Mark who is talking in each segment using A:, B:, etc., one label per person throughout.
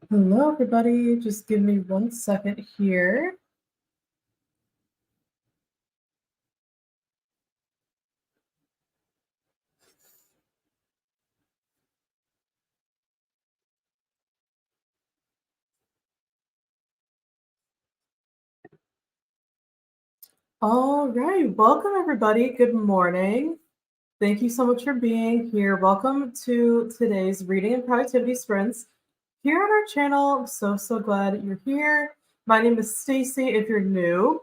A: Hello, everybody. Just give me 1 second here. All right. Welcome, everybody. Good morning. Thank you so much for being here. Welcome to today's Reading and Productivity Sprints here on our channel. I'm so glad you're here. My name is Stacey if you're new.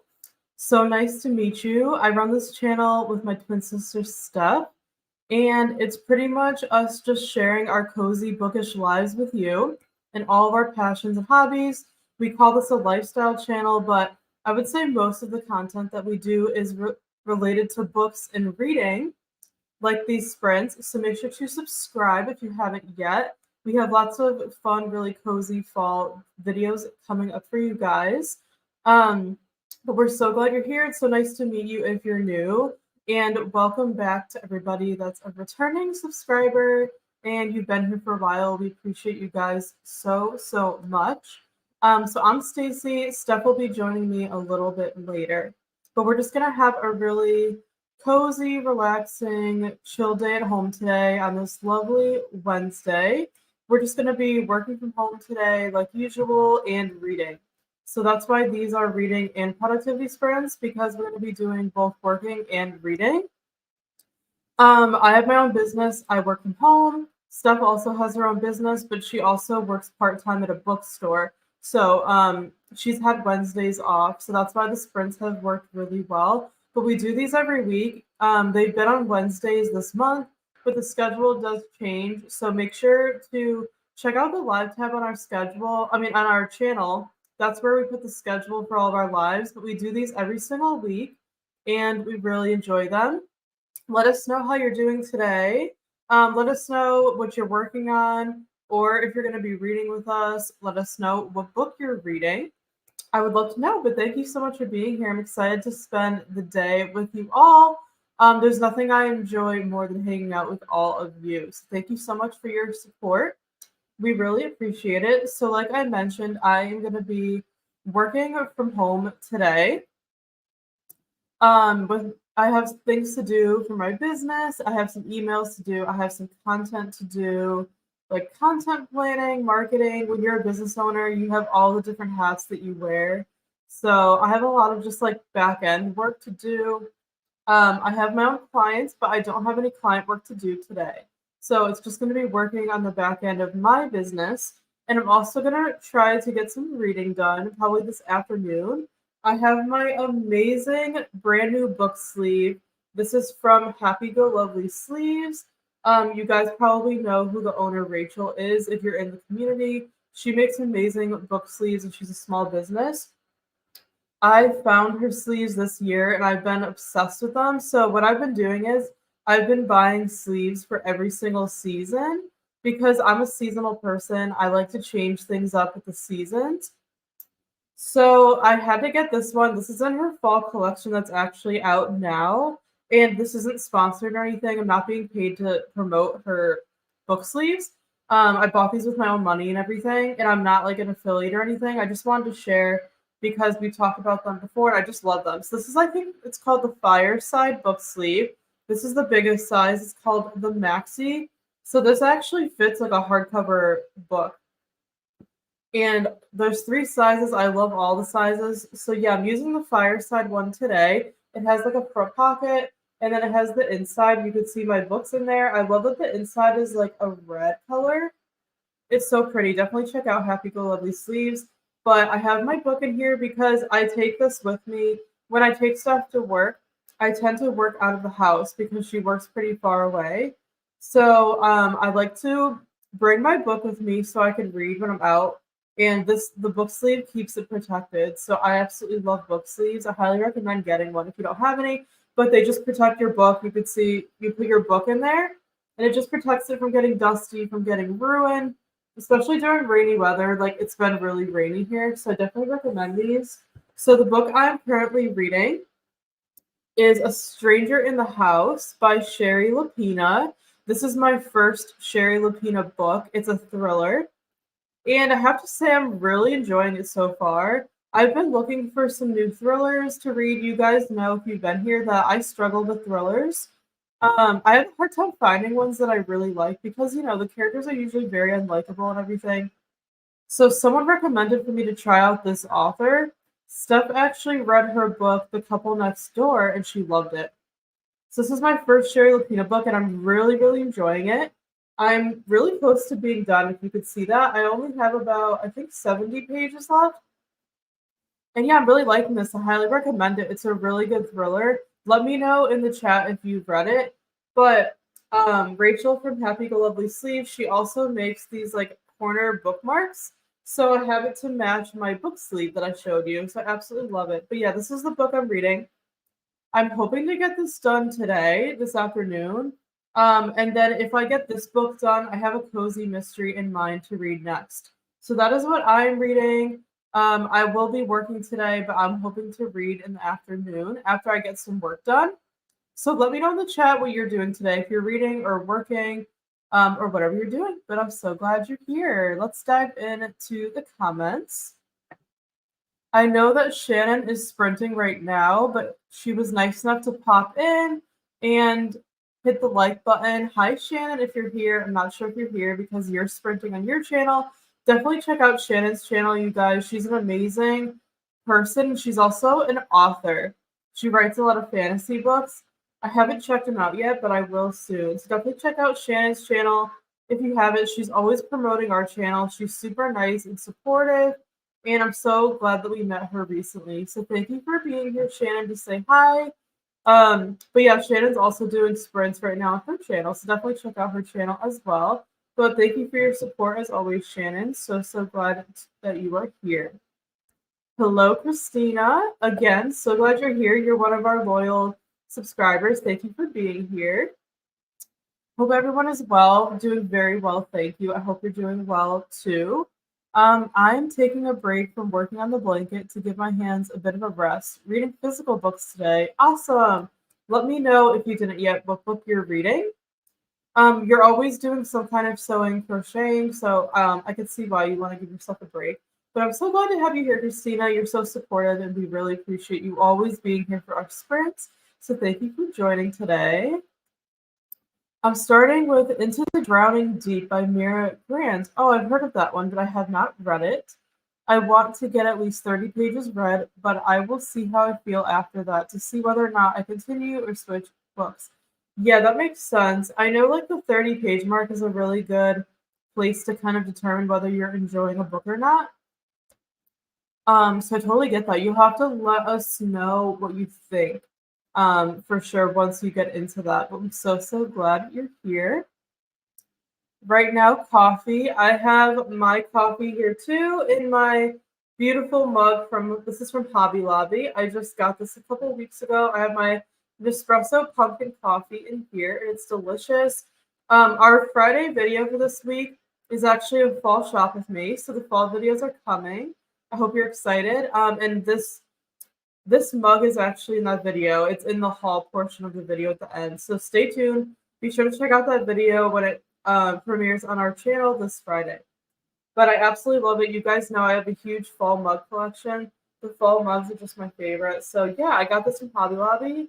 A: So nice to meet you. I run this channel with my twin sister, Steph, and it's pretty much us just sharing our cozy bookish lives with you and all of our passions and hobbies. We call this a lifestyle channel, but I would say most of the content that we do is related to books and reading, like these sprints. So make sure to subscribe if you haven't yet. We have lots of fun, really cozy fall videos coming up for you guys. But we're so glad you're here. It's so nice to meet you if you're new. And welcome back to everybody that's a returning subscriber and you've been here for a while. We appreciate you guys so much. So I'm Stacey. Steph will be joining me a little bit later. But we're just going to have a really cozy, relaxing, chill day at home today on this lovely Wednesday. We're just going to be working from home today like usual and reading. So that's why these are reading and productivity sprints, because we're going to be doing both working and reading. I have my own business. I work from home. Steph also has her own business, but she also works part-time at a bookstore. So she's had Wednesdays off. So that's why the sprints have worked really well. But we do these every week. They've been on Wednesdays this month, but the schedule does change. So make sure to check out the live tab on our schedule. On our channel. That's where we put the schedule for all of our lives. But we do these every single week, and we really enjoy them. Let us know how you're doing today. Let us know what you're working on, or if you're going to be reading with us, let us know what book you're reading. I would love to know, but thank you so much for being here. I'm excited to spend the day with you all. There's nothing I enjoy more than hanging out with all of you. So thank you so much for your support. We really appreciate it. So like I mentioned, I am going to be working from home today. But I have things to do for my business. I have some emails to do. I have some content to do, like content planning, marketing. When you're a business owner, you have all the different hats that you wear. So I have a lot of just like back end work to do. I have my own clients, but I don't have any client work to do today. So it's just going to be working on the back end of my business. And I'm also going to try to get some reading done probably this afternoon. I have my amazing brand new book sleeve. This is from Happy Go Lovely Sleeves. You guys probably know who the owner Rachel is if you're in the community. She makes amazing book sleeves and she's a small business. I found her sleeves this year and I've been obsessed with them. So what I've been doing is I've been buying sleeves for every single season because I'm a seasonal person. I like to change things up with the seasons. So I had to get this one. This is in her fall collection that's actually out now. And this isn't sponsored or anything. I'm not being paid to promote her book sleeves. I bought these with my own money and everything, and I'm not like an affiliate or anything. I just wanted to share because we talked about them before and I just love them. So this is, I think it's called the Fireside book sleeve. This is the biggest size. It's called the Maxi. So this actually fits like a hardcover book. And there's 3 sizes. I love all the sizes. So yeah, I'm using the Fireside one today. It has like a front pocket and then it has the inside. You can see my books in there. I love that the inside is like a red color. It's so pretty. Definitely check out Happy Go Lovely Sleeves. But I have my book in here because I take this with me. When I take stuff to work, I tend to work out of the house because she works pretty far away. So I like to bring my book with me so I can read when I'm out. And the book sleeve keeps it protected. So I absolutely love book sleeves. I highly recommend getting one if you don't have any. But they just protect your book. You could see you put your book in there, and it just protects it from getting dusty, from getting ruined, especially during rainy weather. Like it's been really rainy here, so I definitely recommend these. So the book I'm currently reading is A Stranger in the House by Sherry Lapina. This is my first Sherry Lapina book. It's a thriller. And I have to say, I'm really enjoying it so far. I've been looking for some new thrillers to read. You guys know, if you've been here, that I struggle with thrillers. I have a hard time finding ones that I really like because, the characters are usually very unlikable and everything. So someone recommended for me to try out this author. Steph actually read her book, The Couple Next Door, and she loved it. So this is my first Sherry Lapina book, and I'm really, really enjoying it. I'm really close to being done, if you could see that. I only have about, I think, 70 pages left. And yeah, I'm really liking this. I highly recommend it. It's a really good thriller. Let me know in the chat if you've read it. But Rachel from Happy Go Lovely Sleeves, she also makes these like corner bookmarks. So I have it to match my book sleeve that I showed you. So I absolutely love it. But yeah, this is the book I'm reading. I'm hoping to get this done today, this afternoon. And then if I get this book done, I have a cozy mystery in mind to read next. So that is what I'm reading. I will be working today, but I'm hoping to read in the afternoon after I get some work done. So let me know in the chat what you're doing today, if you're reading or working, or whatever you're doing. But I'm so glad you're here. Let's dive into the comments. I know that Shannon is sprinting right now, but she was nice enough to pop in and hit the like button. Hi, Shannon, if you're here. I'm not sure if you're here because you're sprinting on your channel. Definitely check out Shannon's channel, you guys. She's an amazing person. She's also an author. She writes a lot of fantasy books. I haven't checked them out yet, but I will soon. So definitely check out Shannon's channel if you haven't. She's always promoting our channel. She's super nice and supportive. And I'm so glad that we met her recently. So thank you for being here, Shannon, to say hi. But yeah, Shannon's also doing sprints right now on her channel. So definitely check out her channel as well. But thank you for your support as always, Shannon. So glad that you are here. Hello, Christina. Again, so glad you're here. You're one of our loyal subscribers. Thank you for being here. Hope everyone is well, doing very well. Thank you. I hope you're doing well too. I'm taking a break from working on the blanket to give my hands a bit of a rest. Reading physical books today. Awesome. Let me know if you didn't yet what book you're reading. You're always doing some kind of sewing, crocheting, so I can see why you want to give yourself a break. But I'm so glad to have you here, Christina. You're so supportive, and we really appreciate you always being here for our sprints. So thank you for joining today. I'm starting with Into the Drowning Deep by Mira Grant. Oh, I've heard of that one, but I have not read it. I want to get at least 30 pages read, but I will see how I feel after that to see whether or not I continue or switch books. Yeah, that makes sense. I know like the 30-page mark is a really good place to kind of determine whether you're enjoying a book or not. So I totally get that. You'll have to let us know what you think. For sure once you get into that. But I'm so glad you're here. Right now, coffee. I have my coffee here too in my beautiful mug this is from Hobby Lobby. I just got this a couple of weeks ago. I have my Nespresso pumpkin coffee in here, and it's delicious. Our Friday video for this week is actually a fall shop with me, so the fall videos are coming. I hope you're excited. And this mug is actually in that video. It's in the haul portion of the video at the end. So stay tuned. Be sure to check out that video when it premieres on our channel this Friday. But I absolutely love it. You guys know I have a huge fall mug collection. The fall mugs are just my favorite. So yeah, I got this from Hobby Lobby,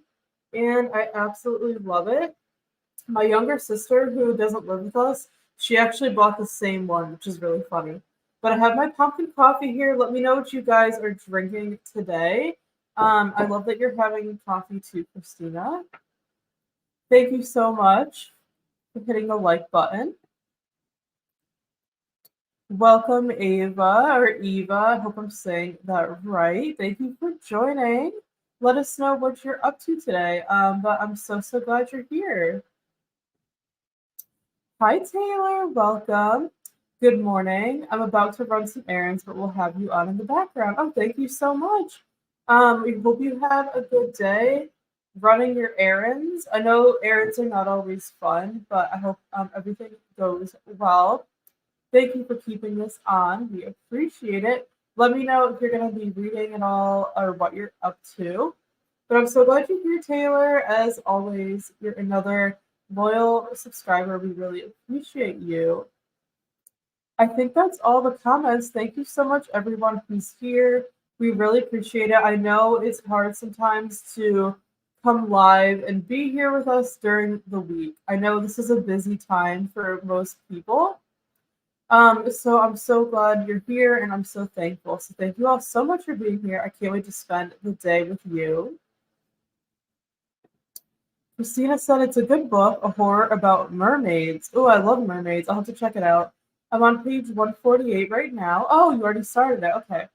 A: and I absolutely love it. My younger sister, who doesn't live with us, she actually bought the same one, which is really funny. But I have my pumpkin coffee here. Let me know what you guys are drinking today. I love that you're having coffee too, Christina. Thank you so much for hitting the like button. Welcome, Ava or Eva. I hope I'm saying that right. Thank you for joining. Let us know what you're up to today. But I'm so glad you're here. Hi, Taylor. Welcome. Good morning. I'm about to run some errands, but we'll have you on in the background. Oh, thank you so much. We hope you have a good day running your errands. I know errands are not always fun, but I hope everything goes well. Thank you for keeping this on. We appreciate it. Let me know if you're going to be reading at all or what you're up to. But I'm so glad you're here, Taylor. As always, you're another loyal subscriber. We really appreciate you. I think that's all the comments. Thank you so much, everyone who's here. We really appreciate it. I know it's hard sometimes to come live and be here with us during the week. I know this is a busy time for most people. So I'm so glad you're here and I'm so thankful. So thank you all so much for being here. I can't wait to spend the day with you. Christina said it's a good book, a horror about mermaids. Oh, I love mermaids. I'll have to check it out. I'm on page 148 right now. Oh, you already started it. Okay.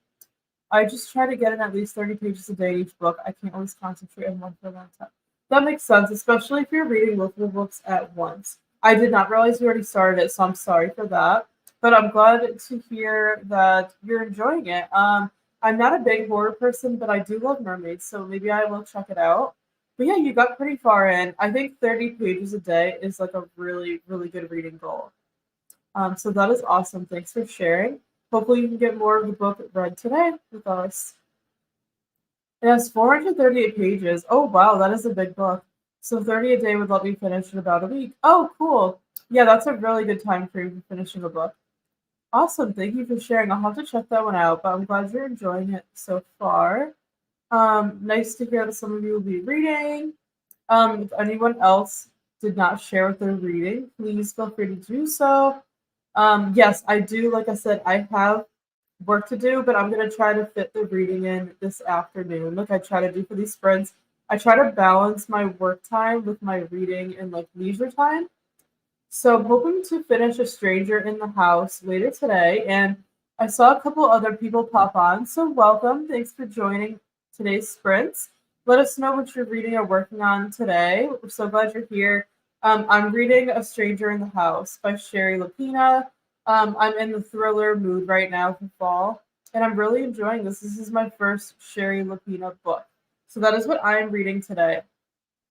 A: I just try to get in at least 30 pages a day each book. I can't always concentrate on one for a long time. That makes sense, especially if you're reading multiple books at once. I did not realize you already started it, so I'm sorry for that. But I'm glad to hear that you're enjoying it. I'm not a big horror person, but I do love mermaids, so maybe I will check it out. But yeah, you got pretty far in. I think 30 pages a day is like a really, really good reading goal. So that is awesome. Thanks for sharing. Hopefully you can get more of the book read today with us. It has 438 pages. Oh, wow, that is a big book. So 30 a day would let me finish in about a week. Oh, cool. Yeah, that's a really good time frame for finishing a book. Awesome. Thank you for sharing. I'll have to check that one out, but I'm glad you're enjoying it so far. Nice to hear that some of you will be reading. If anyone else did not share what they're reading, please feel free to do so. Yes, I do. Like I said, I have work to do, but I'm going to try to fit the reading in this afternoon. Like I try to do for these sprints. I try to balance my work time with my reading and like leisure time. So I'm hoping to finish A Stranger in the House later today. And I saw a couple other people pop on. So welcome. Thanks for joining today's sprints. Let us know what you're reading or working on today. We're so glad you're here. I'm reading A Stranger in the House by Sherry Lapina. I'm in the thriller mood right now for fall, and I'm really enjoying this. This is my first Sherry Lapina book. So that is what I'm reading today.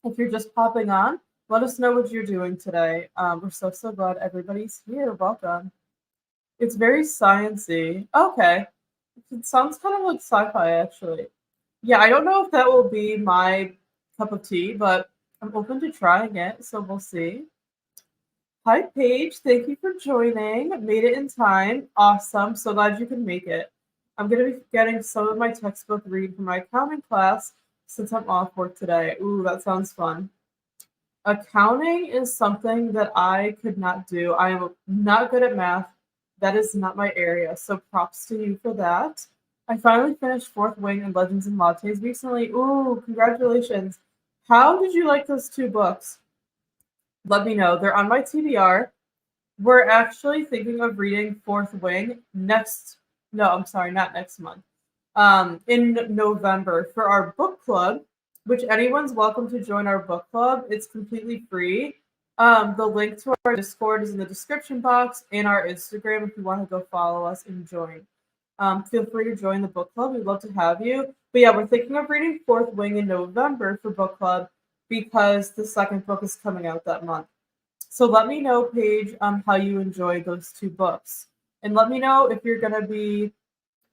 A: If you're just popping on, let us know what you're doing today. We're so glad everybody's here. Welcome. It's very sciencey. Okay. It sounds kind of like sci-fi, actually. Yeah, I don't know if that will be my cup of tea, but I'm open to trying it, so we'll see. Hi, Paige. Thank you for joining. Made it in time. Awesome. So glad you can make it. I'm going to be getting some of my textbook read for my accounting class since I'm off work today. Ooh, that sounds fun. Accounting is something that I could not do. I am not good at math. That is not my area. So props to you for that. I finally finished Fourth Wing and Legends and Lattes recently. Ooh, congratulations. How did you like those two books? Let me know. They're on my TBR. We're actually thinking of reading Fourth Wing not next month. In November for our book club, which anyone's welcome to join our book club. It's completely free. The link to our Discord is in the description box and our Instagram if you want to go follow us and join. Feel free to join the book club. We'd love to have you. But yeah, we're thinking of reading Fourth Wing in November for book club because the second book is coming out that month. So let me know, Paige, how you enjoy those two books. And let me know if you're going to be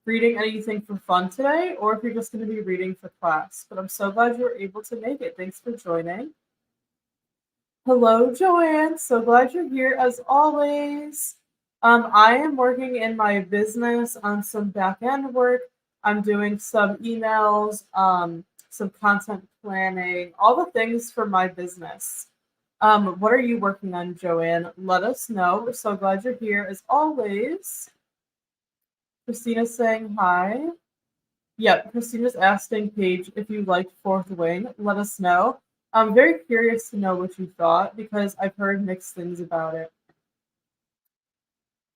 A: reading anything for fun today or if you're just going to be reading for class. But I'm so glad you were able to make it. Thanks for joining. Hello, Joanne. So glad you're here as always. I am working in my business on some back-end work. I'm doing some emails, some content planning, all the things for my business. What are you working on, Joanne? Let us know. We're so glad you're here as always. Christina's saying hi. Yep, Christina's asking Paige if you liked Fourth Wing. Let us know. I'm very curious to know what you thought because I've heard mixed things about it.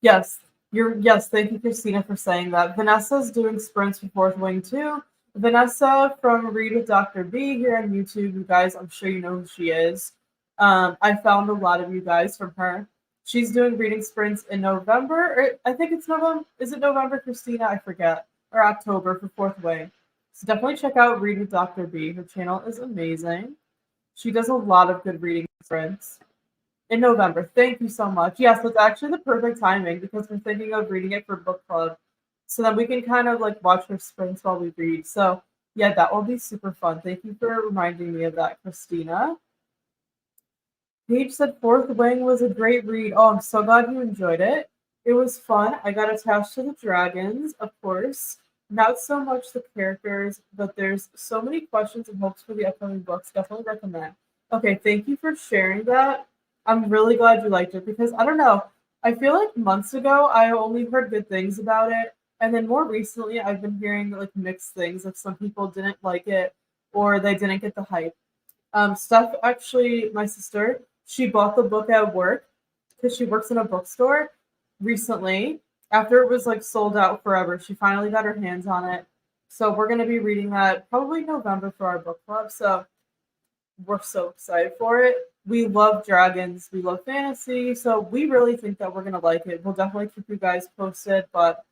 A: Yes, thank you, Christina, for saying that. Vanessa's doing sprints for Fourth Wing too. Vanessa from Read with Dr. B here on YouTube. You guys, I'm sure you know who she is. I found a lot of you guys from her. She's doing reading sprints in November, or I think it's November. Is it November, Christina? I forget. Or October for Fourth Wing. So definitely check out Read with Dr. B. Her channel is amazing. She does a lot of good reading sprints. In November. Thank you so much. Yes, that's actually the perfect timing because we're thinking of reading it for book club. So that we can kind of like watch her sprints while we read. So yeah, that will be super fun. Thank you for reminding me of that, Christina. Paige said Fourth Wing was a great read. Oh, I'm so glad you enjoyed it. It was fun. I got attached to the dragons, of course. Not so much the characters, but there's so many questions and hopes for the upcoming books. Definitely recommend. Okay, thank you for sharing that. I'm really glad you liked it because I don't know. I feel like months ago I only heard good things about it, and then more recently I've been hearing like mixed things. Like some people didn't like it or they didn't get the hype. Steph actually, my sister, she bought the book at work because she works in a bookstore recently. After it was like sold out forever, she finally got her hands on it. So we're gonna be reading that probably November for our book club. So we're so excited for it. We love dragons, we love fantasy, so we really think that we're gonna like it. We'll definitely keep you guys posted, but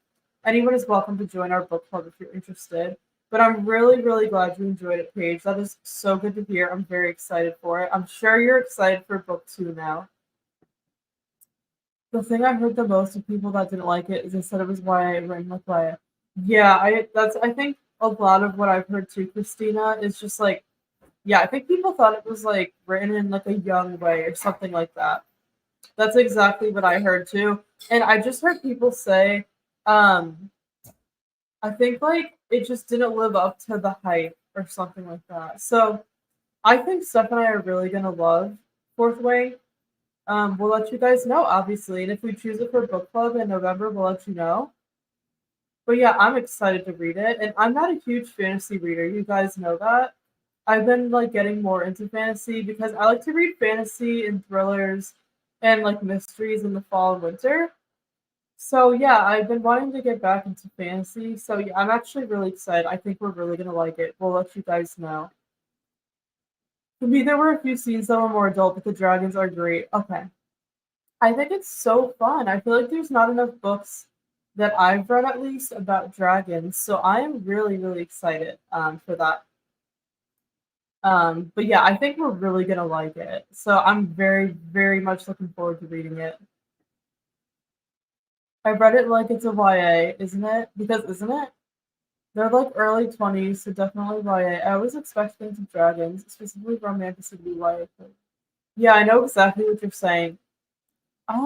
A: anyone is welcome to join our book club if you're interested. But I'm really, really glad you enjoyed it, Paige. That is so good to hear. I'm very excited for it. I'm sure you're excited for book 2 now. The thing I heard the most of people that didn't like it is they said it was YA written like YA. Yeah, I think a lot of what I've heard too, Christina, is just like, yeah, I think people thought it was like written in like a young way or something like that. That's exactly what I heard too. And I just heard people say, um, I think like it just didn't live up to the hype or something like that. So I think Steph and I are really gonna love Fourth Way. We'll let you guys know, obviously, and if we choose it for book club in November, we'll let you know. But yeah, I'm excited to read it, and I'm not a huge fantasy reader. You guys know that. I've been like getting more into fantasy because I like to read fantasy and thrillers and like mysteries in the fall and winter. So yeah, I've been wanting to get back into fantasy. So yeah, I'm actually really excited. I think we're really gonna like it. We'll let you guys know. For me, there were a few scenes that were more adult, but the dragons are great. Okay. I think it's so fun. I feel like there's not enough books that I've read at least about dragons. So I am really, really excited for that. But yeah, I think we're really gonna like it. So I'm very, very much looking forward to reading it. I read it like it's a YA, isn't it? Because isn't it? They're like early 20s, so definitely YA. I was expecting some dragons, specifically romantic to be YA. Yeah, I know exactly what you're saying. I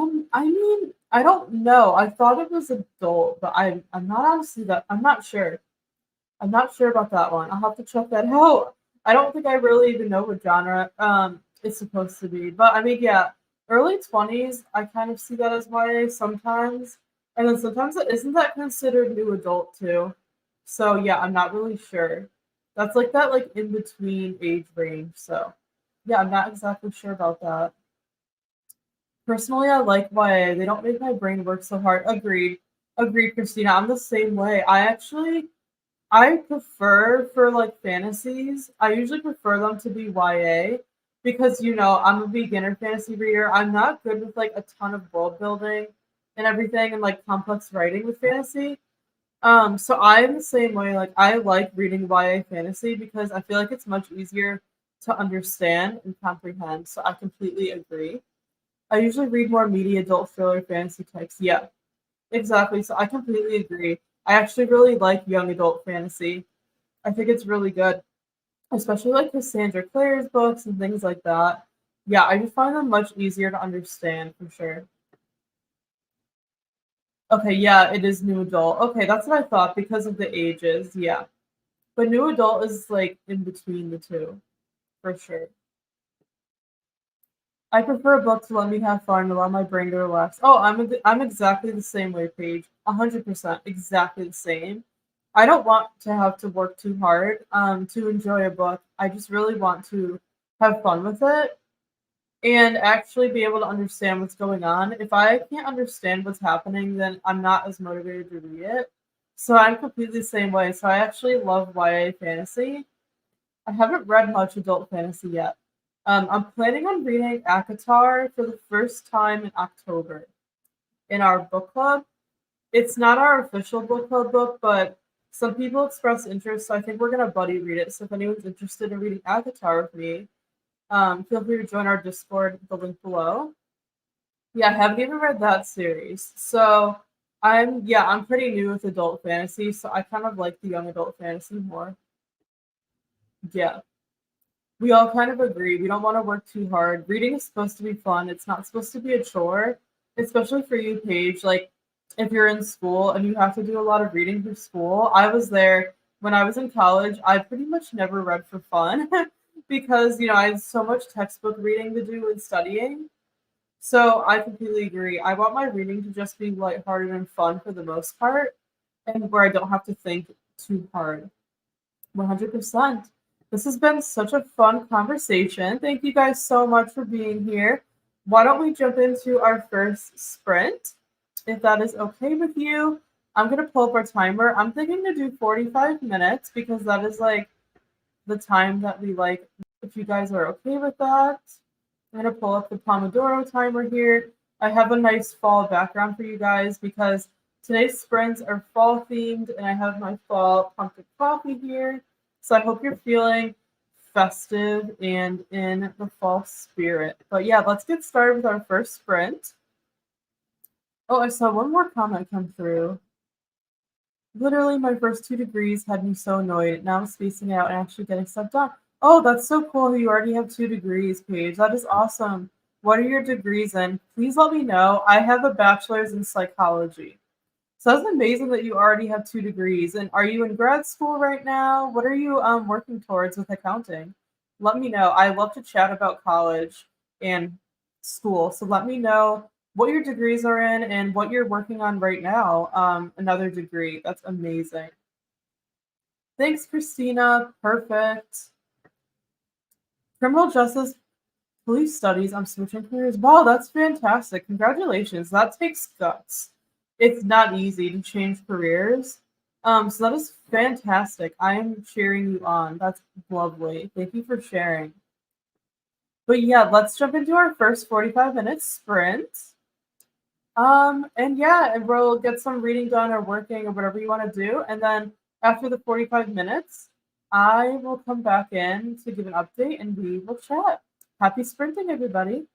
A: mean, I don't know. I thought it was adult, but I'm not honestly that I'm not sure. I'm not sure about that one. I'll have to check that out. I don't think I really even know what genre it's supposed to be. But I mean, yeah, early 20s, I kind of see that as YA sometimes. And then sometimes isn't that considered new adult too? So yeah, I'm not really sure. That's like that like in between age range. So yeah, I'm not exactly sure about that. Personally, I like YA. They don't make my brain work so hard. Agreed. Agreed, Christina. I'm the same way. I prefer for like fantasies. I usually prefer them to be YA because I'm a beginner fantasy reader. I'm not good with like a ton of world building and everything and like complex writing with fantasy. So I am the same way. Like I like reading YA fantasy because I feel like it's much easier to understand and comprehend. So I completely agree. I usually read more meaty adult thriller fantasy texts. Yeah, exactly. So I completely agree. I actually really like young adult fantasy. I think it's really good, especially like Cassandra Clare's books and things like that. Yeah, I just find them much easier to understand for sure. Okay, yeah, it is new adult. Okay, that's what I thought because of the ages. Yeah, but new adult is like in between the two for sure. I prefer a book to let me have fun and allow my brain to relax. Oh, I'm exactly the same way, Paige. 100%, exactly the same. I don't want to have to work too hard to enjoy a book. I just really want to have fun with it and actually be able to understand what's going on. If I can't understand what's happening, then I'm not as motivated to read it. So I'm completely the same way. So I actually love YA fantasy. I haven't read much adult fantasy yet. I'm planning on reading Akatar for the first time in October in our book club. It's not our official book club book, but some people expressed interest, so I think we're gonna buddy read it. So if anyone's interested in reading Akatar with me, feel free to join our Discord, the link below. Yeah, I haven't even read that series. So I'm pretty new with adult fantasy, so I kind of like the young adult fantasy more. Yeah. We all kind of agree. We don't want to work too hard. Reading is supposed to be fun. It's not supposed to be a chore. especially for you, Paige, like if you're in school and you have to do a lot of reading for school. I was there when I was in college. I pretty much never read for fun because, I had so much textbook reading to do and studying. So I completely agree. I want my reading to just be lighthearted and fun for the most part, and where I don't have to think too hard. 100%. This has been such a fun conversation. Thank you guys so much for being here. Why don't we jump into our first sprint, if that is okay with you? I'm going to pull up our timer. I'm thinking to do 45 minutes because that is like the time that we like. If you guys are okay with that, I'm going to pull up the Pomodoro timer here. I have a nice fall background for you guys because today's sprints are fall themed and I have my fall pumpkin coffee here. So I hope you're feeling festive and in the fall spirit. But yeah, let's get started with our first sprint. Oh, I saw one more comment come through. Literally, my first 2 degrees had me so annoyed. Now I'm spacing out and actually getting stuff done. Oh, that's so cool. You already have 2 degrees, Paige. That is awesome. What are your degrees in? Please let me know. I have a bachelor's in psychology. So that's amazing that you already have 2 degrees. And are you in grad school right now? What are you working towards with accounting? Let me know. I love to chat about college and school. So let me know what your degrees are in and what you're working on right now. Another degree. That's amazing. Thanks, Christina. Perfect. Criminal justice, police studies. I'm switching careers. Wow, that's fantastic. Congratulations. That takes guts. It's not easy to change careers. So that is fantastic. I am cheering you on. That's lovely. Thank you for sharing. But yeah, let's jump into our first 45 minute sprint. And yeah, and we'll get some reading done or working or whatever you want to do. And then after the 45 minutes, I will come back in to give an update and we will chat. Happy sprinting, everybody.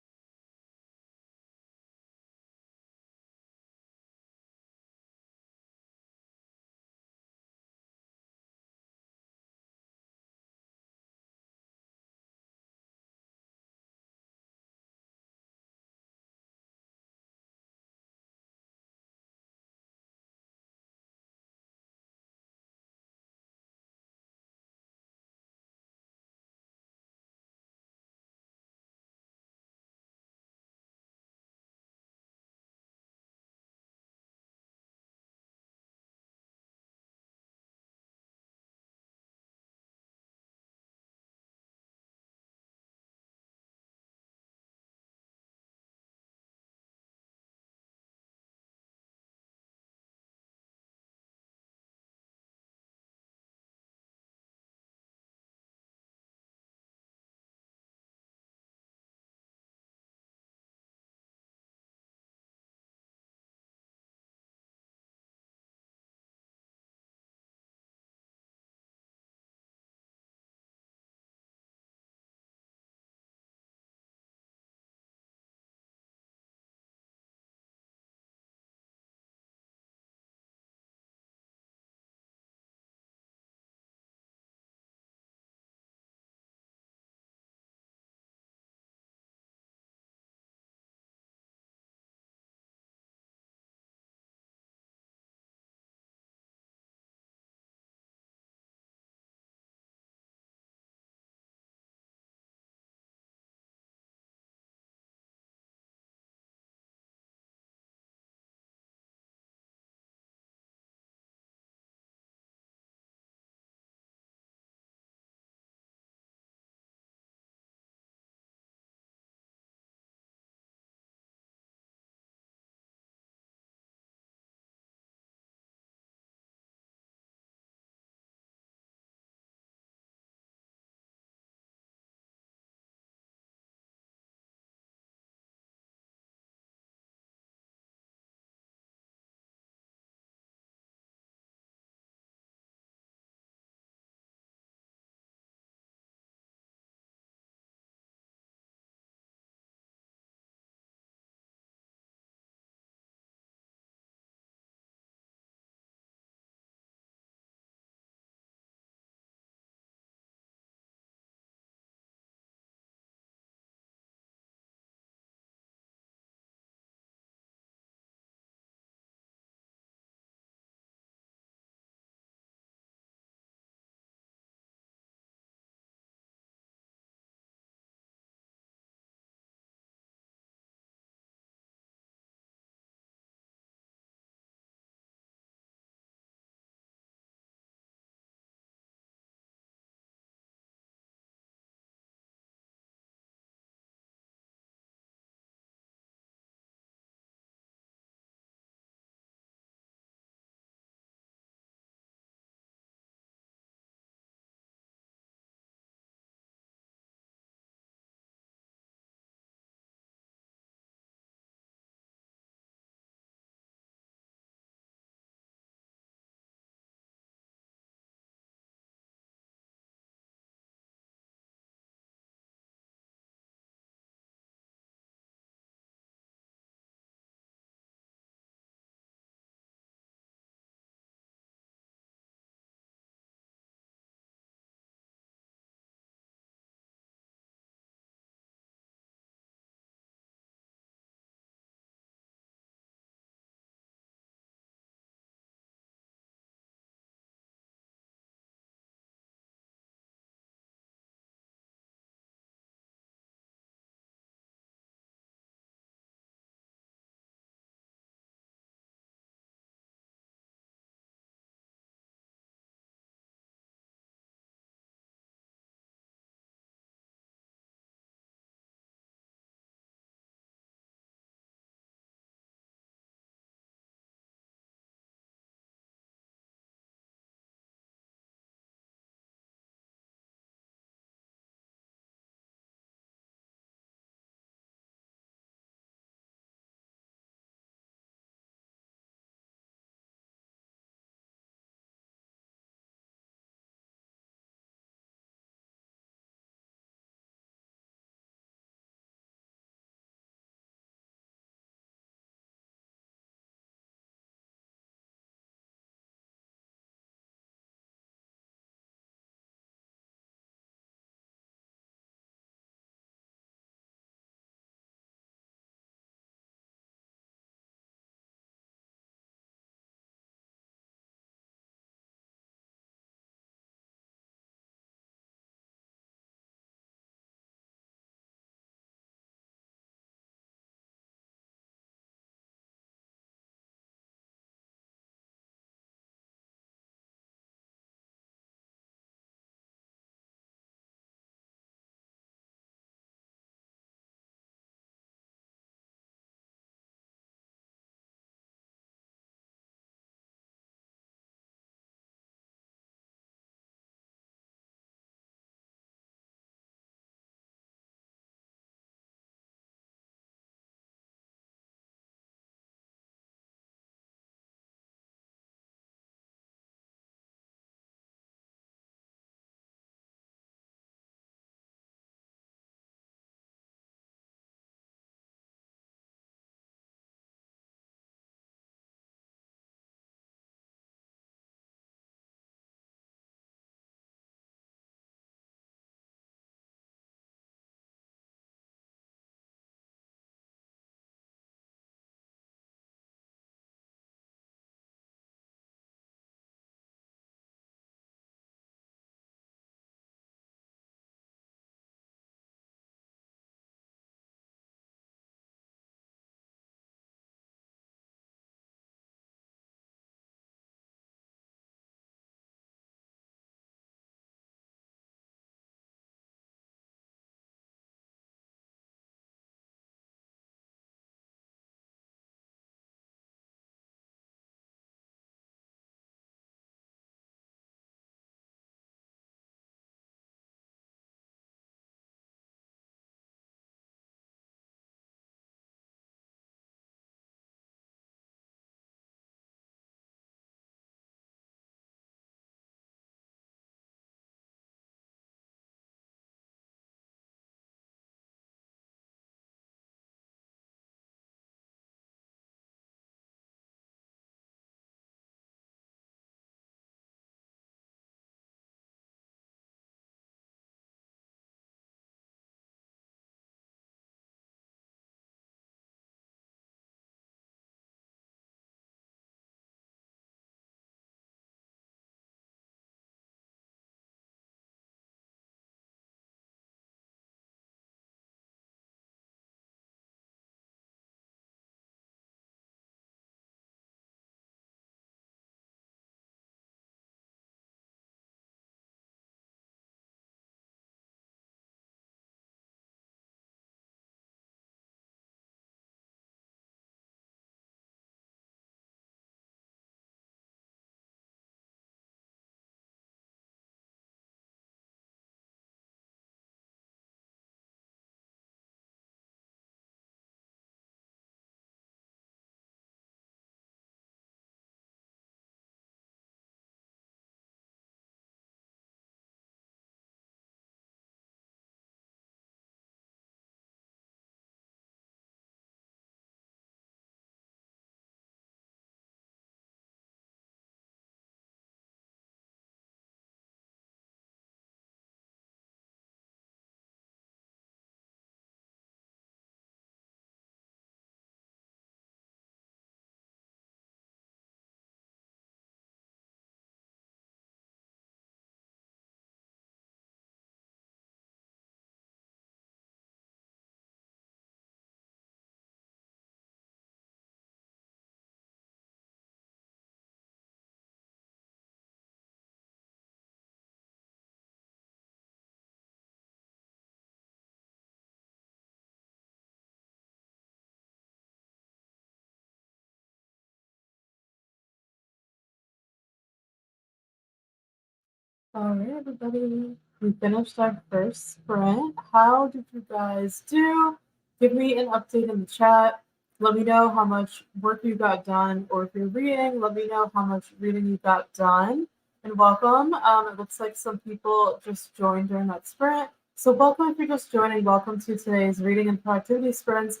A: All right, everybody. We finished our first sprint. How did you guys do? Give me an update in the chat. Let me know how much work you got done, or if you're reading, let me know how much reading you got done. And welcome. It looks like some people just joined during that sprint. So welcome if you're just joining. Welcome to today's reading and productivity sprints.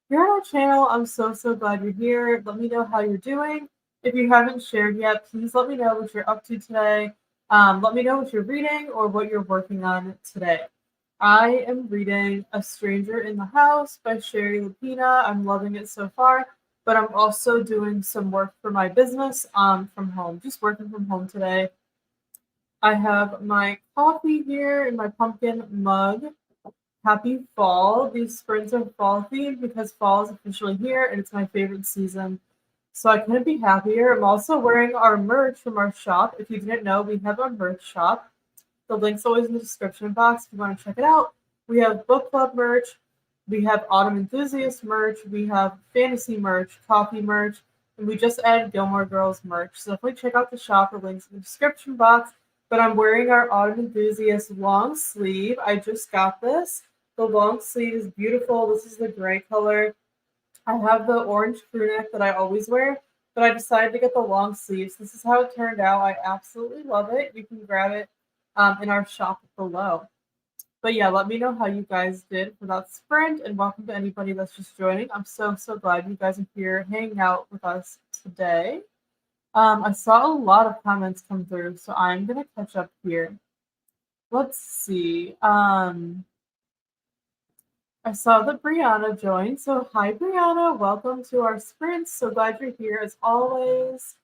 A: Here on our channel, I'm so glad you're here. Let me know how you're doing. If you haven't shared yet, please let me know what you're up to today. Let me know what you're reading or what you're working on today. I am reading A Stranger in the House by Sherry Lupina. I'm loving it so far, but I'm also doing some work for my business from home, just working from home today. I have my coffee here in my pumpkin mug. Happy fall. These sprints are fall themed because fall is officially here and it's my favorite season. So I couldn't be happier. I'm also wearing our merch from our shop. If you didn't know, we have a merch shop. The link's always in the description box if you want to check it out. We have book club merch. We have autumn enthusiast merch. We have fantasy merch, coffee merch, and we just added Gilmore Girls merch. So definitely check out the shop. The link's in the description box. But I'm wearing our autumn enthusiast long sleeve. I just got this. The long sleeve is beautiful. This is the gray color. I have the orange crew neck that I always wear, but I decided to get the long sleeves. This is how it turned out. I absolutely love it. You can grab it in our shop below. But yeah, let me know how you guys did for that sprint, and welcome to anybody that's just joining. I'm so glad you guys are here hanging out with us today. I saw a lot of comments come through, so I'm going to catch up here. Let's see. I saw that Brianna joined. So hi, Brianna. Welcome to our sprint. So glad you're here as always.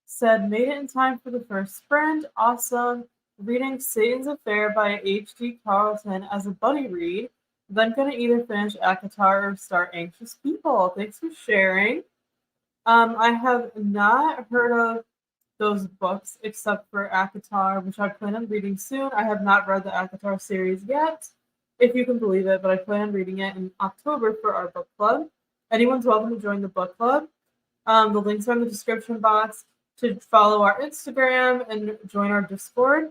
A: Said made it in time for the first sprint. Awesome. Reading Satan's Affair by H.D. Carlton as a buddy read. Then going to either finish ACOTAR or start Anxious People. Thanks for sharing. I have not heard of those books except for ACOTAR, which I plan on reading soon. I have not read the ACOTAR series yet, if you can believe it, but I plan on reading it in October for our book club. Anyone's welcome to join the book club. The links are in the description box to follow our Instagram and join our Discord.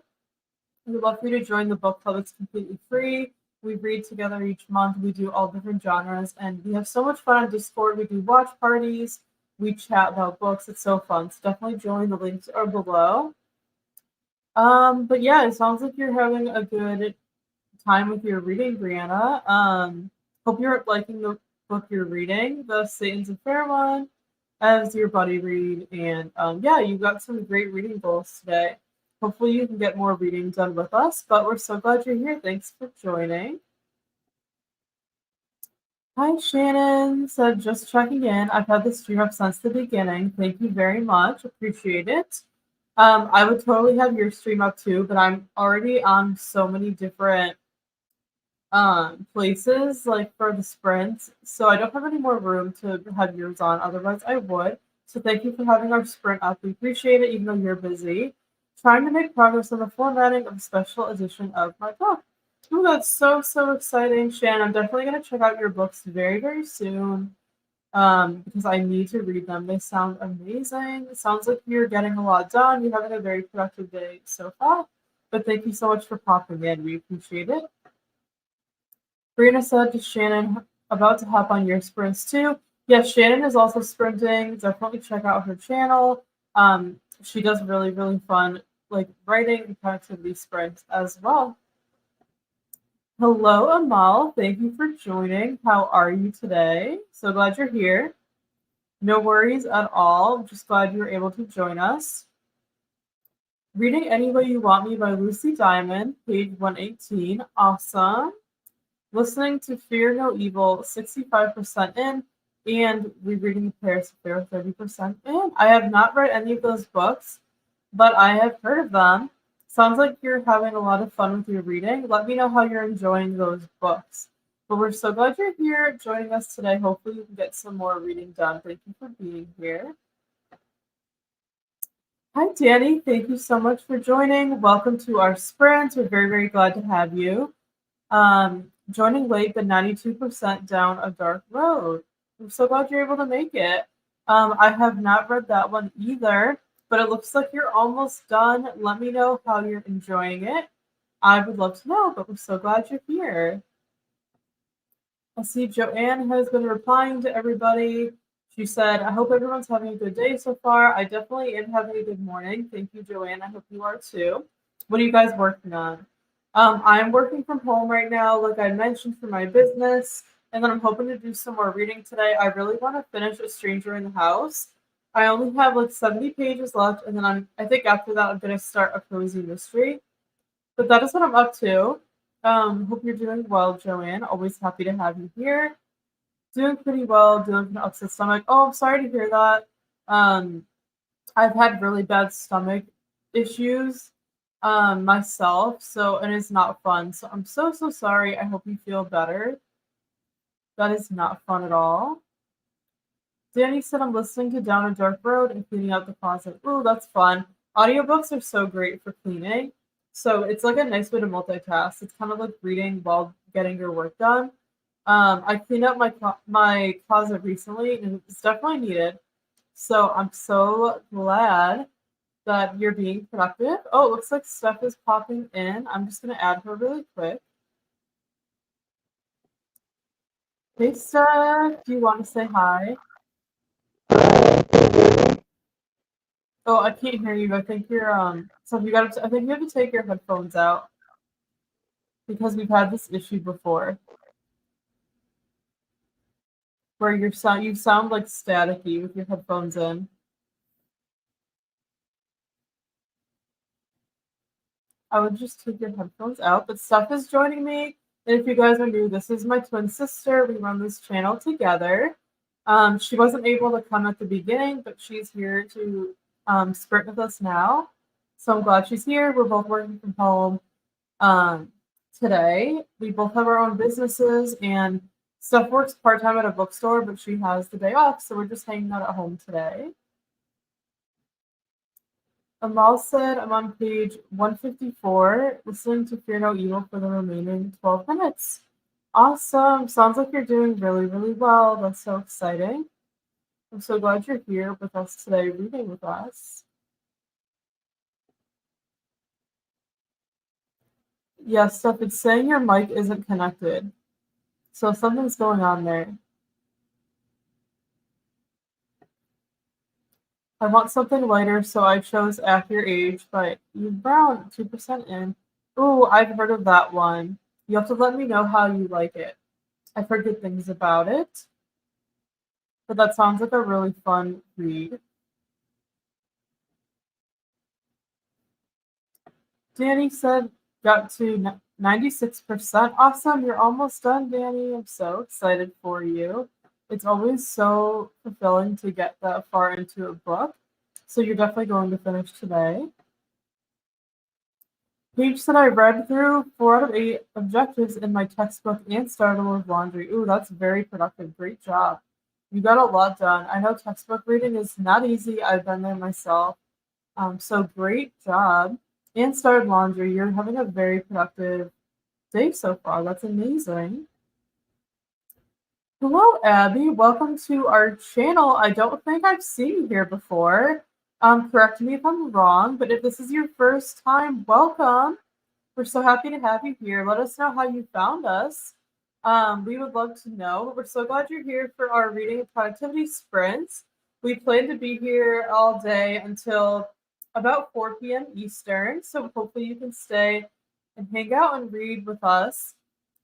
A: We'd love for you to join the book club. It's completely free. We read together each month. We do all different genres, and we have so much fun on Discord. We do watch parties. We chat about books. It's so fun. So definitely join. The links are below. But yeah, it sounds like you're having a good time with your reading, Brianna. Hope you're liking the book you're reading, the Satan's Affair one, as your buddy read. And yeah, you got some great reading goals today. Hopefully you can get more reading done with us, but we're so glad you're here. Thanks for joining. Hi, Shannon. Said just checking in. I've had the stream up since the beginning. Thank you very much. Appreciate it. I would totally have your stream up too, but I'm already on so many different places like for the sprints, so I don't have any more room to have yours on. Otherwise I would. So thank you for having our sprint up. We appreciate it, even though you're busy. Trying to make progress on the formatting of a special edition of my book. Oh, that's so exciting, Shannon. I'm definitely going to check out your books very soon because I need to read them. They sound amazing. It sounds like you're getting a lot done. You're having a very productive day so far. But thank you so much for popping in. We appreciate it. Brianna said to Shannon, about to hop on your sprints too. Yes, Shannon is also sprinting. Definitely check out her channel. She does really fun like writing and productivity sprints as well. Hello, Amal. Thank you for joining. How are you today? So glad you're here. No worries at all. I'm just glad you were able to join us. Reading Any Way You Want Me by Lucy Diamond, page 118. Awesome. Listening to Fear No Evil, 65% in, and rereading The Paris Affair, 30% in. I have not read any of those books, but I have heard of them. Sounds like you're having a lot of fun with your reading. Let me know how you're enjoying those books. But we're so glad you're here joining us today. Hopefully you can get some more reading done. Thank you for being here. Hi, Danny. Thank you so much for joining. Welcome to our sprint. We're very glad to have you. Joining late, but 92% down a dark road. I'm so glad you're able to make it. I have not read that one either. but it looks like you're almost done. Let me know how you're enjoying it. I would love to know, but we're so glad you're here. I see Joanne has been replying to everybody. She said, I hope everyone's having a good day so far. I definitely am having a good morning. Thank you, Joanne. I hope you are too. What are you guys working on? I'm working from home right now, like I mentioned, for my business. And then I'm hoping to do some more reading today. I really want to finish A Stranger in the House. I only have like 70 pages left, and then I think after that I'm going to start a cozy mystery. But that is what I'm up to. Hope you're doing well, Joanne. Always happy to have you here. Doing pretty well, dealing with an upset stomach. Oh, I'm sorry to hear that. I've had really bad stomach issues myself, so and it's not fun. So I'm so sorry. I hope you feel better. That is not fun at all. Danny said I'm listening to Down a Dark Road and cleaning out the closet. Ooh, that's fun. Audiobooks are so great for cleaning. So it's like a nice way to multitask. It's kind of like reading while getting your work done. I cleaned out my closet recently, and it's definitely needed. So I'm so glad that you're being productive. Oh, it looks like Steph is popping in. I'm just going to add her really quick. Hey, Steph, do you want to say hi? Oh, I can't hear you. I think you're so you got to I think you have to take your headphones out because we've had this issue before where you sound like staticky with your headphones in. I would just take your headphones out, but Steph is joining me. And if you guys are new, this is my twin sister. We run this channel together. She wasn't able to come at the beginning, but she's here to sprint with us now. So I'm glad she's here. We're both working from home today. We both have our own businesses, and Steph works part-time at a bookstore, but she has the day off, so we're just hanging out at home today. Amal said, I'm on page 154, listening to Fear No Evil for the remaining 12 minutes. Awesome. Sounds like you're doing really, really well. That's so exciting. I'm so glad you're here with us today, reading with us. Yes, Steph, it's saying your mic isn't connected. So something's going on there. I want something lighter, so I chose Act Your Age, but you brown 2% in. Ooh, I've heard of that one. You have to let me know how you like it. I've heard good things about it, but that sounds like a really fun read. Danny said got to 96%. Awesome, you're almost done, Danny. I'm so excited for you. It's always so fulfilling to get that far into a book. So you're definitely going to finish today. Paige said I read through 4 out of 8 objectives in my textbook and started with laundry. Ooh, that's very productive. Great job. You got a lot done. I know textbook reading is not easy. I've been there myself. So great job. And started laundry. You're having a very productive day so far. That's amazing. Hello, Abby. Welcome to our channel. I don't think I've seen you here before. Correct me if I'm wrong, but if this is your first time, welcome. We're so happy to have you here. Let us know how you found us. We would love to know. We're so glad you're here for our reading and productivity sprints. We plan to be here all day until about 4 p.m. Eastern, so hopefully you can stay and hang out and read with us.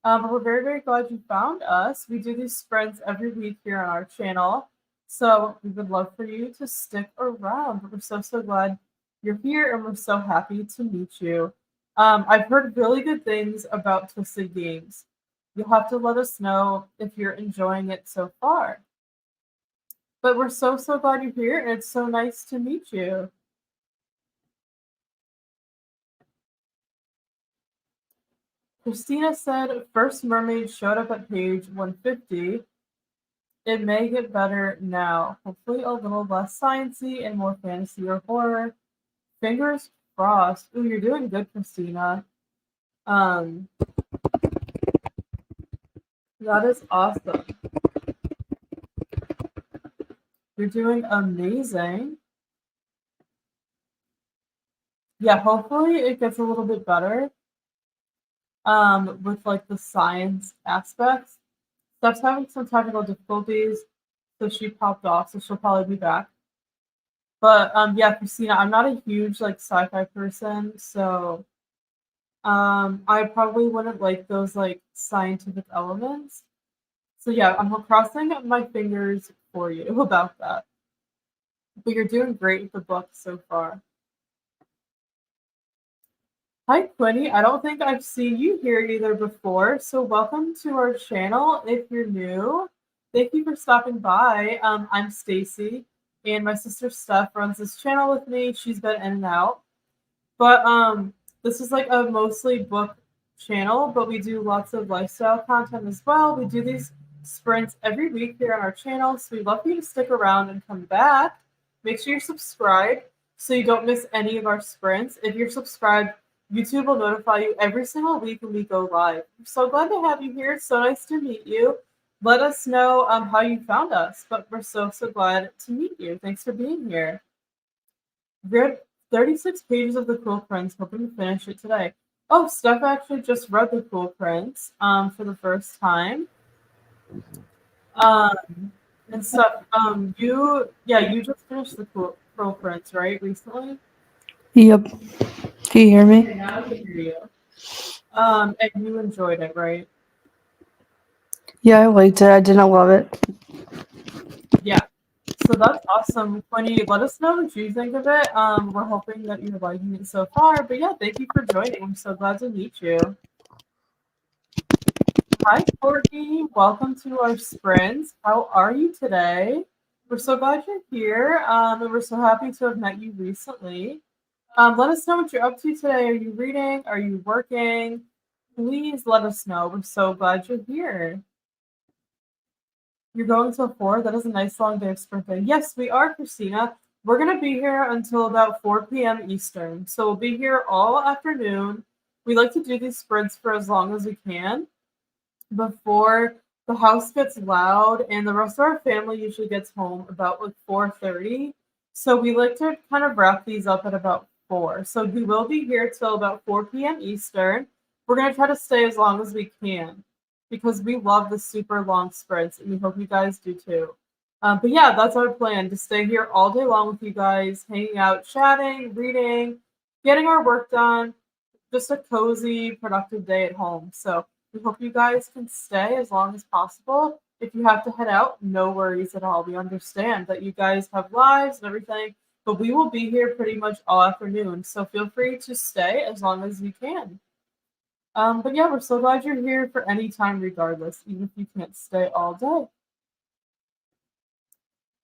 A: But we're very, very glad you found us. We do these sprints every week here on our channel, so we would love for you to stick around. We're so glad you're here, and we're so happy to meet you. I've heard really good things about Twisted Games. You'll have to let us know if you're enjoying it so far. But we're so glad you're here, and it's so nice to meet you. Christina said, First Mermaid showed up at page 150. It may get better now. Hopefully a little less sciencey and more fantasy or horror. Fingers crossed. Ooh, you're doing good, Christina. That is awesome. You're doing amazing. yeah, hopefully it gets a little bit better. With like the science aspects. Steph's having some technical difficulties, so she popped off, so she'll probably be back. But yeah, Christina, I'm not a huge like sci-fi person, so I probably wouldn't like those like scientific elements. So yeah, I'm crossing my fingers for you about that. But you're doing great with the book so far. Hi, Quinny. I don't think I've seen you here either before, so welcome to our channel if you're new. Thank you for stopping by. I'm Stacey, and my sister Steph runs this channel with me. She's been in and out. But this is like a mostly book channel, but we do lots of lifestyle content as well. We do these sprints every week here on our channel, so we'd love for you to stick around and come back. Make sure you're subscribed so you don't miss any of our sprints. If you're subscribed, YouTube will notify you every single week when we go live. I'm so glad to have you here. It's so nice to meet you. Let us know how you found us, but we're so glad to meet you. Thanks for being here. Read 36 pages of The Cruel Prince, hoping to finish it today. Oh, Steph actually just read The Cruel Prince for the first time. And Steph, you just finished The Cruel Prince, right, recently?
B: Yep. Can you hear me?
A: Okay, now I can hear you. And you enjoyed it, right?
B: Yeah, I liked it. I did not love it.
A: Yeah. So that's awesome. Quinny, let us know what you think of it. We're hoping that you're liking it so far. But yeah, thank you for joining. I'm so glad to meet you. Hi, Courtney. Welcome to our sprints. How are you today? We're so glad you're here. And we're so happy to have met you recently. Let us know what you're up to today. Are you reading? Are you working? Please let us know. We're so glad you're here. You're going till 4? That is a nice long day of sprinting. Yes, we are, Christina. We're going to be here until about 4 p.m. Eastern. So we'll be here all afternoon. We like to do these sprints for as long as we can before the house gets loud, and the rest of our family usually gets home about like 4:30. So we like to kind of wrap these up at about 4. So we will be here till about 4 p.m. Eastern. We're going to try to stay as long as we can because we love the super long sprints, and we hope you guys do too. But yeah, that's our plan, to stay here all day long with you guys, hanging out, chatting, reading, getting our work done. Just a cozy, productive day at home. So we hope you guys can stay as long as possible. If you have to head out, no worries at all. We understand that you guys have lives and everything, but we will be here pretty much all afternoon. So feel free to stay as long as you can. But yeah, we're so glad you're here for any time, regardless, even if you can't stay all day.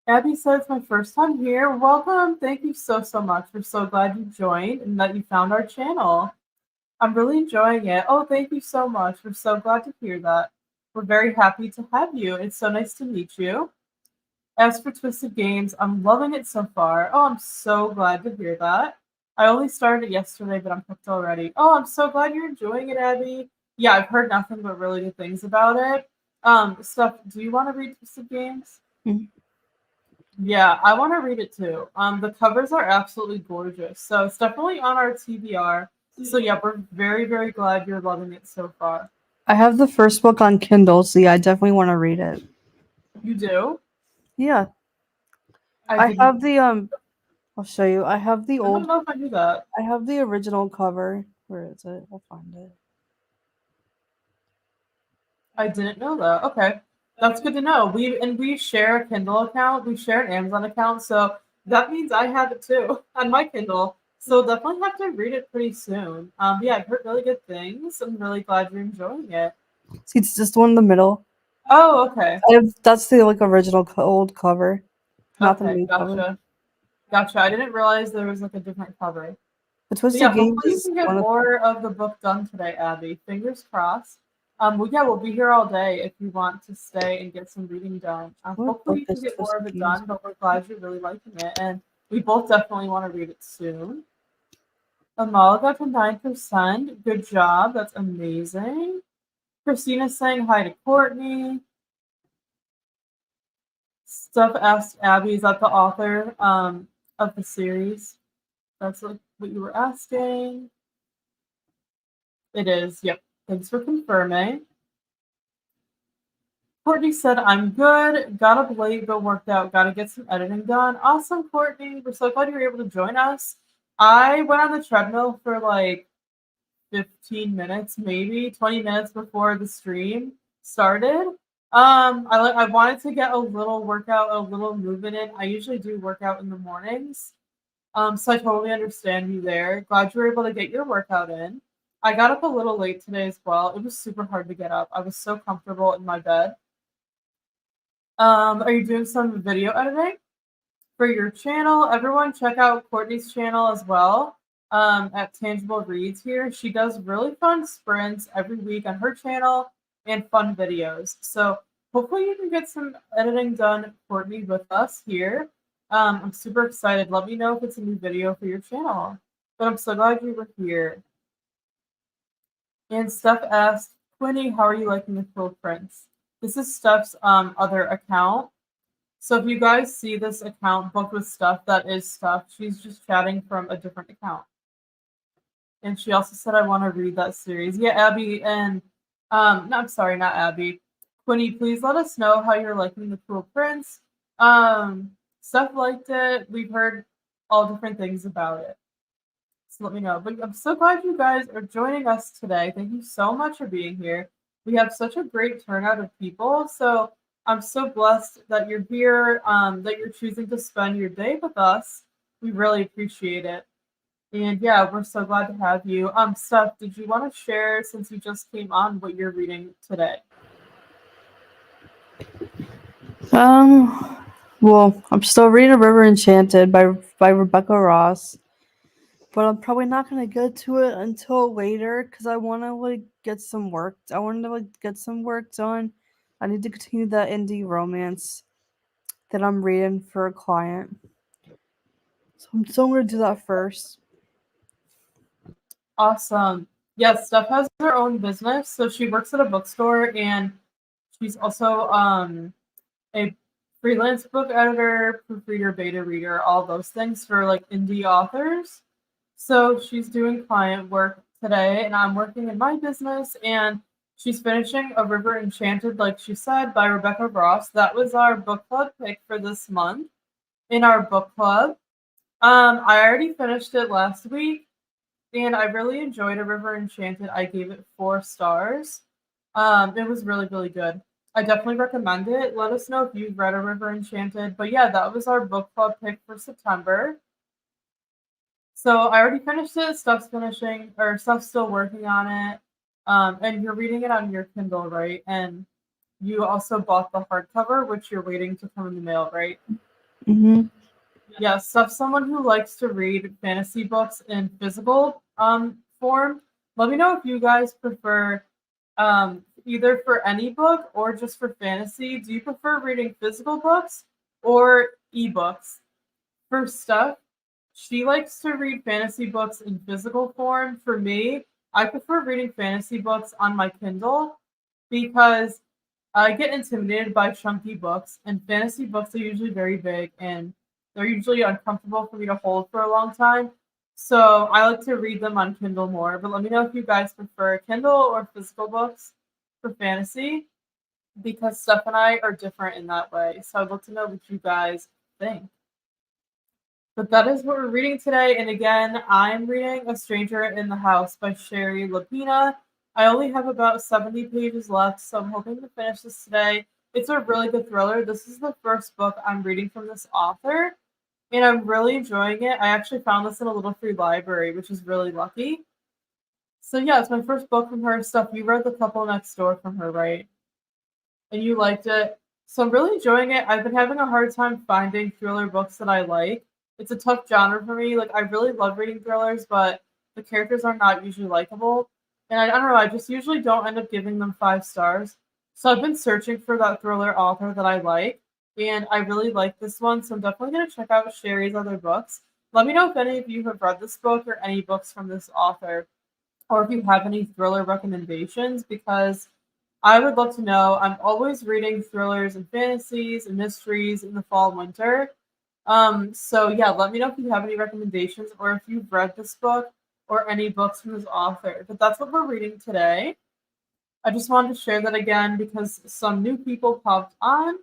A: Abby says, my first time here. Welcome. Thank you so much. We're so glad you joined and that you found our channel. I'm really enjoying it. Oh, thank you so much. We're so glad to hear that. We're very happy to have you. It's so nice to meet you. As for Twisted Games, I'm loving it so far. Oh, I'm so glad to hear that. I only started it yesterday, but I'm hooked already. Oh, I'm so glad you're enjoying it, Abby. Yeah, I've heard nothing but really good things about it. Steph, do you want to read Twisted Games?
B: Mm-hmm.
A: Yeah, I want to read it too. The covers are absolutely gorgeous. So it's definitely on our TBR. So yeah, we're very glad you're loving it so far.
B: I have the first book on Kindle, so yeah, I definitely want to read it.
A: You do?
B: Yeah.
A: I
B: I
A: didn't.
B: have the I'll show you. I have the
A: I don't
B: old
A: know if I knew that.
B: I have the original cover. Where is it? I'll find it.
A: I didn't know that. Okay, that's good to know. We share a Kindle account. We share an Amazon account, so that means I have it too on my Kindle. So definitely have to read it pretty soon. Yeah, I've heard really good things. I'm really glad you're enjoying it.
B: See, it's just the one in the middle.
A: Oh, okay.
B: That's the like original old cover, not the
A: Okay,
B: new cover.
A: gotcha. I didn't realize there was like a different cover.
B: But
A: But
B: Twisted
A: yeah,
B: Games
A: hopefully you
B: is
A: can get
B: one of
A: more of the book done today, Abby. Fingers crossed. Well, yeah, we'll be here all day if you want to stay and get some reading done.
B: what
A: Hopefully
B: book
A: you can
B: is
A: get more of
B: Twisted
A: it
B: Games?
A: done, but we're glad you're really liking it. And we both definitely want to read it soon. Amal got to 9%. Good job. That's amazing. Christina's saying hi to Courtney. Steph asked Abby, is that the author of the series? that's like what you were asking. It is. Yep. Thanks for confirming. Courtney said, I'm good. Got up late, but worked out. Got to get some editing done. Awesome, Courtney. We're so glad you were able to join us. I went on the treadmill for like 15 minutes, maybe 20 minutes before the stream started. I wanted to get a little workout, a little movement in. I usually do workout in the mornings. So I totally understand you there. Glad you were able to get your workout in. I got up a little late today as well. It was super hard to get up. I was so comfortable in my bed. Are you doing some video editing for your channel? Everyone check out Courtney's channel as well. At Tangible Reads here. She does really fun sprints every week on her channel and fun videos. So hopefully you can get some editing done, Courtney, with us here. I'm super excited. Let me know if it's a new video for your channel. But I'm so glad you were here. And Steph asked, Quinny, how are you liking the cool prints? This is Steph's other account. So if you guys see this account, Book with Steph, that is Steph. She's just chatting from a different account. And she also said, I want to read that series. Yeah, Abby and, no, I'm sorry, not Abby. Quinny, please let us know how you're liking the cool prints. Steph liked it. We've heard all different things about it. So let me know. But I'm so glad you guys are joining us today. Thank you so much for being here. We have such a great turnout of people. So I'm so blessed that you're here, that you're choosing to spend your day with us. We really appreciate it. And yeah, we're so glad to have you. Steph, did you want to share, since you just came on, what you're reading today?
B: Well, I'm still reading A River Enchanted by Rebecca Ross, but I'm probably not gonna get to it until later because I want to get some work. I want to get some work done. I need to continue that indie romance that I'm reading for a client. So I'm gonna do that first.
A: Awesome. Yes, Steph has her own business. So she works at a bookstore, and she's also a freelance book editor, proofreader, beta reader, all those things for like indie authors. So she's doing client work today, and I'm working in my business, and she's finishing A River Enchanted, like she said, by Rebecca Ross. That was our book club pick for this month in our book club. I already finished it last week, and I really enjoyed A River Enchanted. I gave it 4 stars. It was really, really good. I definitely recommend it. Let us know if you've read A River Enchanted. But yeah, that was our book club pick for September. So I already finished it. Steph's still working on it. And you're reading it on your Kindle, right? And you also bought the hardcover, which you're waiting to come in the mail, right?
B: Mm-hmm.
A: Yeah, Steph's someone who likes to read fantasy books in physical form. Let me know if you guys prefer either for any book or just for fantasy. Do you prefer reading physical books or ebooks? For Steph, she likes to read fantasy books in physical form. For me, I prefer reading fantasy books on my Kindle because I get intimidated by chunky books, and fantasy books are usually very big and they're usually uncomfortable for me to hold for a long time. So I like to read them on Kindle more. But let me know if you guys prefer Kindle or physical books for fantasy, because Steph and I are different in that way. So I'd love to know what you guys think. But that is what we're reading today. And again, I'm reading A Stranger in the House by Sherry Lapina. I only have about 70 pages left, so I'm hoping to finish this today. It's a really good thriller. This is the first book I'm reading from this author, and I'm really enjoying it. I actually found this in a little free library, which is really lucky. So yeah, it's my first book from her. Steph, you read The Couple Next Door from her, right? And you liked it. So I'm really enjoying it. I've been having a hard time finding thriller books that I like. It's a tough genre for me. Like, I really love reading thrillers, but the characters are not usually likable. And I don't know, I just usually don't end up giving them 5 stars. So I've been searching for that thriller author that I like, and I really like this one. So I'm definitely going to check out Sherry's other books. Let me know if any of you have read this book or any books from this author, or if you have any thriller recommendations, because I would love to know. I'm always reading thrillers and fantasies and mysteries in the fall and winter. So yeah, let me know if you have any recommendations or if you've read this book or any books from this author. But that's what we're reading today. I just wanted to share that again because some new people popped on.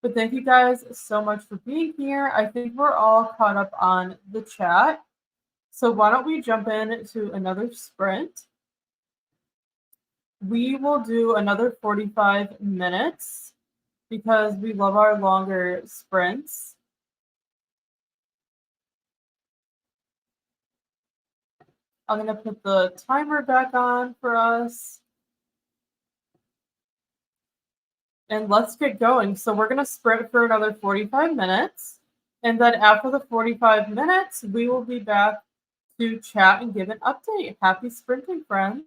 A: But thank you guys so much for being here. I think we're all caught up on the chat. So why don't we jump in to another sprint? We will do another 45 minutes because we love our longer sprints. I'm going to put the timer back on for us. And let's get going. So we're going to sprint for another 45 minutes. And then after the 45 minutes, we will be back to chat and give an update. Happy sprinting, friends.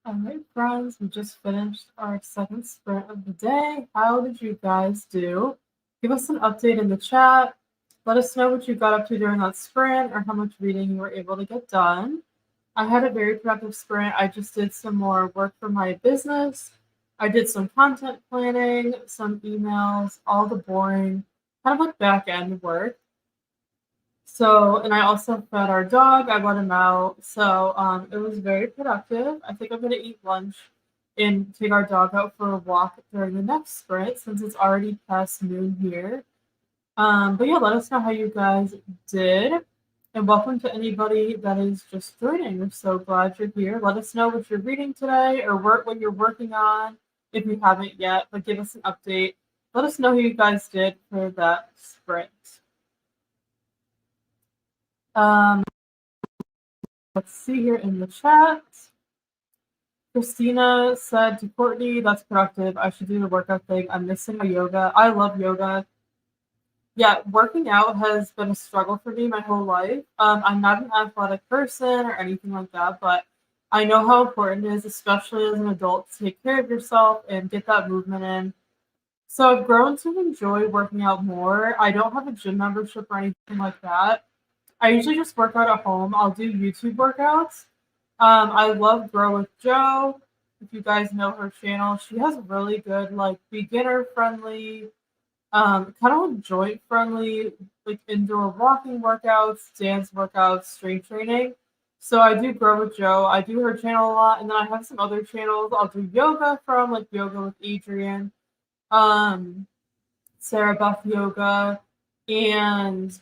A: All right, friends, we just finished our second sprint of the day. How did you guys do? Give us an update in the chat. Let us know what you got up to during that sprint or how much reading you were able to get done. I had a very productive sprint. I just did some more work for my business. I did some content planning, some emails, all the boring, kind of like back end work. So, and I also fed our dog. I let him out. So, it was very productive. I think I'm gonna eat lunch and take our dog out for a walk during the next sprint since it's already past noon here. But yeah, let us know how you guys did. And welcome to anybody that is just joining. We're so glad you're here. Let us know what you're reading today or what you're working on if you haven't yet, but give us an update. Let us know how you guys did for that sprint. Let's see here in the chat. Christina said to Courtney, that's productive. I should do the workout thing. I'm missing my yoga. I love yoga. Yeah, working out has been a struggle for me my whole life. I'm not an athletic person or anything like that, but I know how important it is, especially as an adult, to take care of yourself and get that movement in. So I've grown to enjoy working out more. I don't have a gym membership or anything like that. I usually just work out at home. I'll do YouTube workouts. I love Grow with Joe. If you guys know her channel, she has really good, like beginner friendly, kind of like joint friendly, like indoor walking workouts, dance workouts, strength training. So I do Grow with Joe. I do her channel a lot, and then I have some other channels. I'll do yoga from like Yoga with Adrian, Sarah Beth Yoga, and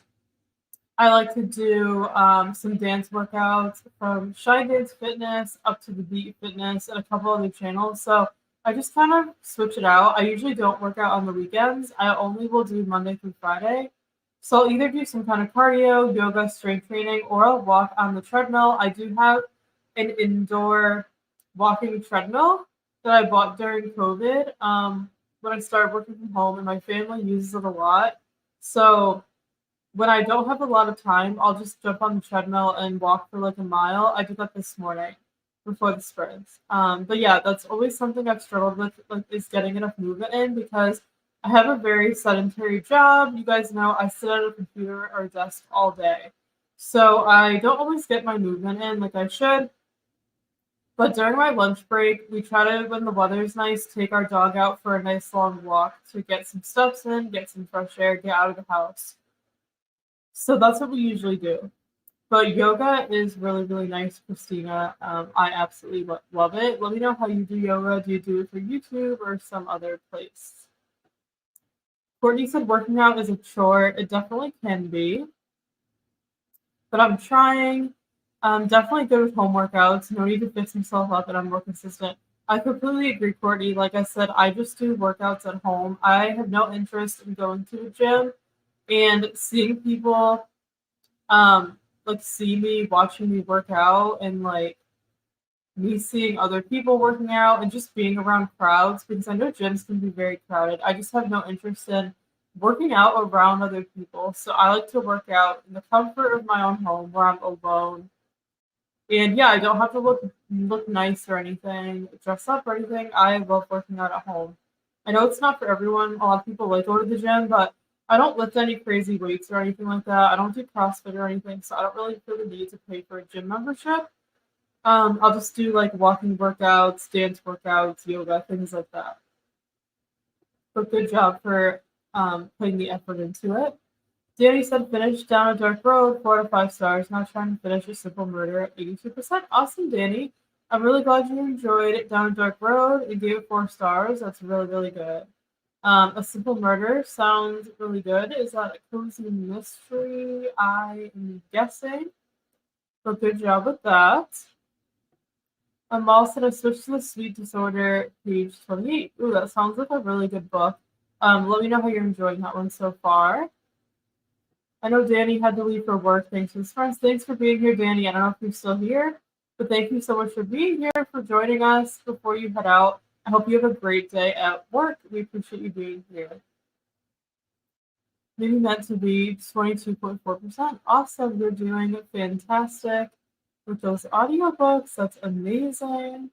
A: I like to do some dance workouts from Shy Dance Fitness up to the Beat Fitness and a couple other channels. So I just kind of switch it out. I usually don't work out on the weekends. I only will do Monday through Friday. So I'll either do some kind of cardio, yoga, strength training, or I'll walk on the treadmill. I do have an indoor walking treadmill that I bought during COVID when I started working from home, and my family uses it a lot. So when I don't have a lot of time, I'll just jump on the treadmill and walk for like a mile. I did that this morning before the sprints. But yeah, that's always something I've struggled with, like, is getting enough movement in because I have a very sedentary job. You guys know I sit at a computer or a desk all day. So I don't always get my movement in like I should. But during my lunch break, we try to, when the weather's nice, take our dog out for a nice long walk to get some steps in, get some fresh air, get out of the house. So that's what we usually do. But yoga is really, really nice, Christina. I absolutely love it. Let me know how you do yoga. Do you do it for YouTube or some other place? Courtney said working out is a chore. It definitely can be. But I'm trying. I'm definitely good with home workouts. No need to fix myself up, and I'm more consistent. I completely agree, Courtney. Like I said, I just do workouts at home. I have no interest in going to the gym and seeing people like see me watching me work out and like me seeing other people working out and just being around crowds because I know gyms can be very crowded. I just have no interest in working out around other people. So I like to work out in the comfort of my own home where I'm alone. And yeah, I don't have to look nice or anything, dress up or anything. I love working out at home. I know it's not for everyone. A lot of people like go to the gym, but I don't lift any crazy weights or anything like that. I don't do CrossFit or anything, so I don't really feel the need to pay for a gym membership. I'll just do like walking workouts, dance workouts, yoga, things like that. But good job for putting the effort into it. Danny said finish Down a Dark Road, 4 out of 5 stars. Now trying to finish A Simple Murder at 82%. Awesome, Danny. I'm really glad you enjoyed Down a Dark Road and gave it 4 stars. That's really, really good. A Simple Murder sounds really good. Is that a cozy mystery? I am guessing. But good job with that. Amal said I switched to the Sweet Disorder, page 28. Ooh, that sounds like a really good book. Let me know how you're enjoying that one so far. I know Danny had to leave for work. Thanks for his friends. Thanks for being here, Danny. I don't know if you're still here, but thank you so much for being here, for joining us before you head out. I hope you have a great day at work. We appreciate you being here. Maybe meant to be 22.4%. Awesome. You're doing fantastic with those audiobooks. That's amazing.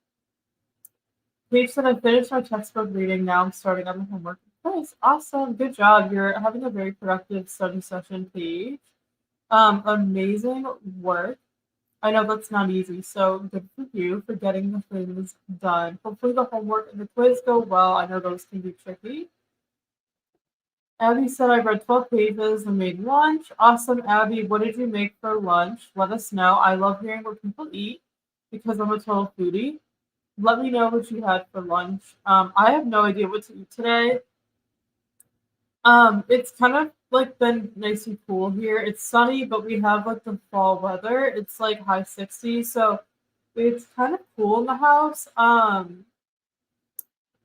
A: Paige said, I finished my textbook reading. Now I'm starting on the homework. Nice. Awesome. Good job. You're having a very productive study session, Paige. Amazing work. I know that's not easy, so good for you for getting the things done. Hopefully the homework and the quiz go well. I know those can be tricky. Abby said, I read 12 pages and made lunch. Awesome, Abby. What did you make for lunch? Let us know. I love hearing what people eat because I'm a total foodie. Let me know what you had for lunch. I have no idea what to eat today. It's kind of like been nice and cool here. It's sunny, but we have like the fall weather. It's like high 60s, so it's kind of cool in the house.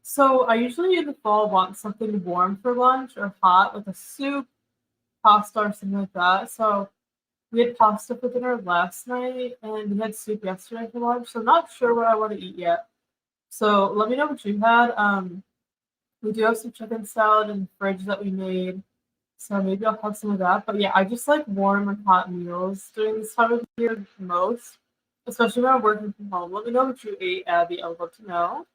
A: So I usually in the fall want something warm for lunch or hot, like a soup, pasta, or something like that. So we had pasta for dinner last night, and we had soup yesterday for lunch. So I'm not sure what I want to eat yet. So let me know what you had. We do have some chicken salad in the fridge that we made. So maybe I'll have some of that. But yeah, I just like warm and hot meals during this time of year most, especially when I'm working from home. Let me know what you ate, Abby. I would love to know.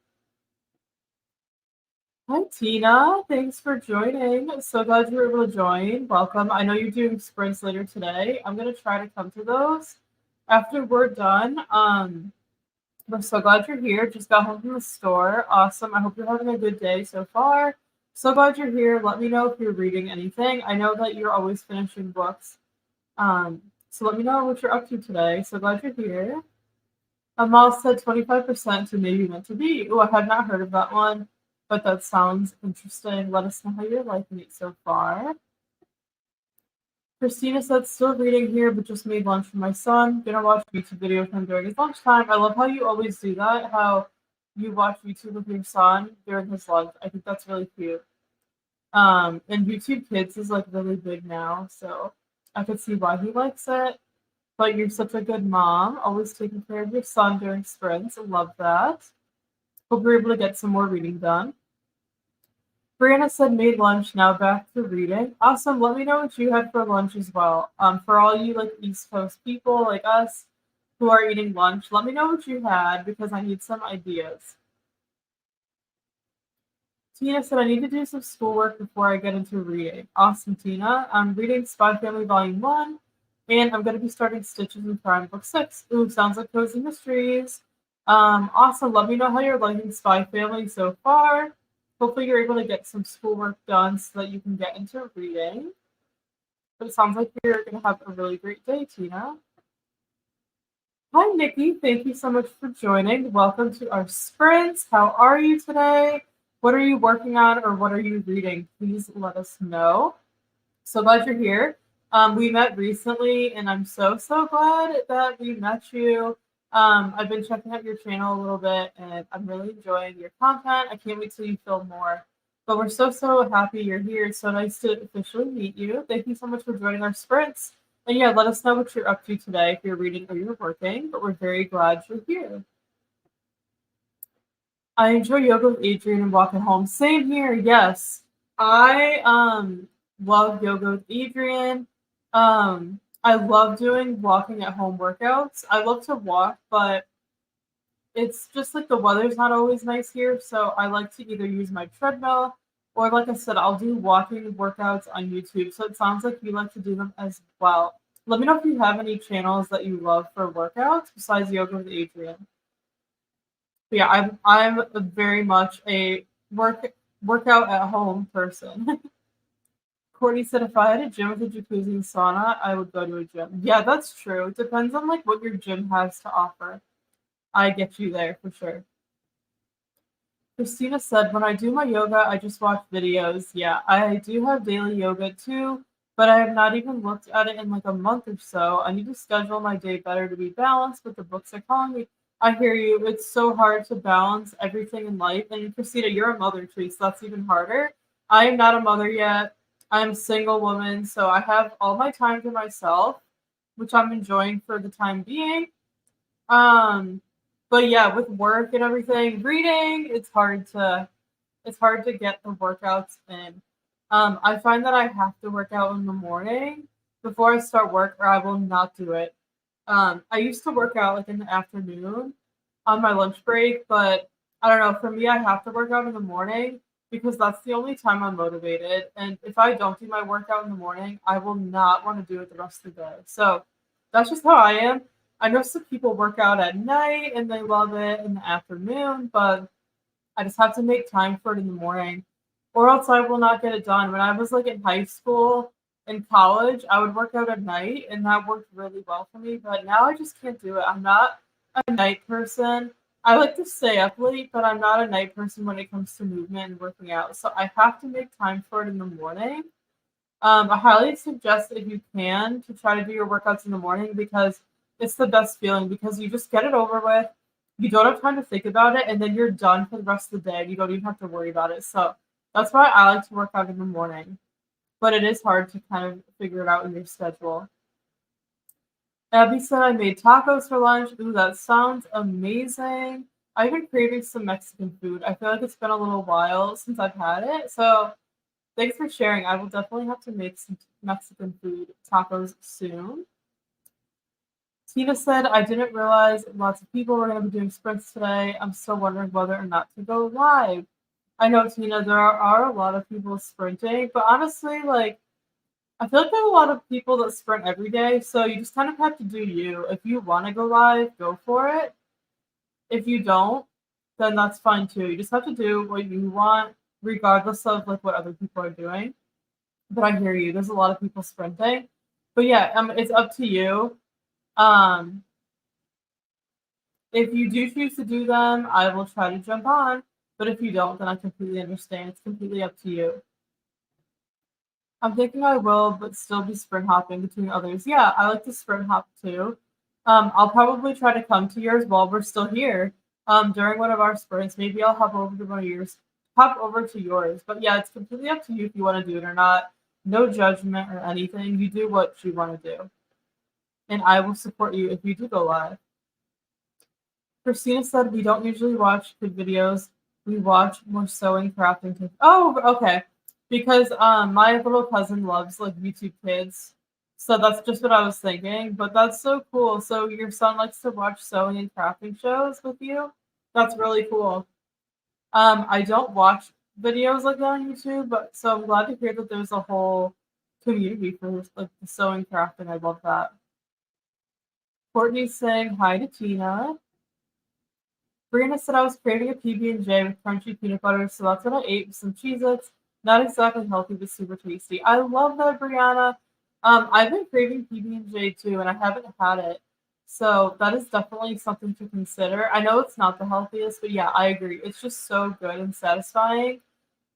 A: Hi, Tina. Thanks for joining. So glad you were able to join. Welcome. I know you're doing sprints later today. I'm going to try to come to those after we're done. We're so glad you're here. Just got home from the store. Awesome. I hope you're having a good day so far. So glad you're here. Let me know if you're reading anything. I know that you're always finishing books. So let me know what you're up to today. So glad you're here. Amal said 25% to maybe meant to be. Oh, I had not heard of that one, but that sounds interesting. Let us know how you're liking it so far. Christina said, still reading here, but just made lunch for my son. Gonna watch YouTube video with him during his lunchtime. I love how you always do that, how you watch YouTube with your son during his lunch. I think that's really cute. And YouTube Kids is like really big now, so I could see why he likes it. But you're such a good mom, always taking care of your son during sprints. I love that. Hope you're able to get some more reading done. Brianna said made lunch, now back to reading. Awesome. Let me know what you had for lunch as well. For all you like East Coast people like us who are eating lunch, let me know what you had because I need some ideas. Tina said I need to do some schoolwork before I get into reading. Awesome, Tina. I'm reading Spy Family Volume 1, and I'm going to be starting Stitches in Crime Book 6. Ooh, sounds like cozy mysteries. Awesome. Let me know how you're liking Spy Family so far. Hopefully you're able to get some schoolwork done so that you can get into reading. But it sounds like you're going to have a really great day, Tina. Hi, Nikki. Thank you so much for joining. Welcome to our sprints. How are you today? What are you working on or what are you reading? Please let us know. So glad you're here. We met recently, and I'm so glad that we met you. I've been checking out your channel a little bit, and I'm really enjoying your content. I can't wait till you film more. But we're so happy you're here. It's so nice to officially meet you. Thank you so much for joining our sprints. And yeah, let us know what you're up to today if you're reading or you're working. But we're very glad you're here. I enjoy yoga with Adrian and walking home. Same here. Yes, I love yoga with Adrian. I love doing walking at home workouts. I love to walk, but it's just like the weather's not always nice here. So I like to either use my treadmill or, like I said, I'll do walking workouts on YouTube. So it sounds like you like to do them as well. Let me know if you have any channels that you love for workouts besides yoga with Adrian. But yeah, I'm very much a workout at home person. Courtney said if I had a gym with a jacuzzi and sauna, I would go to a gym. Yeah, that's true. It depends on like what your gym has to offer. I get you there for sure. Christina said, when I do my yoga, I just watch videos. Yeah, I do have daily yoga too, but I have not even looked at it in like a month or so. I need to schedule my day better to be balanced, but the books are calling me. I hear you. It's so hard to balance everything in life. And Christina, you're a mother too, so that's even harder. I am not a mother yet. I'm a single woman, so I have all my time to myself, which I'm enjoying for the time being. But yeah, with work and everything, reading, it's hard to get the workouts in. I find that I have to work out in the morning before I start work, or I will not do it. I used to work out like in the afternoon on my lunch break, but I don't know. For me, I have to work out in the morning because that's the only time I'm motivated. And if I don't do my workout in the morning, I will not want to do it the rest of the day. So that's just how I am. I know some people work out at night and they love it in the afternoon, but I just have to make time for it in the morning, or else I will not get it done. When I was like in high school and college, I would work out at night, and that worked really well for me. But now I just can't do it. I'm not a night person. I like to stay up late, but I'm not a night person when it comes to movement and working out. So I have to make time for it in the morning. I highly suggest if you can to try to do your workouts in the morning because it's the best feeling because you just get it over with. You don't have time to think about it, and then you're done for the rest of the day. You don't even have to worry about it. So that's why I like to work out in the morning. But it is hard to kind of figure it out in your schedule. Abby said I made tacos for lunch. Ooh, that sounds amazing. I've been craving some Mexican food. I feel like it's been a little while since I've had it. So thanks for sharing. I will definitely have to make some Mexican food tacos soon. Tina said, I didn't realize lots of people were going to be doing sprints today. I'm still wondering whether or not to go live. I know, Tina, there are a lot of people sprinting, but honestly, like, I feel like there are a lot of people that sprint every day, so you just kind of have to do you. If you want to go live, go for it. If you don't, then that's fine too. You just have to do what you want, regardless of like what other people are doing. But I hear you. There's a lot of people sprinting. But yeah, it's up to you. Um, if you do choose to do them, I will try to jump on. But if you don't, then I completely understand. It's completely up to you. I'm thinking I will, but still be sprint hopping between others. Yeah, I like to sprint hop too. I'll probably try to come to yours while we're still here. During one of our sprints, maybe I'll hop over to one of yours. Hop over to yours. But yeah, it's completely up to you if you want to do it or not. No judgment or anything. You do what you want to do. And I will support you if you do go live. Christina said we don't usually watch good videos. We watch more sewing, crafting. Oh, okay. Because my little cousin loves like YouTube Kids. So that's just what I was thinking. But that's so cool. So your son likes to watch sewing and crafting shows with you? That's really cool. I don't watch videos like that on YouTube, but so I'm glad to hear that there's a whole community for like the sewing crafting. I love that. Courtney's saying hi to Tina. Brianna said I was craving a PB&J with crunchy peanut butter, so that's what I ate with some Cheez-Its. Not exactly healthy, but super tasty. I love that, Brianna. I've been craving PB&J too, and I haven't had it. So that is definitely something to consider. I know it's not the healthiest, but yeah, I agree. It's just so good and satisfying.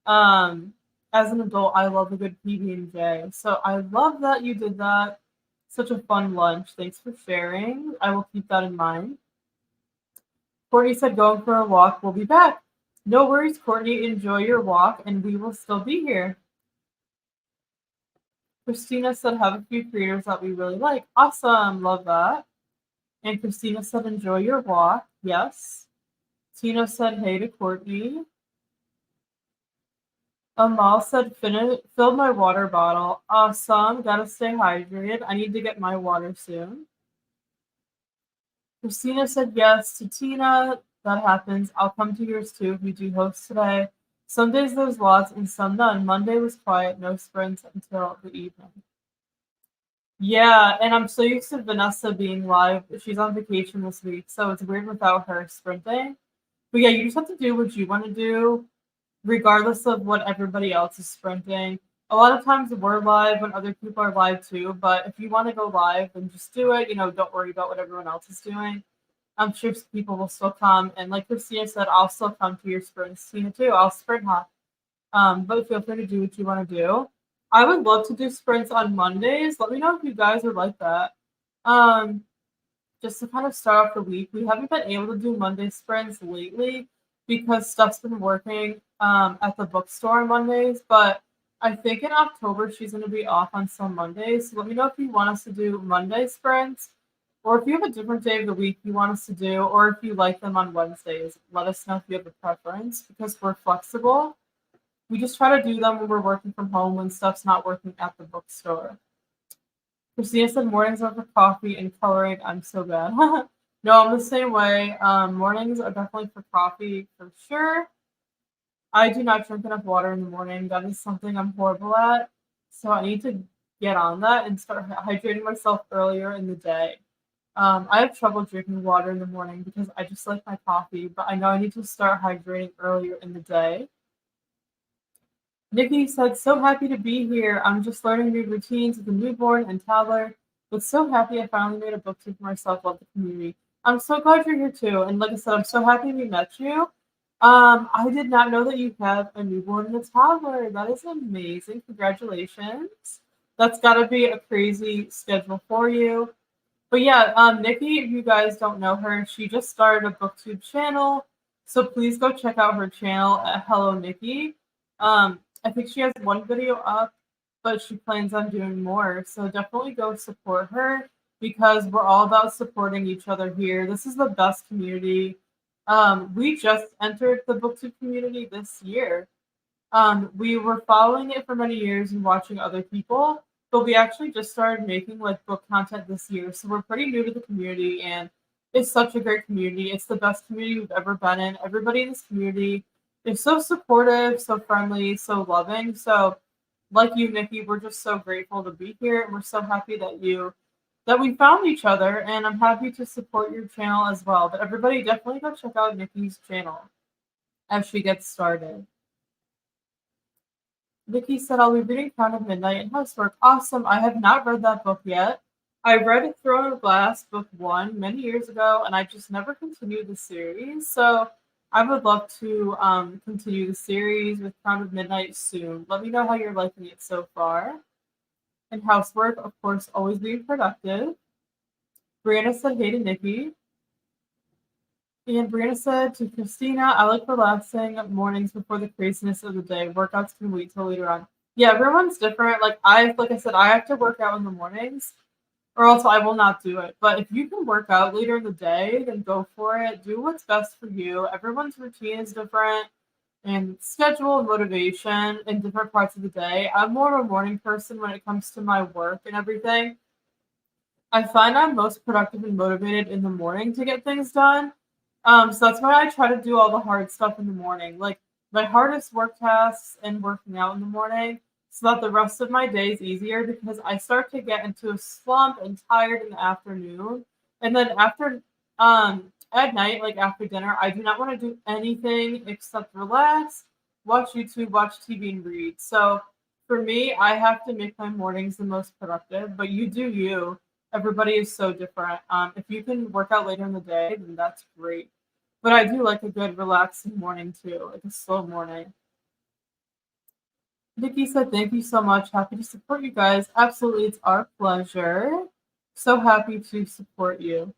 A: As an adult, I love a good PB&J. So I love that you did that. Such a fun lunch. Thanks for sharing. I will keep that in mind. Courtney said, going for a walk. We'll be back. No worries, Courtney. Enjoy your walk, and we will still be here. Christina said, have a few creators that we really like. Awesome. Love that. And Christina said, enjoy your walk. Yes. Tina said, hey to Courtney. Amal said, fill my water bottle. Awesome. Gotta stay hydrated. I need to get my water soon. Christina said yes to Tina. That happens. I'll come to yours too if we do host today. Some days there's lots and some none. Monday was quiet, no sprints until the evening. Yeah, and I'm so used to Vanessa being live. She's on vacation this week, so it's weird without her sprinting. But yeah, you just have to do what you want to do, regardless of what everybody else is sprinting. A lot of times we're live when other people are live too, but if you want to go live, then just do it. Don't worry about what everyone else is doing. I'm sure people will still come. And like Christina said, I'll still come to your sprints. Tina too, I'll sprint hop. But feel free to do what you want to do. I would love to do sprints on Mondays. Let me know if you guys would like that. Just to kind of start off the week, we haven't been able to do Monday sprints lately because stuff's been working at the bookstore on Mondays. But I think in October she's going to be off on some Mondays. So let me know if you want us to do Monday sprints, or if you have a different day of the week you want us to do, or if you like them on Wednesdays. Let us know if you have a preference because we're flexible. We just try to do them when we're working from home when stuff's not working at the bookstore. Christina said mornings are for coffee and coloring. I'm so bad. No, I'm the same way. Mornings are definitely for coffee for sure. I do not drink enough water in the morning. That is something I'm horrible at. So I need to get on that and start hydrating myself earlier in the day. I have trouble drinking water in the morning because I just like my coffee, but I know I need to start hydrating earlier in the day. Nikki said, so happy to be here. I'm just learning new routines with a newborn and toddler, but so happy I finally made a book for myself. Love the community. I'm so glad you're here too. And like I said, I'm so happy we met you. I did not know that you have a newborn and a toddler. That is amazing. Congratulations. That's got to be a crazy schedule for you. But yeah, Nikki, if you guys don't know her, she just started a booktube channel. So please go check out her channel at Hello Nikki. I think she has one video up, but she plans on doing more. So definitely go support her because we're all about supporting each other here. This is the best community. We just entered the booktube community this year. We were following it for many years and watching other people, but we actually just started making like book content this year. So we're pretty new to the community and it's such a great community. It's the best community we've ever been in. Everybody in this community is so supportive, so friendly, so loving. So like you, Nikki, we're just so grateful to be here and we're so happy that we found each other and I'm happy to support your channel as well. But everybody definitely go check out Nikki's channel as she gets started. Vicky said, I'll be reading Crown of Midnight and Housework. Awesome. I have not read that book yet. I read Throne of Glass, book 1, many years ago, and I just never continued the series. So I would love to continue the series with Crown of Midnight soon. Let me know how you're liking it so far. And Housework, of course, always being productive. Brianna said, hey to Nikki. And Brianna said to Christina, I like relaxing mornings before the craziness of the day. Workouts can wait till later on. Yeah, everyone's different. Like I said, I have to work out in the mornings or else I will not do it. But if you can work out later in the day, then go for it. Do what's best for you. Everyone's routine is different and schedule and motivation in different parts of the day. I'm more of a morning person when it comes to my work and everything. I find I'm most productive and motivated in the morning to get things done. So that's why I try to do all the hard stuff in the morning, like my hardest work tasks and working out in the morning, so that the rest of my day is easier because I start to get into a slump and tired in the afternoon. And then at night, like after dinner, I do not want to do anything except relax, watch YouTube, watch TV, and read. So for me, I have to make my mornings the most productive, but you do you. Everybody is so different. If you can work out later in the day, then that's great. But I do like a good relaxing morning too, like a slow morning. Vicky said, thank you so much. Happy to support you guys. Absolutely, it's our pleasure. So happy to support you.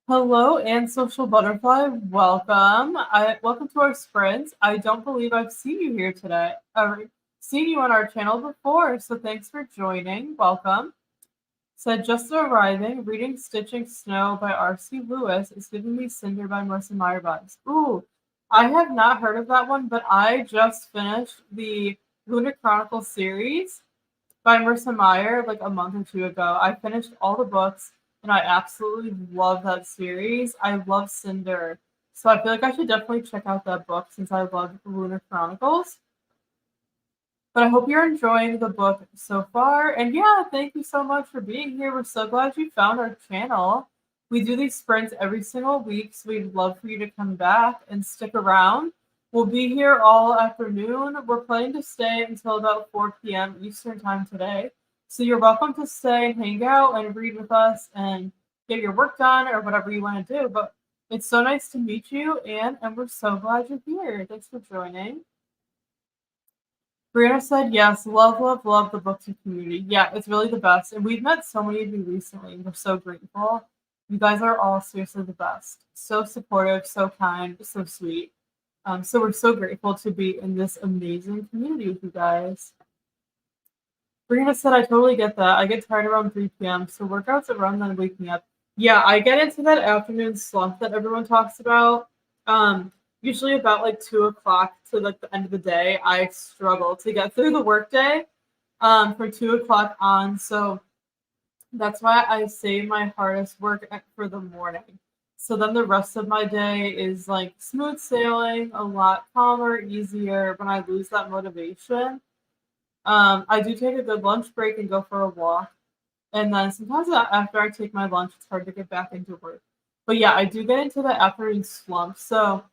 A: Hello, and Social Butterfly. Welcome. Welcome to our sprint. I don't believe I've seen you here today. Seen you on our channel before, so thanks for joining. Welcome. Said, just arriving, reading Stitching Snow by R.C. Lewis is giving me Cinder by Marissa Meyer vibes. Ooh, I have not heard of that one, but I just finished the Lunar Chronicles series by Marissa Meyer like a month or two ago. I finished all the books and I absolutely love that series. I love Cinder. So I feel like I should definitely check out that book since I love Lunar Chronicles. But I hope you're enjoying the book so far. And yeah, thank you so much for being here. We're so glad you found our channel. We do these sprints every single week, so we'd love for you to come back and stick around. We'll be here all afternoon. We're planning to stay until about 4 p.m. Eastern time today. So you're welcome to stay and hang out and read with us and get your work done or whatever you want to do. But it's so nice to meet you, Anne, and we're so glad you're here. Thanks for joining. Brianna said, yes, love, love, love the booktube community. Yeah, it's really the best. And we've met so many of you recently, and we're so grateful. You guys are all seriously the best. So supportive, so kind, so sweet. So we're so grateful to be in this amazing community with you guys. Brianna said, I totally get that. I get tired around 3 p.m., so workouts around then wake me up. Yeah, I get into that afternoon slump that everyone talks about. Usually about like 2 o'clock to like the end of the day, I struggle to get through the workday from 2 o'clock on. So That's why I save my hardest work for the morning. So then the rest of my day is like smooth sailing, a lot calmer, easier when I lose that motivation. I do take a good lunch break and go for a walk. And then sometimes after I take my lunch, it's hard to get back into work. But yeah, I do get into the afternoon slump. So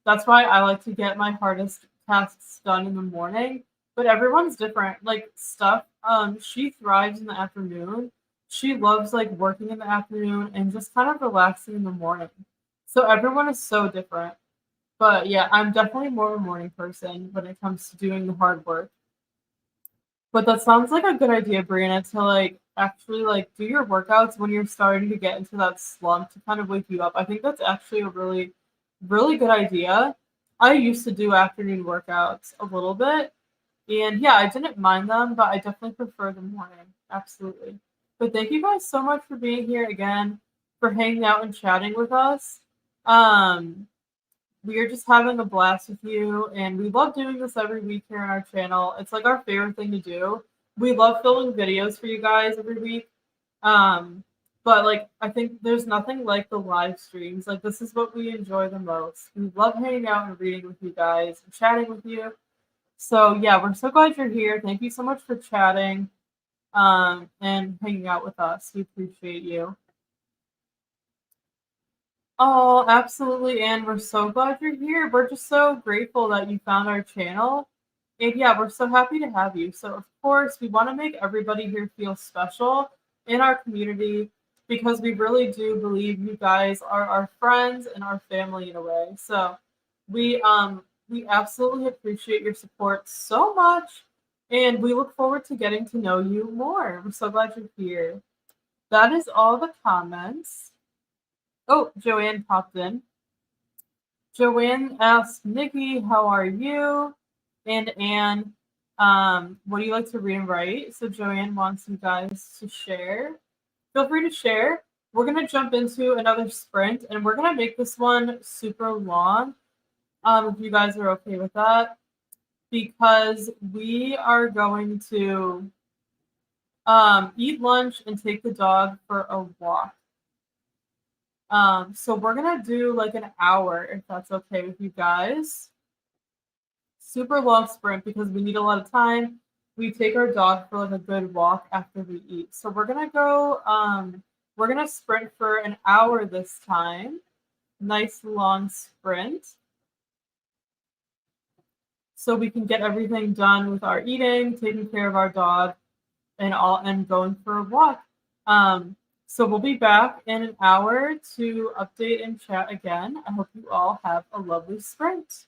A: that's why I like to get my hardest tasks done in the morning. But everyone's different. Like Steph, she thrives in the afternoon. She loves like working in the afternoon and just kind of relaxing in the morning. So everyone is so different. But yeah, I'm definitely more of a morning person when it comes to doing the hard work. But that sounds like a good idea, Brianna, to like actually like do your workouts when you're starting to get into that slump to kind of wake you up. I think that's actually a really, really good idea. I used to do afternoon workouts a little bit, and yeah, I didn't mind them, but I definitely prefer the morning. Absolutely. But thank you guys so much for being here again, for hanging out and chatting with us. Um, we are just having a blast with you, and we love doing this every week here on our channel. It's like our favorite thing to do. We love filming videos for you guys every week. Um, but like I think there's nothing like the live streams. Like this is what we enjoy the most. We love hanging out and reading with you guys and chatting with you. So yeah, we're so glad you're here. Thank you so much for chatting and hanging out with us. We appreciate you. Oh, absolutely. And we're so glad you're here. We're just so grateful that you found our channel. And yeah, we're so happy to have you. So, of course, we want to make everybody here feel special in our community because we really do believe you guys are our friends and our family in a way. So, we absolutely appreciate your support so much. And we look forward to getting to know you more. We're so glad you're here. That is all the comments. Oh, Joanne popped in. Joanne asked Nikki, "How are you?" And Anne, "What do you like to read and write?" So Joanne wants you guys to share. Feel free to share. We're gonna jump into another sprint, and we're gonna make this one super long. If you guys are okay with that, because we are going to eat lunch and take the dog for a walk. So we're gonna do like an hour if that's okay with you guys. Super long sprint because we need a lot of time. We take our dog for like a good walk after we eat. So we're gonna sprint for an hour this time. Nice long sprint. So we can get everything done with our eating, taking care of our dog, and going for a walk. So we'll be back in an hour to update and chat again. I hope you all have a lovely sprint.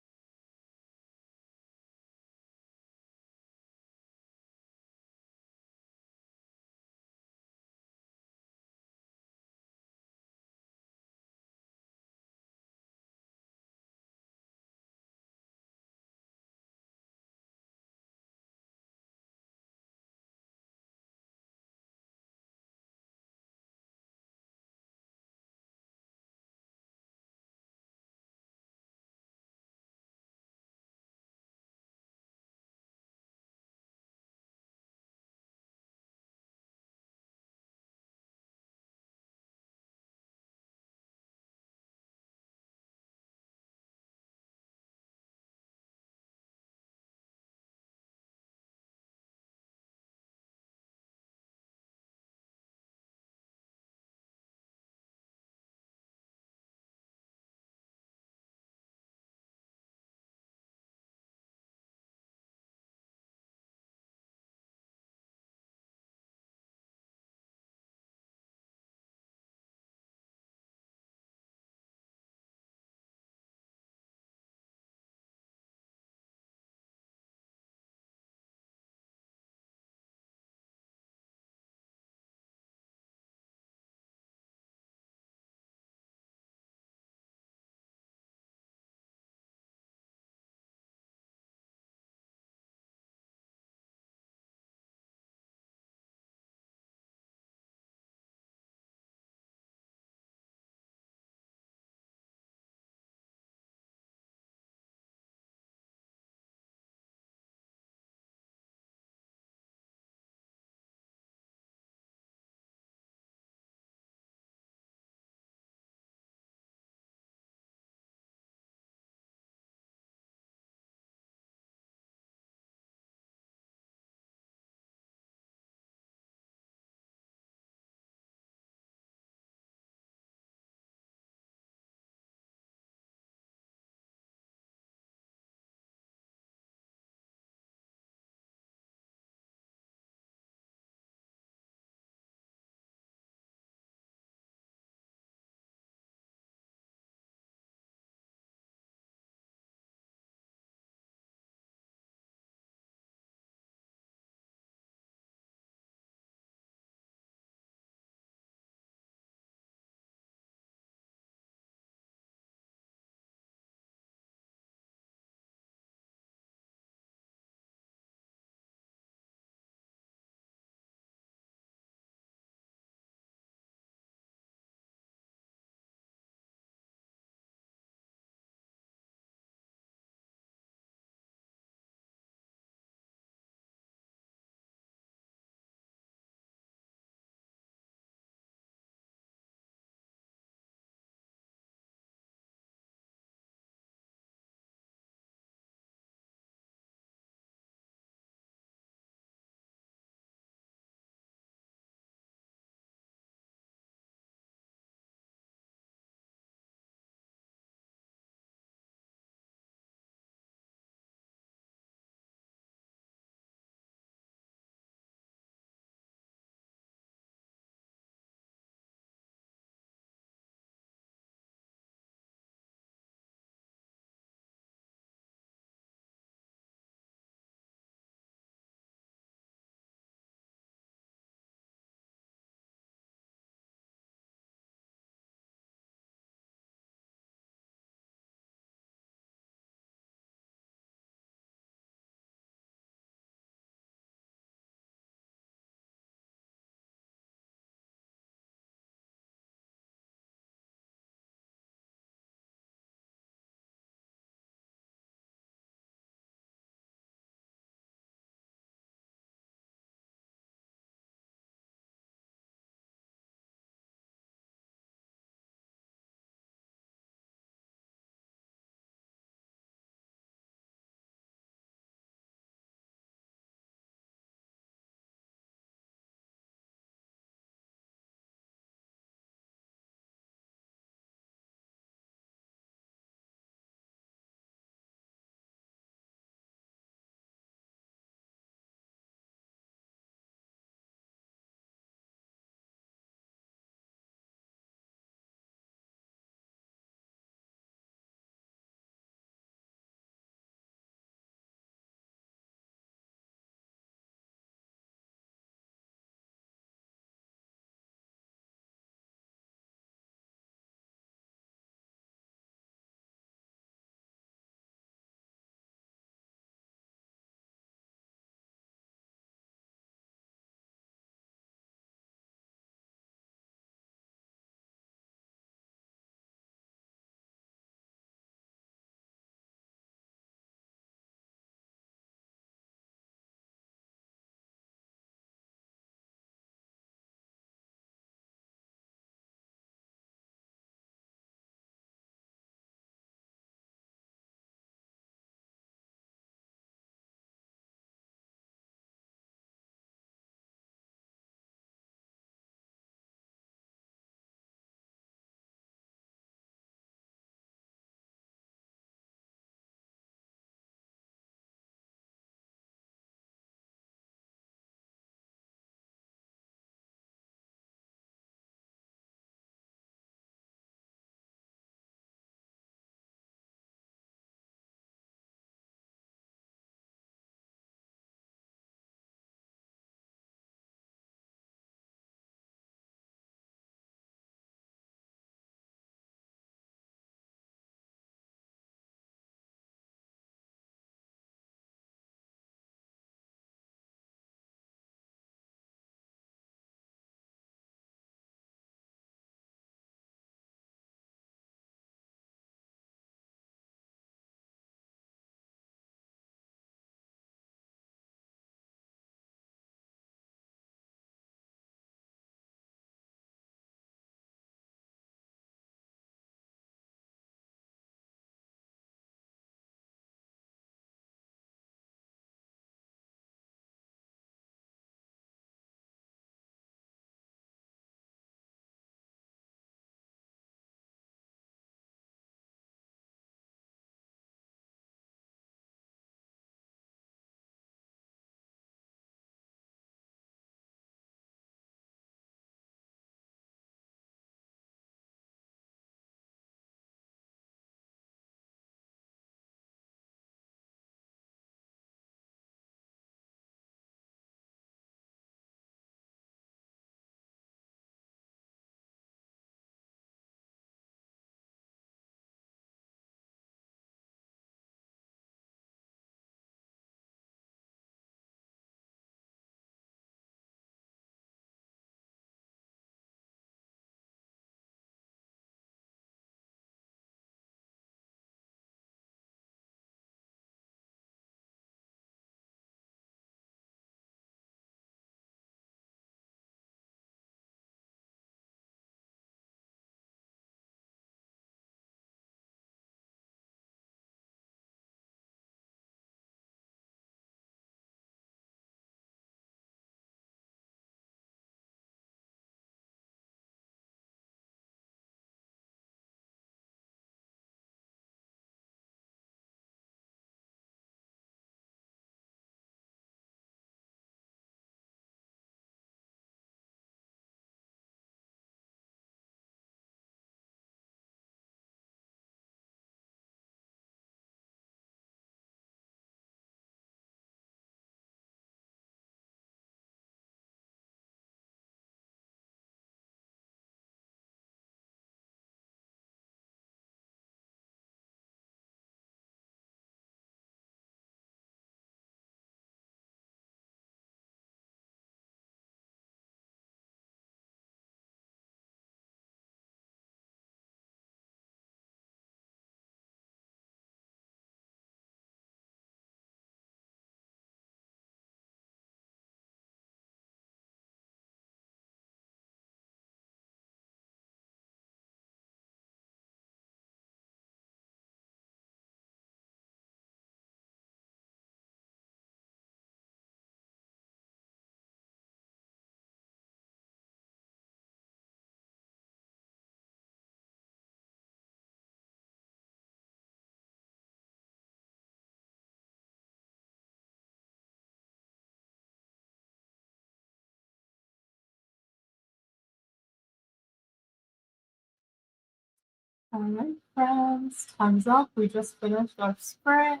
A: All right, friends, time's up. We just finished our sprint.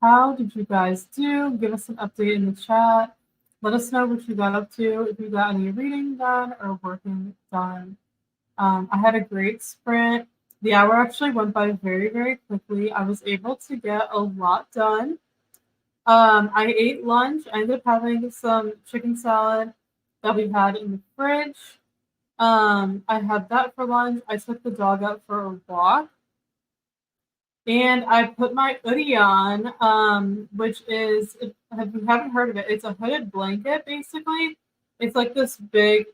A: How did you guys do? Give us an update in the chat. Let us know what you got up to, if you got any reading done or working done. I had a great sprint. The hour actually went by very, very quickly. I was able to get a lot done. I ate lunch. I ended up having some chicken salad that we had in the fridge. I had that for lunch. I took the dog out for a walk. And I put my hoodie on, which is, if you haven't heard of it, it's a hooded blanket, basically. It's like this big,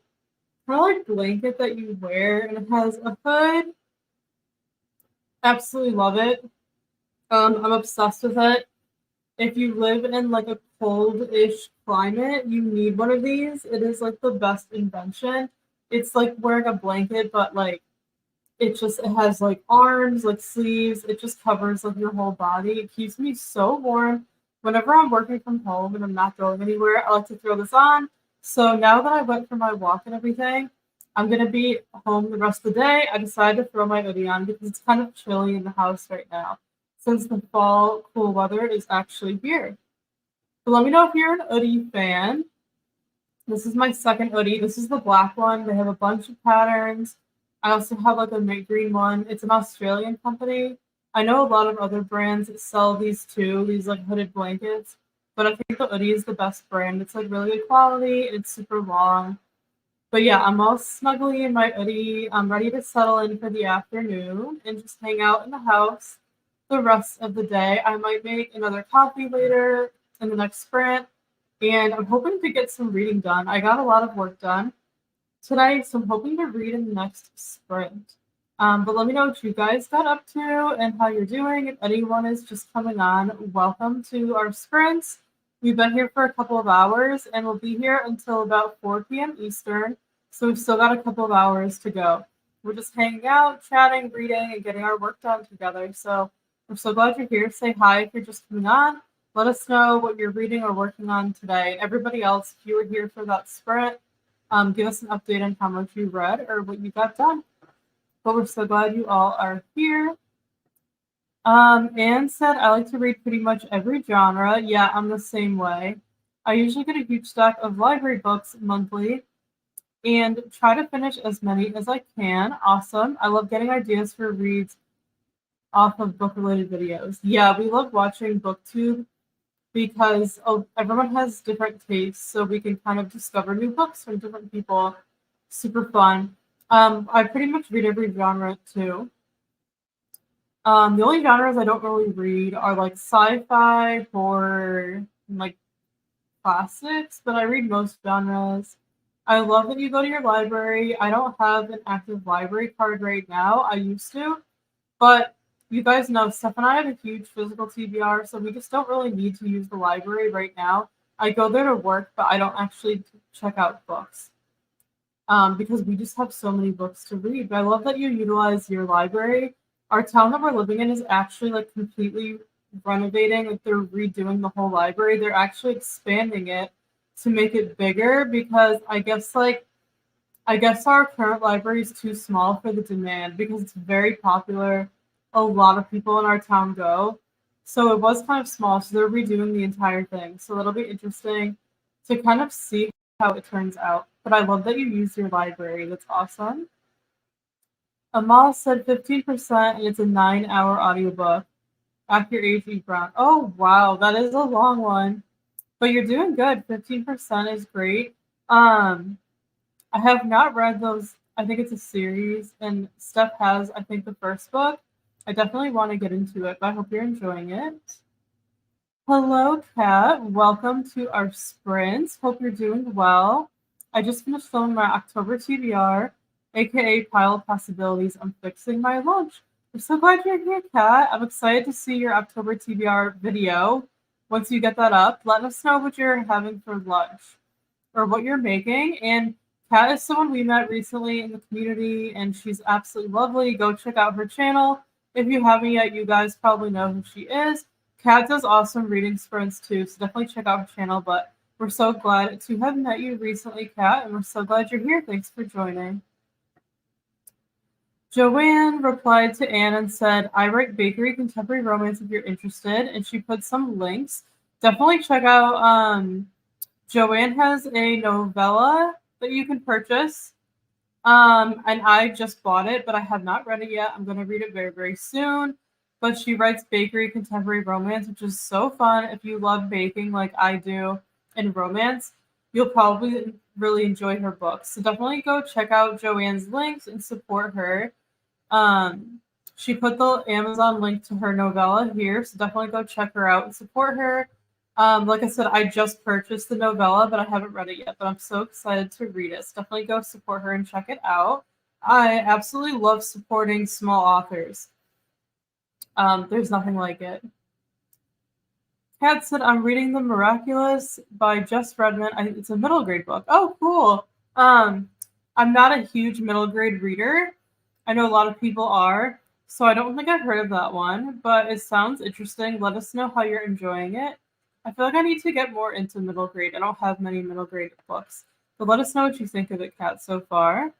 A: kind of like blanket that you wear, and it has a hood. Absolutely love it. I'm obsessed with it. If you live in like a cold-ish climate, you need one of these. It is like the best invention. It's like wearing a blanket, but like it has like arms, like sleeves. It just covers like your whole body. It keeps me so warm. Whenever I'm working from home and I'm not going anywhere, I like to throw this on. So now that I went for my walk and everything, I'm gonna be home the rest of the day. I decided to throw my hoodie on because it's kind of chilly in the house right now, since the fall cool weather is actually here. So let me know if you're an hoodie fan. This is my second hoodie. This is the black one. They have a bunch of patterns. I also have like a mint green one. It's an Australian company. I know a lot of other brands that sell these too, these like hooded blankets, but I think the hoodie is the best brand. It's like really good quality. It's super long. But yeah, I'm all snuggly in my hoodie. I'm ready to settle in for the afternoon and just hang out in the house the rest of the day. I might make another coffee later in the next sprint, and I'm hoping to get some reading done. I got a lot of work done today, so I'm hoping to read in the next sprint. But let me know what you guys got up to and how you're doing. If anyone is just coming on, welcome to our sprints. We've been here for a couple of hours, and we'll be here until about 4 p.m. Eastern, so we've still got a couple of hours to go. We're just hanging out, chatting, reading, and getting our work done together. So I'm so glad you're here. Say hi if you're just coming on. Let us know what you're reading or working on today. And everybody else, if you were here for that sprint, give us an update on how much you read or what you got done. But we're so glad you all are here. Anne said, I like to read pretty much every genre. Yeah, I'm the same way. I usually get a huge stack of library books monthly and try to finish as many as I can. Awesome. I love getting ideas for reads off of book-related videos. Yeah, we love watching booktube because everyone has different tastes, so we can kind of discover new books from different people. Super fun. I pretty much read every genre too. The only genres I don't really read are like sci-fi, horror, and like classics, but I read most genres. I love that you go to your library. I don't have an active library card right now. I used to, but you guys know Steph and I have a huge physical TBR, so we just don't really need to use the library right now. I go there to work, but I don't actually check out books because we just have so many books to read. But I love that you utilize your library. Our town that we're living in is actually like completely renovating. Like they're redoing the whole library. They're actually expanding it to make it bigger because I guess our current library is too small for the demand because it's very popular. A lot of people in our town go. So it was kind of small, so they're redoing the entire thing. So it'll be interesting to kind of see how it turns out. But I love that you use your library. That's awesome. Amal said 15%, and it's a 9-hour audiobook. After your age, eat brown. Oh, wow. That is a long one. But you're doing good. 15% is great. I have not read those. I think it's a series, and Steph has, I think, the first book. I definitely want to get into it, but I hope you're enjoying it. Hello, Kat. Welcome to our sprints. Hope you're doing well. I just finished filming my October TBR, aka Pile of Possibilities. I'm fixing my lunch. I'm so glad you're here, Kat. I'm excited to see your October TBR video. Once you get that up, let us know what you're having for lunch or what you're making. And Kat is someone we met recently in the community, and she's absolutely lovely. Go check out her channel. If you haven't yet, you guys probably know who she is. Kat does awesome reading sprints too, so definitely check out her channel. But we're so glad to have met you recently, Kat, and we're so glad you're here. Thanks for joining. Joanne replied to Anne and said, I write bakery contemporary romance if you're interested. And she put some links. Definitely check out, Joanne has a novella that you can purchase. And I just bought it, but I have not read it yet. I'm going to read it very, very soon. But she writes bakery contemporary romance, which is so fun. If you love baking like I do and romance, you'll probably really enjoy her books. So definitely go check out Joanne's links and support her. She put the Amazon link to her novella here, so definitely go check her out and support her. Like I said, I just purchased the novella, but I haven't read it yet, but I'm so excited to read it. So definitely go support her and check it out. I absolutely love supporting small authors. There's nothing like it. Kat said, I'm reading The Miraculous by Jess Redmond. It's a middle grade book. Oh, cool. I'm not a huge middle grade reader. I know a lot of people are, so I don't think I've heard of that one, but it sounds interesting. Let us know how you're enjoying it. I feel like I need to get more into middle grade. I don't have many middle grade books, but let us know what you think of it, Kat, so far.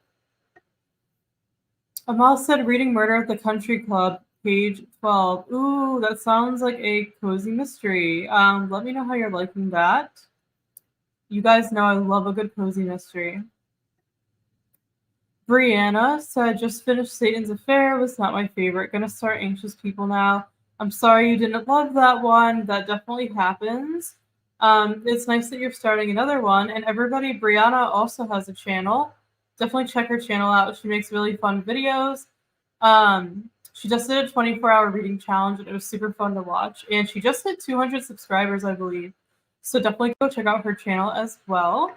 A: Amal said, reading Murder at the Country Club, page 12. Ooh, that sounds like a cozy mystery. Let me know how you're liking that. You guys know I love a good cozy mystery. Brianna said, just finished Satan's Affair. Was not my favorite. Gonna start Anxious People now. I'm sorry you didn't love that one. That definitely happens. It's nice that you're starting another one. And everybody, Brianna also has a channel. Definitely check her channel out. She makes really fun videos. She just did a 24-hour reading challenge, and it was super fun to watch. And she just hit 200 subscribers, I believe. So definitely go check out her channel as well.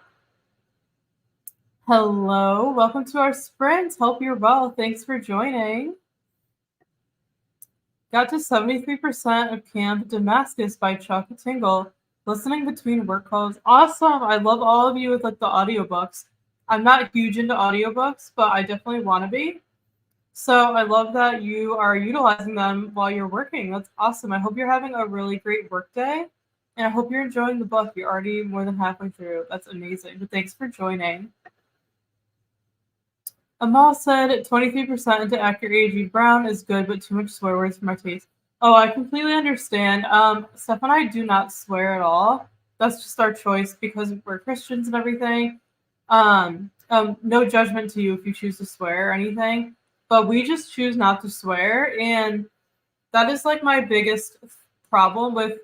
A: Hello, welcome to our sprint. Hope you're well. Thanks for joining. Got to 73% of Camp Damascus by Chuck Tingle. Listening between work calls. Awesome. I love all of you with like the audiobooks. I'm not huge into audiobooks, but I definitely want to be. So I love that you are utilizing them while you're working. That's awesome. I hope you're having a really great work day. And I hope you're enjoying the book. You're already more than halfway through. That's amazing. But thanks for joining. Amal said 23% into Accurate A.G. Brown is good, but too much swear words for my taste. Oh, I completely understand. Steph and I do not swear at all. That's just our choice because we're Christians and everything. No judgment to you if you choose to swear or anything, but we just choose not to swear. And that is like my biggest problem with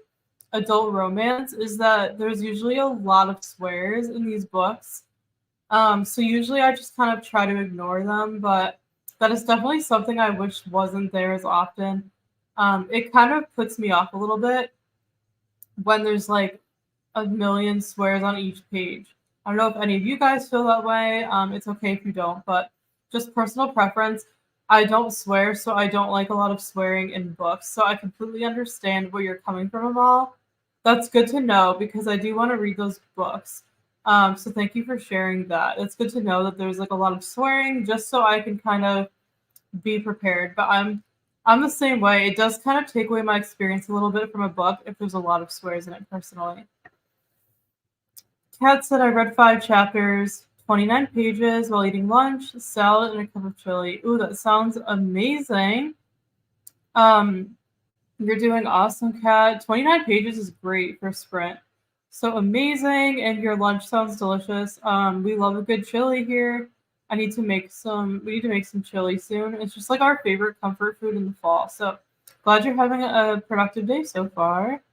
A: adult romance is that there's usually a lot of swears in these books. So usually I just kind of try to ignore them, but that is definitely something I wish wasn't there as often. It kind of puts me off a little bit when there's like a million swears on each page. I don't know if any of you guys feel that way. It's okay if you don't, but just personal preference. I don't swear, so I don't like a lot of swearing in books. So I completely understand where you're coming from, Amal. That's good to know because I do want to read those books. So thank you for sharing that. It's good to know that there's like a lot of swearing just so I can kind of be prepared. But I'm the same way. It does kind of take away my experience a little bit from a book if there's a lot of swears in it personally. Kat said I read 5 chapters, 29 pages while eating lunch, salad, and a cup of chili. Ooh, that sounds amazing. You're doing awesome, Kat. 29 pages is great for a sprint. So amazing, and your lunch sounds delicious. We love a good chili here. We need to make some chili soon. It's just like our favorite comfort food in the fall. So glad you're having a productive day so far.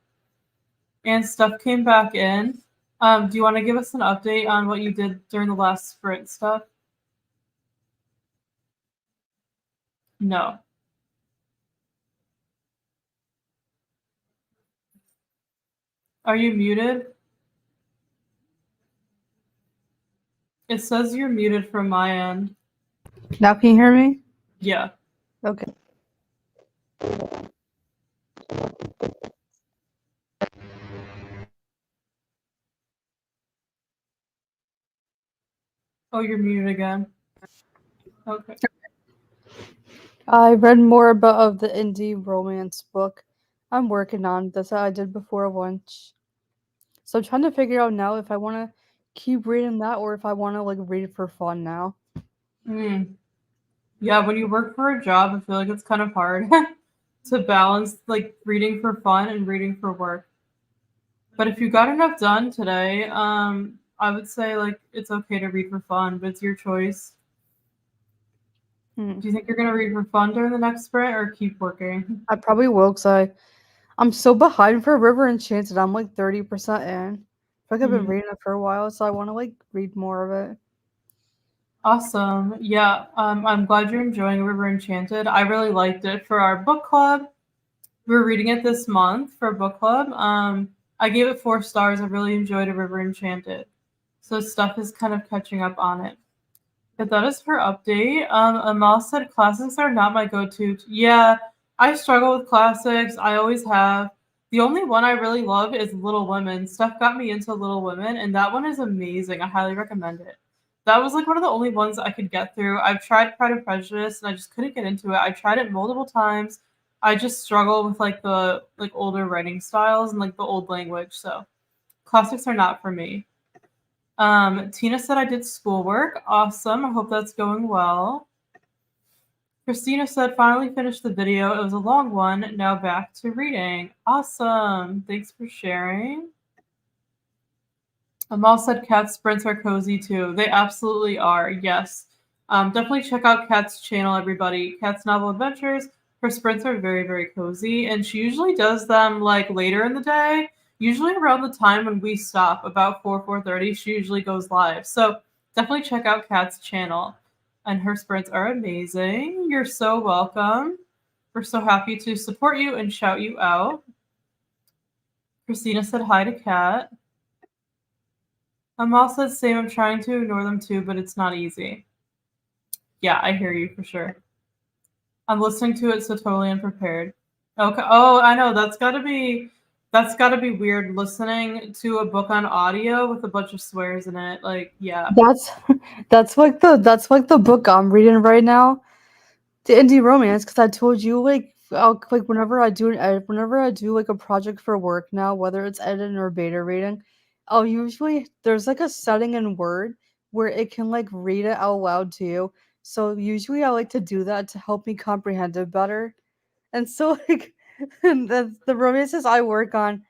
A: And Steph came back in. Do you want to give us an update on what you did during the last sprint, Steph? No. Are you muted? It says you're muted from my end.
B: Now can you hear me?
A: Yeah.
B: Okay.
A: Oh, you're muted again. Okay.
B: I read more about of the indie romance book I'm working on. That's how I did before lunch. So I'm trying to figure out now if I want to keep reading that or if I want to like read it for fun now.
A: Yeah, when you work for a job, I feel like it's kind of hard to balance like reading for fun and reading for work. But if you got enough done today, I would say like it's okay to read for fun, but it's your choice.
B: Hmm.
A: Do you think you're gonna read for fun during the next sprint or keep working?
B: I probably will because I'm so behind for River Enchanted. I'm like 30% in. I feel like I've been
A: Hmm.
B: reading it for a while, so I want to like read more of it.
A: Awesome. Yeah, I'm glad you're enjoying River Enchanted. I really liked it for our book club. We're reading it this month for book club. I gave it 4 stars. I really enjoyed A River Enchanted. So stuff is kind of catching up on it. But that is her update. Amal said classics are not my go-to. Yeah, I struggle with classics. I always have. The only one I really love is Little Women. Steph got me into Little Women, and that one is amazing. I highly recommend it. That was like one of the only ones I could get through. I've tried Pride and Prejudice, and I just couldn't get into it. I tried it multiple times. I just struggle with like the like older writing styles and like the old language. So classics are not for me. Tina said I did schoolwork. Awesome. I hope that's going well. Christina said finally finished the video. It was a long one. Now back to reading. Awesome. Thanks for sharing. Amal said Cat sprints are cozy too. They absolutely are. Yes. Definitely check out Kat's channel, everybody. Kat's Novel Adventures. Her sprints are very, very cozy, and she usually does them like later in the day. Usually around the time when we stop, about 4:30. She usually goes live. So definitely check out Kat's channel, and her sprints are amazing. You're so welcome. We're so happy to support you and shout you out. Christina said hi to Kat. Amal said same. I'm trying to ignore them too, but it's not easy. Yeah, I hear you for sure. I'm listening to it so totally unprepared. Okay. Oh, I know. That's gotta be weird listening to a book on audio with a bunch of swears in it. Like, yeah.
B: That's that's like the book I'm reading right now, the indie romance. Because I told you like whenever I do like a project for work now, whether it's editing or beta reading, I'll usually there's like a setting in Word where it can like read it out loud to you. So usually I like to do that to help me comprehend it better. And so like and the romances I work on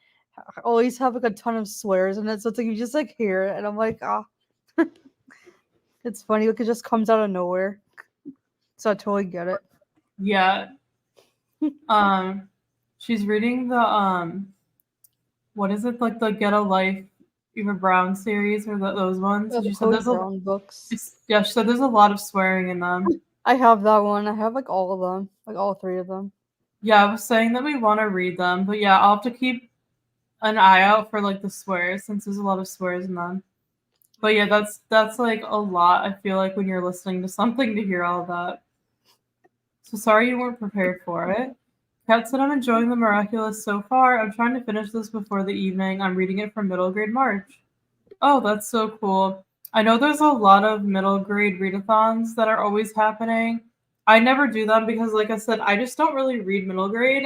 B: always have like a ton of swears in it. So it's like you just like hear it and I'm like, ah, it's funny, like it just comes out of nowhere. So I totally get it.
A: Yeah. Um she's reading the what is it, like the Get a Life Eva Brown series or those ones.
B: The
A: She said
B: Chloe
A: there's a
B: Brown books.
A: yeah, she said there's a lot of swearing in them.
B: I have that one. I have like all of them, like all three of them.
A: Yeah, I was saying that we want to read them, but yeah, I'll have to keep an eye out for like the swears since there's a lot of swears in them. But yeah, that's like a lot. I feel like when you're listening to something to hear all that. So sorry you weren't prepared for it. Kat said I'm enjoying the miraculous so far. I'm trying to finish this before the evening. I'm reading it from middle grade March. Oh, that's so cool. I know there's a lot of middle grade readathons that are always happening. I never do them because like I said, I just don't really read middle grade.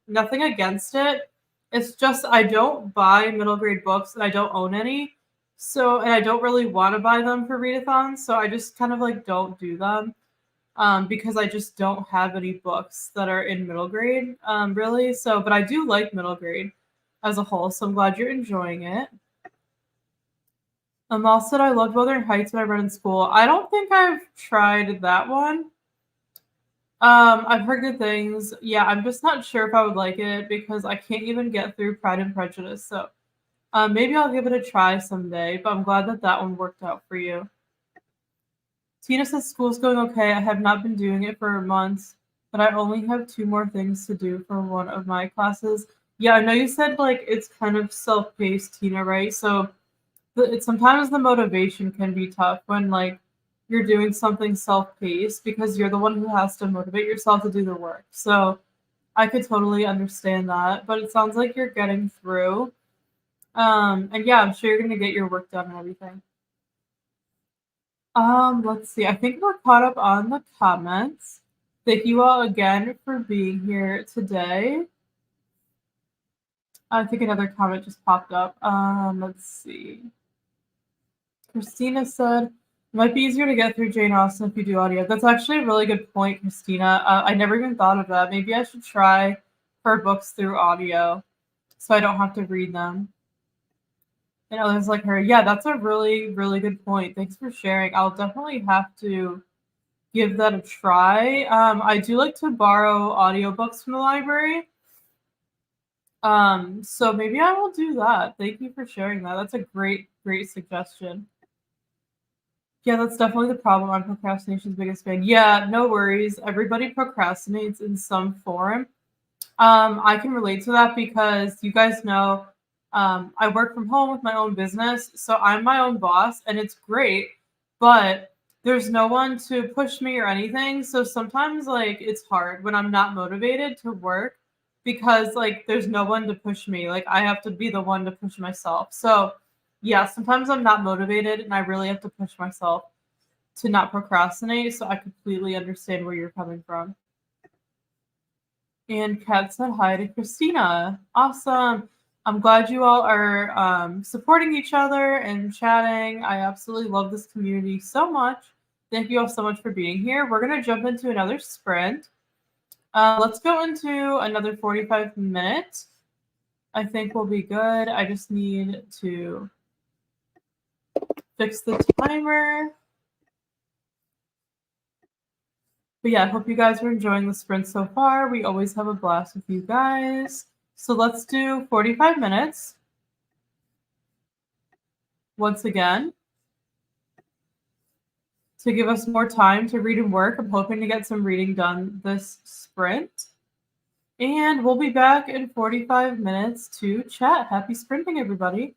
A: Nothing against it. It's just I don't buy middle grade books and I don't own any. So and I don't really want to buy them for readathons, so I just kind of like don't do them. Because I just don't have any books that are in middle grade, really. So, but I do like middle grade as a whole, so I'm glad you're enjoying it. Amal said I loved Wuthering Heights when I read in school. I don't think I've tried that one. I've heard good things. Yeah, I'm just not sure if I would like it because I can't even get through Pride and Prejudice. So, maybe I'll give it a try someday. But I'm glad that that one worked out for you. Tina says school's going okay. I have not been doing it for months, but I only have 2 more things to do for one of my classes. Yeah, I know you said like it's kind of self-paced, Tina, right? So sometimes the motivation can be tough when like you're doing something self-paced because you're the one who has to motivate yourself to do the work. So I could totally understand that, but it sounds like you're getting through. And yeah, I'm sure you're gonna get your work done and everything. Let's see. I think we're caught up on the comments. Thank you all again for being here today. I think another comment just popped up. Let's see. Christina said, might be easier to get through Jane Austen if you do audio. That's actually a really good point, Christina. I never even thought of that. Maybe I should try her books through audio so I don't have to read them. And others like her. Yeah, that's a really, really good point. Thanks for sharing. I'll definitely have to give that a try. I do like to borrow audiobooks from the library. So maybe I will do that. Thank you for sharing that. That's a great, great suggestion. Yeah, that's definitely the problem. I'm procrastination's biggest fan. Yeah, no worries. Everybody procrastinates in some form. I can relate to that because you guys know I work from home with my own business, so I'm my own boss, and it's great, but there's no one to push me or anything. So sometimes like it's hard when I'm not motivated to work because like there's no one to push me. Like I have to be the one to push myself. So yeah, sometimes I'm not motivated and I really have to push myself to not procrastinate. So I completely understand where you're coming from. And Kat said hi to Christina. Awesome. I'm glad you all are supporting each other and chatting. I absolutely love this community so much. Thank you all so much for being here. We're going to jump into another sprint. Let's go into another 45 minutes. I think we'll be good. I just need to fix the timer. But yeah, I hope you guys are enjoying the sprint so far. We always have a blast with you guys. So let's do 45 minutes. Once again, to give us more time to read and work. I'm hoping to get some reading done this sprint. And we'll be back in 45 minutes to chat. Happy sprinting, everybody.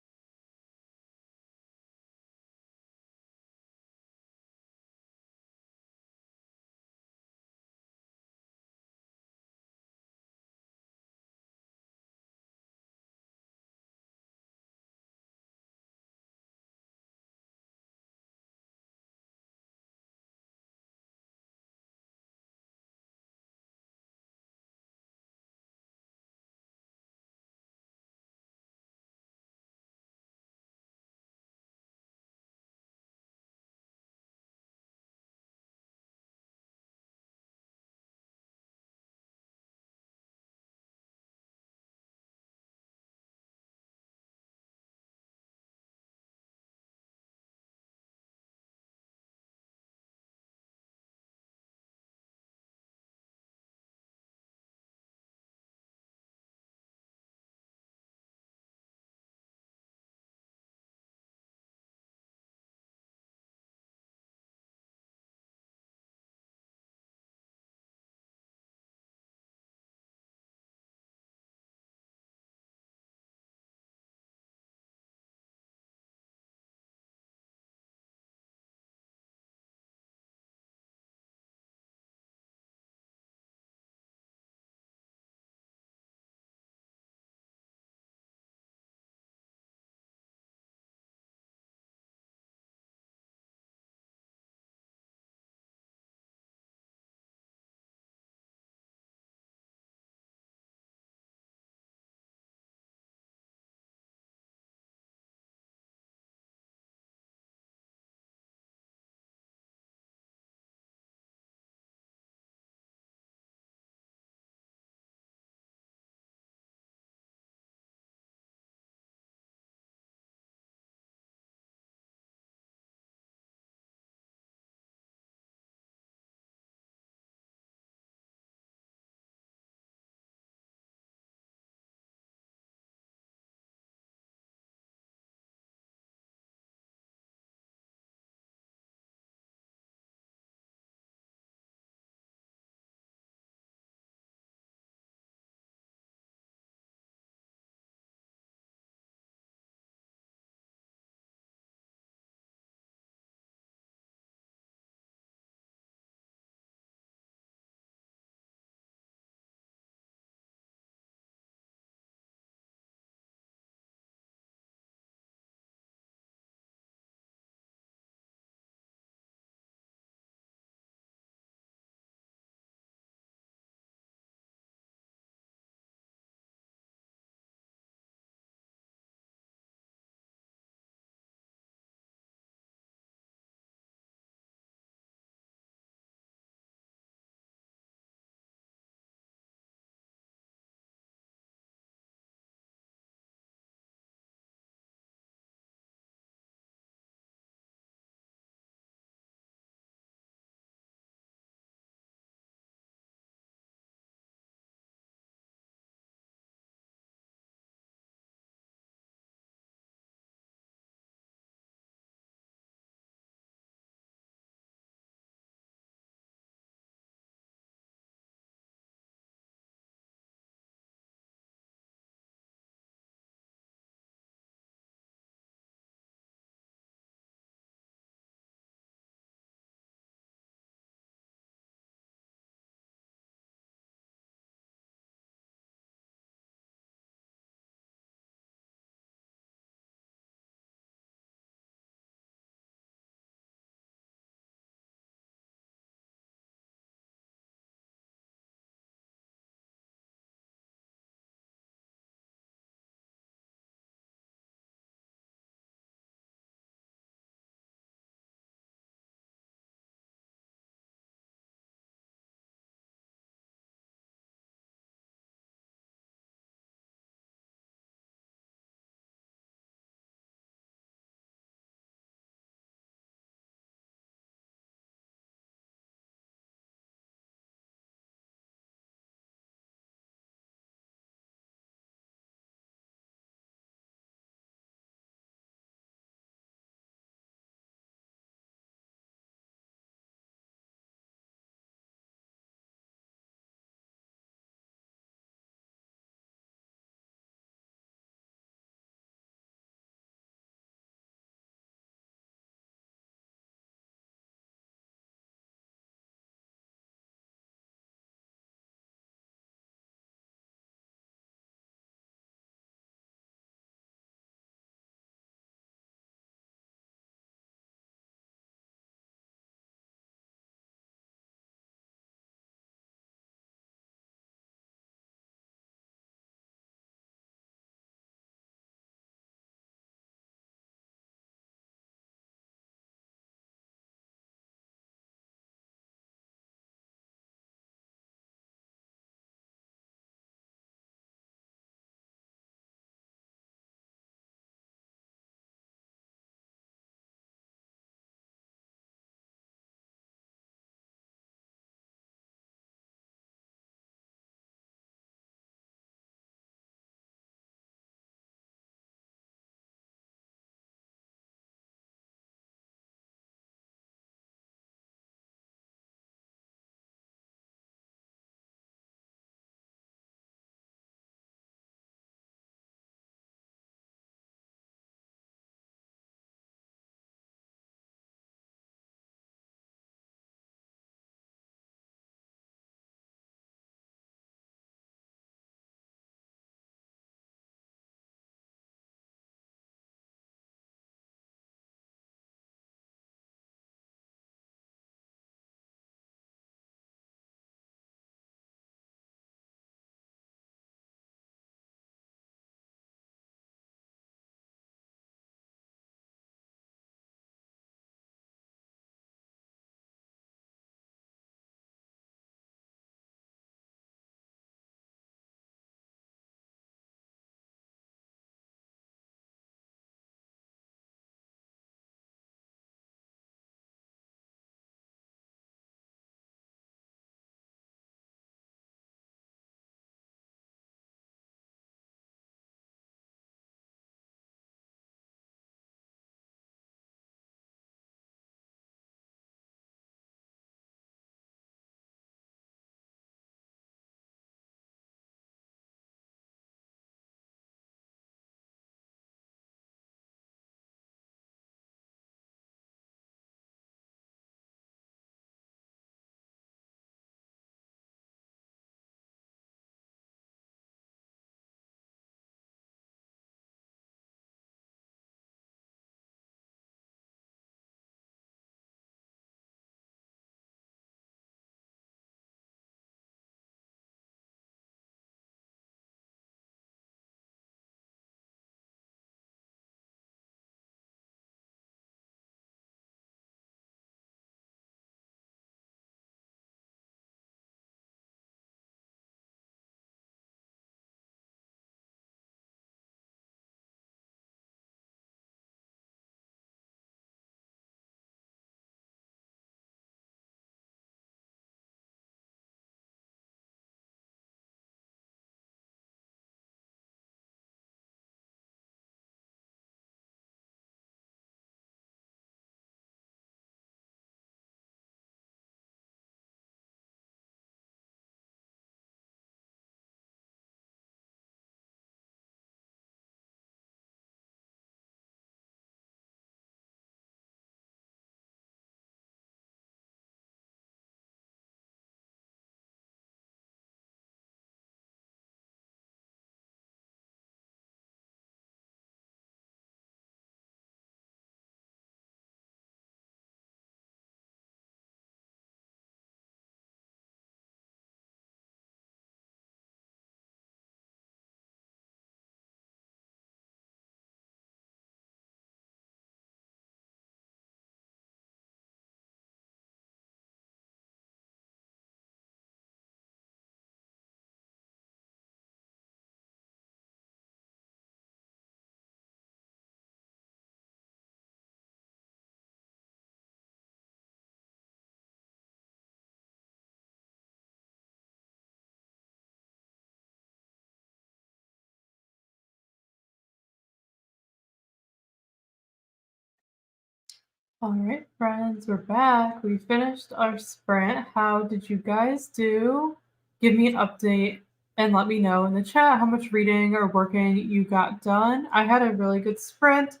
A: All right, friends, we're back. We finished our sprint. How did you guys do? Give me an update and let me know in the chat how much reading or working you got done. I had a really good sprint.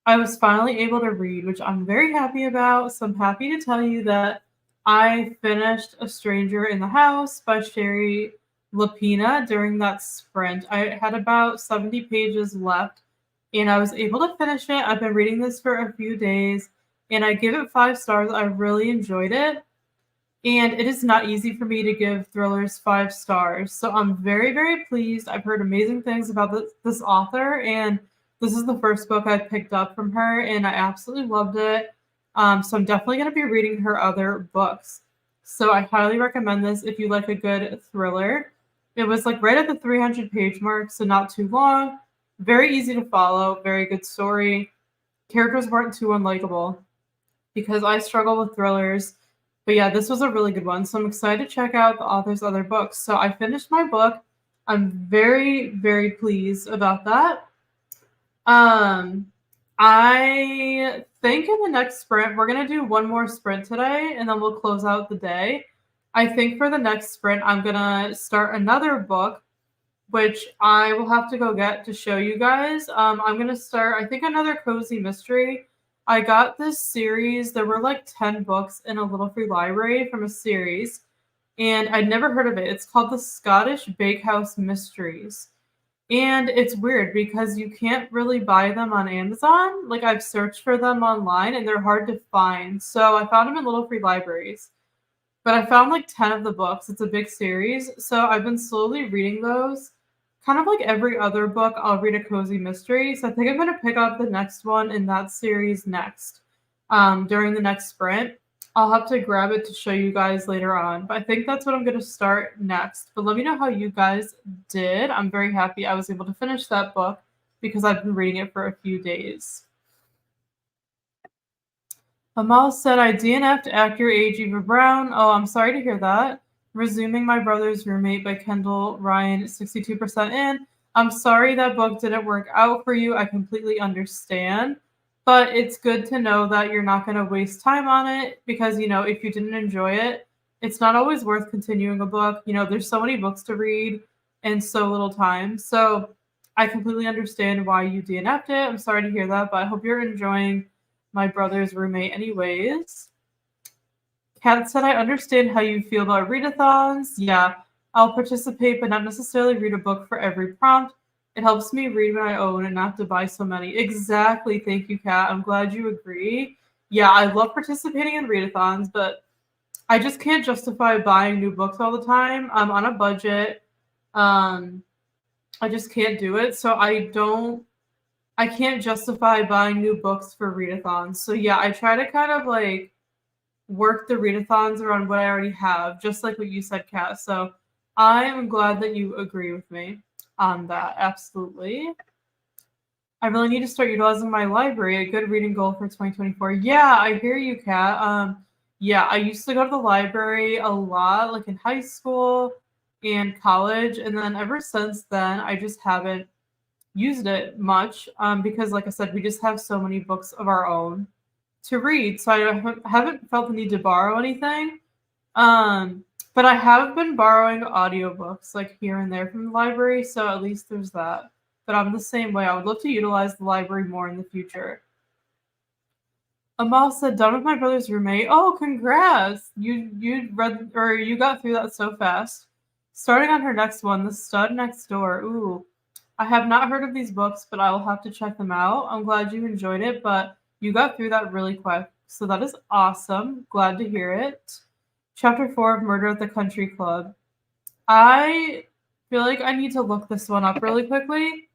A: I was finally able to read, which I'm very happy about. So I'm happy to tell you that I finished A Stranger in the House by Sherry Lapina during that sprint. I had about 70 pages left and I was able to finish it. I've been reading this for a few days and I give it 5 stars. I really enjoyed it. And it is not easy for me to give thrillers 5 stars. So I'm very, very pleased. I've heard amazing things about this author, and this is the first book I picked up from her, and I absolutely loved it. So I'm definitely going to be reading her other books. So I highly recommend this if you like a good thriller. It was like right at the 300 page mark, so not too long. Very easy to follow, very good story. Characters weren't too unlikable because I struggle with thrillers. But yeah, this was a really good one. So I'm excited to check out the author's other books. So I finished my book. I'm very, very pleased about that. I think in the next sprint, we're going to do one more sprint today and then we'll close out the day. I think for the next sprint, I'm going to start another book, which I will have to go get to show you guys. I'm going to start, I think, another cozy mystery. I got this series. There were like 10 books in a little free library from a series, and I'd never heard of it. It's called the Scottish Bakehouse Mysteries. And it's weird because you can't really buy them on Amazon. Like, I've searched for them online and they're hard to find. So I found them in little free libraries. But I found like 10 of the books. It's a big series. So I've been slowly reading those. Kind of like every other book, I'll read a cozy mystery. So I think I'm going to pick up the next one in that series next. During the next sprint. I'll have to grab it to show you guys later on. But I think that's what I'm going to start next. But let me know how you guys did. I'm very happy I was able to finish that book because I've been reading it for a few days. Amal said, I DNF'd Actor Age Eva Brown. Oh, I'm sorry to hear that. Resuming My Brother's Roommate by Kendall Ryan, 62% in. I'm sorry that book didn't work out for you. I completely understand. But it's good to know that you're not going to waste time on it because, you know, if you didn't enjoy it, it's not always worth continuing a book. You know, there's so many books to read and so little time. So I completely understand why you DNF'd it. I'm sorry to hear that, but I hope you're enjoying My Brother's Roommate anyways. Kat said, I understand how you feel about readathons. Yeah, I'll participate, but not necessarily read a book for every prompt. It helps me read when I own and not have to buy so many. Exactly. Thank you, Kat. I'm glad you agree. Yeah, I love participating in readathons, but I just can't justify buying new books all the time. I'm on a budget. I just can't do it. So I can't justify buying new books for readathons. So yeah, I try to kind of like work the readathons around what I already have, just like what you said, Kat. So I am glad that you agree with me on that. Absolutely. I really need to start utilizing my library. A good reading goal for 2024. Yeah, I hear you, Kat. Yeah, I used to go to the library a lot, like in high school and college, and then ever since then, I just haven't used it much because, like I said, we just have so many books of our own to read, so I haven't felt the need to borrow anything. But I have been borrowing audiobooks like here and there from the library, so at least there's that. But I'm the same way. I would love to utilize the library more in the future. Amal said, done with My Brother's Roommate. Oh, congrats! You read or you got through that so fast. Starting on her next one, The Stud Next Door. Ooh, I have not heard of these books, but I will have to check them out. I'm glad you enjoyed it, but you got through that really quick. So that is awesome. Glad to hear it. Chapter 4 of Murder at the Country Club. I feel like I need to look this one up really quickly.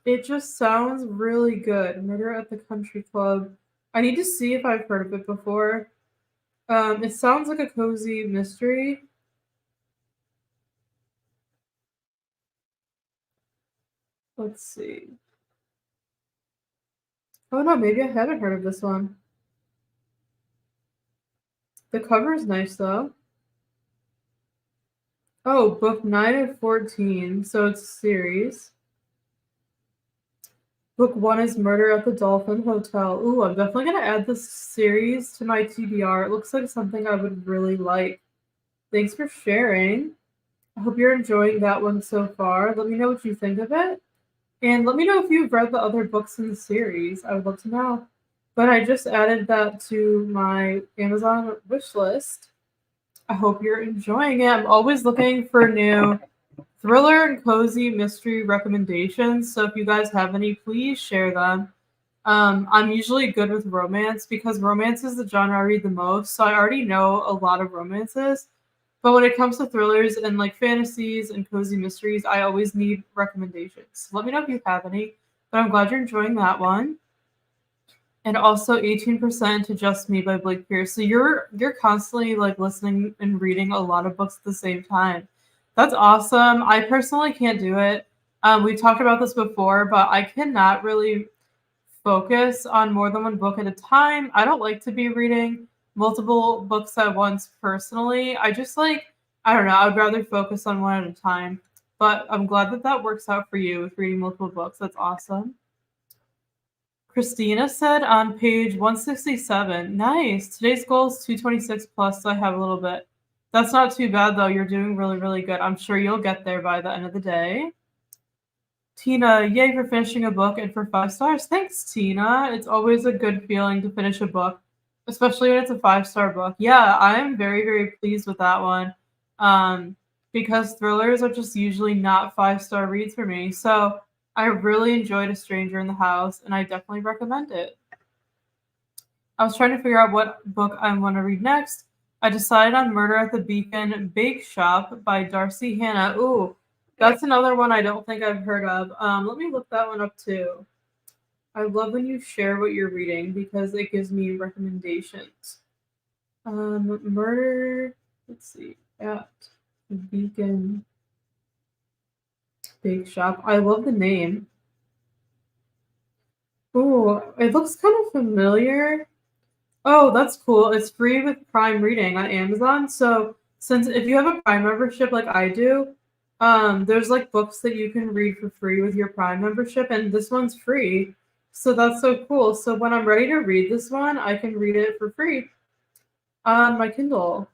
A: It just sounds really good. Murder at the Country Club. I need to see if I've heard of it before. It sounds like a cozy mystery. Let's see. Oh no, maybe I haven't heard of this one. The cover is nice though. Oh, book 9 of 14. So it's a series. Book 1 is Murder at the Dolphin Hotel. Ooh, I'm definitely going to add this series to my TBR. It looks like something I would really like. Thanks for sharing. I hope you're enjoying that one so far. Let me know what you think of it. And let me know if you've read the other books in the series. I would love to know. But I just added that to my Amazon wish list. I hope you're enjoying it. I'm always looking for new thriller and cozy mystery recommendations. So if you guys have any, please share them. I'm usually good with romance because romance is the genre I read the most. So I already know a lot of romances. But when it comes to thrillers and like fantasies and cozy mysteries, I always need recommendations. So let me know if you have any. But I'm glad you're enjoying that one. And also 18% to Just Me by Blake Pierce. So you're constantly like listening and reading a lot of books at the same time. That's awesome. I personally can't do it. We've talked about this before, but I cannot really focus on more than one book at a time. I don't like to be reading multiple books at once personally. I just like, I don't know, I would rather focus on one at a time. But I'm glad that that works out for you with reading multiple books. That's awesome. Christina said on page 167, nice. Today's goal is 226 plus, so I have a little bit. That's not too bad though. You're doing really, really good. I'm sure you'll get there by the end of the day. Tina, yay for finishing a book and for 5 stars. Thanks, Tina. It's always a good feeling to finish a book, especially when it's a 5-star book. Yeah, I'm very, very pleased with that one. Because thrillers are just usually not 5-star reads for me. So I really enjoyed A Stranger in the House, and I definitely recommend it. I was trying to figure out what book I want to read next. I decided on Murder at the Beacon Bake Shop by Darcy Hannah. Ooh, that's another one I don't think I've heard of. Let me look that one up too. I love when you share what you're reading because it gives me recommendations. Murder, let's see, at the Beacon Bake Shop. I love the name. Ooh, it looks kind of familiar. Oh, that's cool. It's free with Prime Reading on Amazon. So since if you have a Prime membership like I do, there's like books that you can read for free with your Prime membership, and this one's free. So that's so cool. So when I'm ready to read this one, I can read it for free on my Kindle.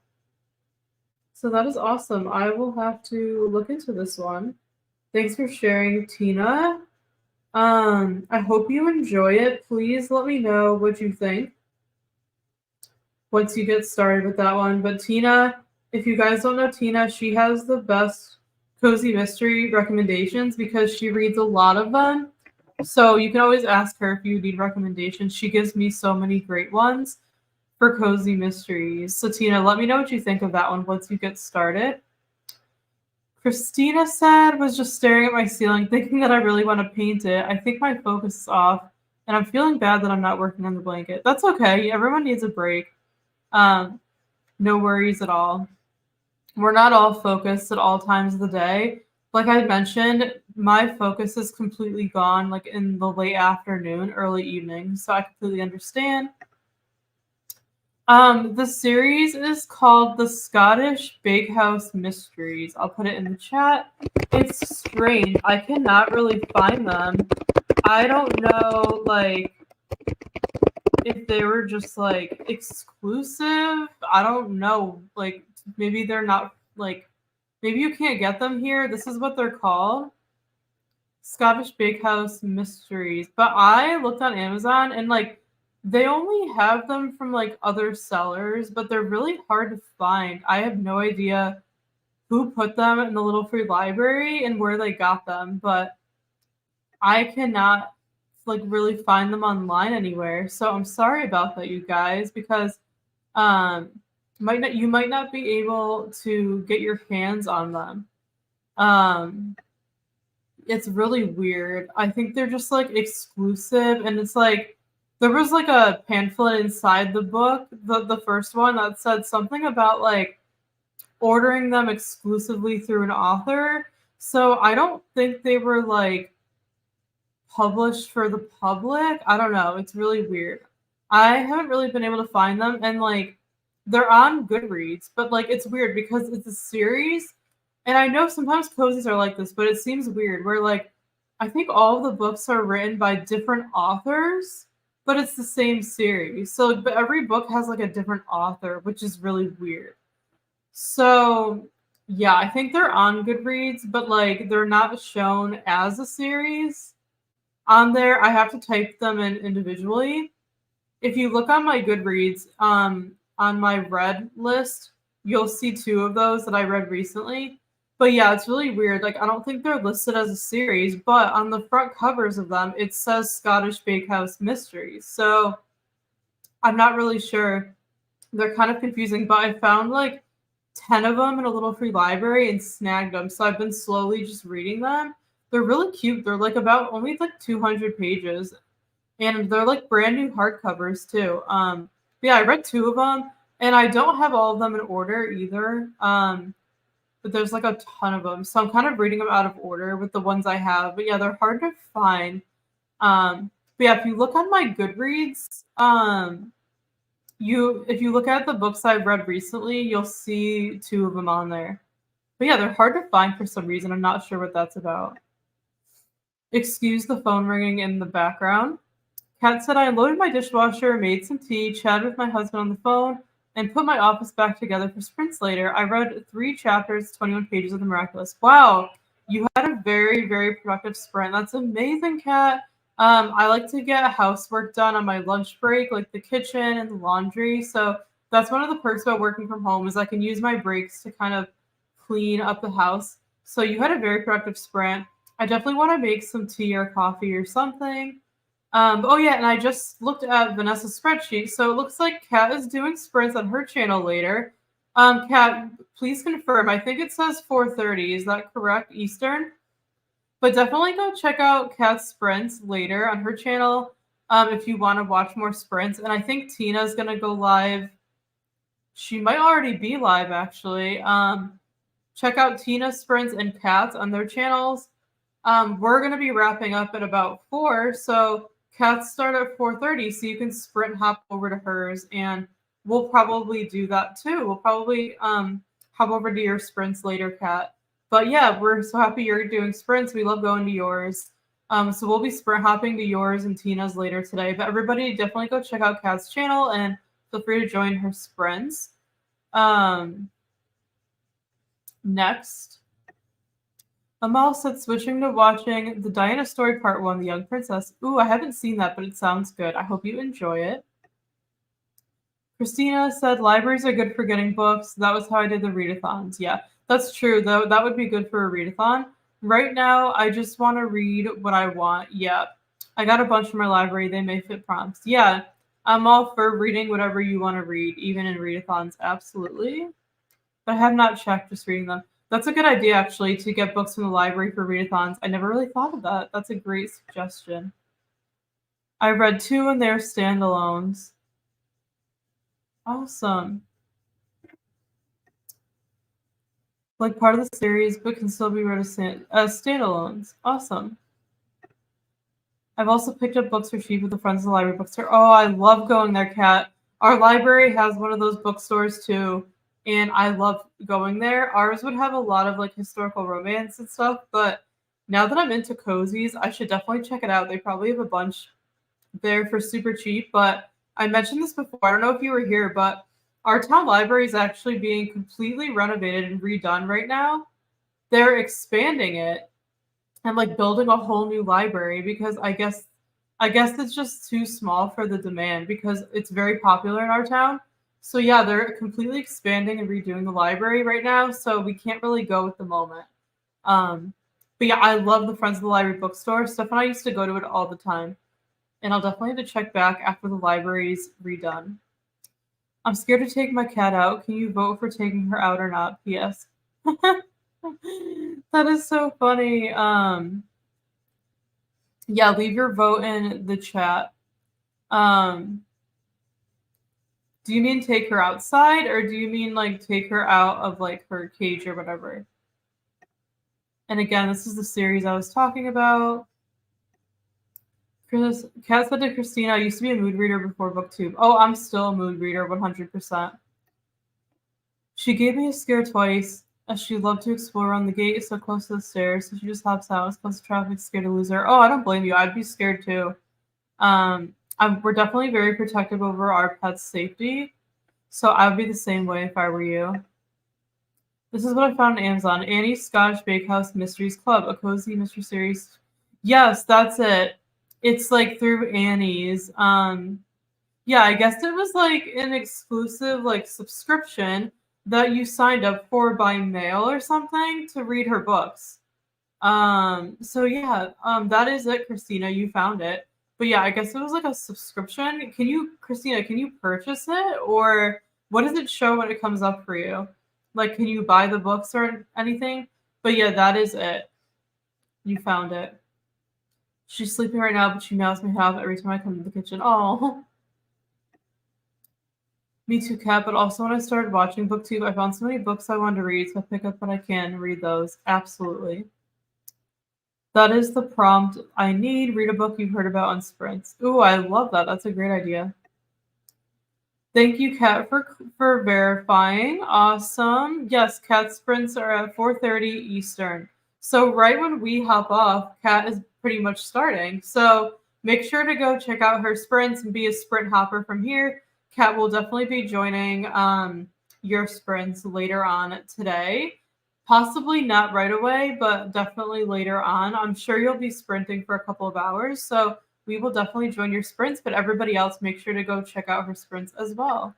A: So that is awesome. I will have to look into this one. Thanks for sharing, Tina. I hope you enjoy it. Please let me know what you think once you get started with that one. But Tina, if you guys don't know Tina, she has the best cozy mystery recommendations because she reads a lot of them. So you can always ask her if you need recommendations. She gives me so many great ones for cozy mysteries. So Tina, let me know what you think of that one once you get started. Christina said, was just staring at my ceiling, thinking that I really want to paint it. I think my focus is off, and I'm feeling bad that I'm not working on the blanket. That's okay. Everyone needs a break. No worries at all. We're not all focused at all times of the day. Like I mentioned, my focus is completely gone, like in the late afternoon, early evening. So I completely understand. The series is called The Scottish Bakehouse Mysteries. I'll put it in the chat. It's strange. I cannot really find them. I don't know, like, if they were just, like, exclusive. I don't know. Like, maybe they're not, like, maybe you can't get them here. This is what they're called. Scottish Bakehouse Mysteries. But I looked on Amazon and, like, they only have them from like other sellers, but they're really hard to find. I have no idea who put them in the little free library and where they got them, but I cannot like really find them online anywhere. So I'm sorry about that, you guys, because you might not be able to get your hands on them. It's really weird. I think they're just like exclusive, and it's like there was like a pamphlet inside the book, the first one, that said something about like ordering them exclusively through an author. So I don't think they were like published for the public. I don't know. It's really weird. I haven't really been able to find them, and like they're on Goodreads, but like it's weird because it's a series. And I know sometimes cozies are like this, but it seems weird where like I think all of the books are written by different authors, but it's the same series. So, but every book has like a different author, which is really weird. So, yeah, I think they're on Goodreads, but like they're not shown as a series on there. I have to type them in individually. If you look on my Goodreads, on my read list, you'll see 2 of those that I read recently. But yeah, it's really weird. Like, I don't think they're listed as a series, but on the front covers of them, it says Scottish Bakehouse Mysteries. So I'm not really sure. They're kind of confusing, but I found like 10 of them in a little free library and snagged them. So I've been slowly just reading them. They're really cute. They're like about only like 200 pages, and they're like brand new hardcovers too. But yeah, I read 2 of them, and I don't have all of them in order either. But there's like a ton of them, so I'm kind of reading them out of order with the ones I have. But yeah, they're hard to find. But yeah, if you look on my Goodreads, if you look at the books I've read recently, you'll see 2 of them on there. But yeah, they're hard to find for some reason. I'm not sure what that's about. Excuse the phone ringing in the background. Kat said, I unloaded my dishwasher, made some tea, chatted with my husband on the phone, and put my office back together for sprints later. I read 3 chapters, 21 pages of The Miraculous. Wow, you had a very, very productive sprint. That's amazing, Kat. I like to get housework done on my lunch break, like the kitchen and the laundry. So that's one of the perks about working from home is I can use my breaks to kind of clean up the house. So you had a very productive sprint. I definitely want to make some tea or coffee or something. Oh yeah, and I just looked at Vanessa's spreadsheet. So it looks like Kat is doing sprints on her channel later. Kat, please confirm. I think it says 4:30. Is that correct, Eastern? But definitely go check out Kat's sprints later on her channel if you want to watch more sprints. And I think Tina's gonna go live. She might already be live actually. Check out Tina's sprints and Kat's on their channels. We're gonna be wrapping up at about 4, so Kat's start at 4:30, so you can sprint hop over to hers, and we'll probably do that too. We'll probably hop over to your sprints later, Kat. But yeah, we're so happy you're doing sprints. We love going to yours. So we'll be sprint hopping to yours and Tina's later today. But everybody definitely go check out Kat's channel and feel free to join her sprints. Next. Amal said switching to watching the Diana Story Part 1, The Young Princess. Ooh, I haven't seen that, but it sounds good. I hope you enjoy it. Christina said libraries are good for getting books. That was how I did the readathons. Yeah, that's true, though. That would be good for a readathon. Right now, I just want to read what I want. Yeah, I got a bunch from my library. They may fit prompts. Yeah, I'm all for reading whatever you want to read, even in readathons. Absolutely. But I have not checked, just reading them. That's a good idea, actually, to get books from the library for readathons. I never really thought of that. That's a great suggestion. I read 2 and they're standalones. Awesome. Like part of the series, but can still be read as standalones. Awesome. I've also picked up books for cheap with the Friends of the Library bookstore. Oh, I love going there, Kat. Our library has one of those bookstores too, and I love going there. Ours would have a lot of like historical romance and stuff, but now that I'm into cozies, I should definitely check it out. They probably have a bunch there for super cheap, but I mentioned this before. I don't know if you were here, but our town library is actually being completely renovated and redone right now. They're expanding it and like building a whole new library because I guess it's just too small for the demand because it's very popular in our town. So yeah, they're completely expanding and redoing the library right now, so we can't really go at the moment. But yeah, I love the Friends of the Library bookstore. Steph and I used to go to it all the time. And I'll definitely have to check back after the library's redone. I'm scared to take my cat out. Can you vote for taking her out or not? P.S. That is so funny. Yeah, leave your vote in the chat. Do you mean take her outside, or do you mean like take her out of like her cage or whatever? And again, this is the series I was talking about. Kat said to Christina, I used to be a mood reader before booktube. Oh, I'm still a mood reader, 100%. She gave me a scare twice. She'd love to explore around the gate, so close to the stairs, so she just hops out as close to traffic, scared to lose her. Oh, I don't blame you. I'd be scared too. We're definitely very protective over our pet's safety, so I would be the same way if I were you. This is what I found on Amazon. Annie's Scottish Bakehouse Mysteries Club, a cozy mystery series. Yes, that's it. It's like through Annie's. Yeah, I guess it was like an exclusive like subscription that you signed up for by mail or something to read her books. So yeah, that is it, Christina. You found it. But yeah, I guess it was like a subscription. Christina, can you purchase it, or what does it show when it comes up for you? Like, can you buy the books or anything? But yeah, that is it. You found it. She's sleeping right now, but she meows me half every time I come to the kitchen. Oh, me too, Kat. But also when I started watching BookTube, I found so many books I wanted to read, so I pick up what I can and read those. Absolutely. That is the prompt I need. Read a book you've heard about on sprints. Ooh, I love that. That's a great idea. Thank you, Kat, for verifying. Awesome. Yes, Kat sprints are at 4:30 Eastern. So right when we hop off, Kat is pretty much starting. So make sure to go check out her sprints and be a sprint hopper from here. Kat will definitely be joining your sprints later on today. Possibly not right away, but definitely later on. I'm sure you'll be sprinting for a couple of hours. So we will definitely join your sprints, but everybody else, make sure to go check out her sprints as well.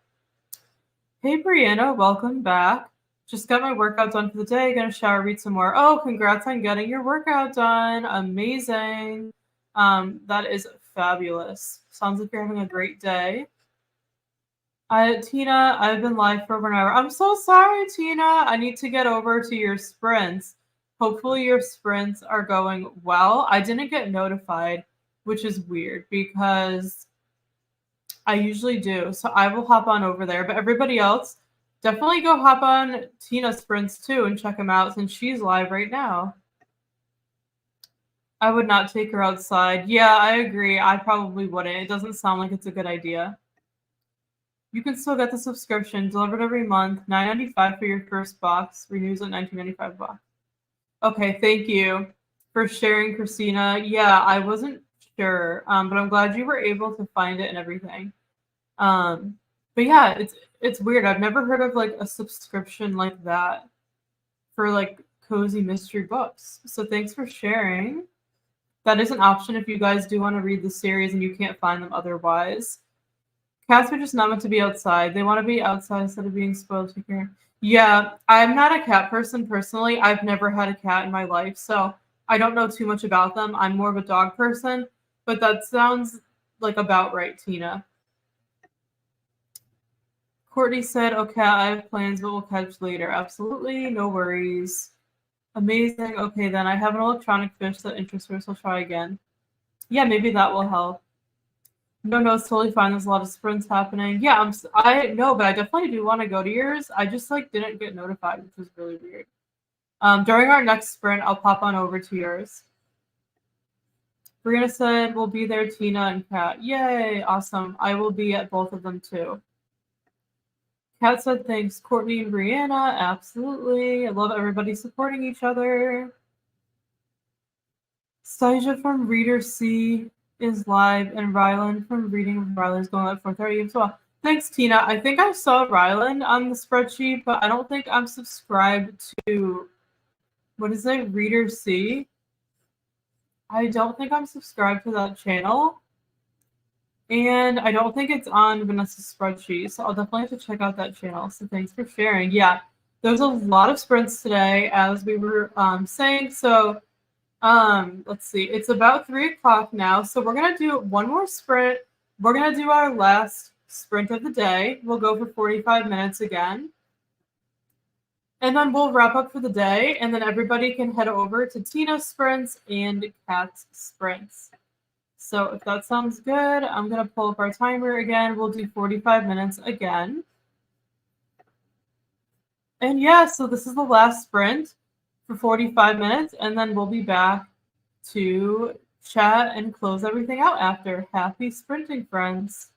A: Hey, Brianna, welcome back. Just got my workout done for the day. Gonna shower, read some more. Oh, congrats on getting your workout done. Amazing. That is fabulous. Sounds like you're having a great day. Tina, I've been live for over an hour. I'm so sorry, Tina. I need to get over to your sprints. Hopefully your sprints are going well. I didn't get notified, which is weird because I usually do. So I will hop on over there. But everybody else, definitely go hop on Tina's sprints too and check them out since she's live right now. I would not take her outside. Yeah, I agree. I probably wouldn't. It doesn't sound like it's a good idea. You can still get the subscription delivered every month, $9.95 for your first box, renews at $19.95 box. Okay, thank you for sharing, Christina. Yeah, I wasn't sure, but I'm glad you were able to find it and everything. But yeah, it's weird. I've never heard of like a subscription like that for like cozy mystery books. So thanks for sharing. That is an option if you guys do want to read the series and you can't find them otherwise. Cats are just not meant to be outside. They want to be outside instead of being spoiled. Yeah, I'm not a cat person personally. I've never had a cat in my life, so I don't know too much about them. I'm more of a dog person, but that sounds like about right, Tina. Courtney said, okay, I have plans, but we'll catch later. Absolutely, no worries. Amazing. Okay, then I have an electronic fish that interests her, so I'll try again. Yeah, maybe that will help. No, it's totally fine. There's a lot of sprints happening. Yeah, I know, but I definitely do want to go to yours. I just like didn't get notified, which was really weird. During our next sprint, I'll pop on over to yours. Brianna said we'll be there, Tina and Kat. Yay, awesome. I will be at both of them too. Kat said thanks, Courtney and Brianna. Absolutely. I love everybody supporting each other. Stasia from Reader C is live, and Rylan from Reading of Rylan is going at 4:30 as well. Thanks, Tina. I think I saw Rylan on the spreadsheet, but I don't think I'm subscribed to, what is it, Reader C? I don't think I'm subscribed to that channel. And I don't think it's on Vanessa's spreadsheet, so I'll definitely have to check out that channel. So thanks for sharing. Yeah, there's a lot of sprints today, as we were saying. So let's see. It's about 3 o'clock now, so we're gonna do one more sprint. We're gonna do our last sprint of the day. We'll go for 45 minutes again. And then we'll wrap up for the day, and then everybody can head over to Tina's sprints and Kat's sprints. So if that sounds good, I'm going to pull up our timer again. We'll do 45 minutes again. And yeah, so this is the last sprint for 45 minutes, and then we'll be back to chat and close everything out after. Happy sprinting, friends.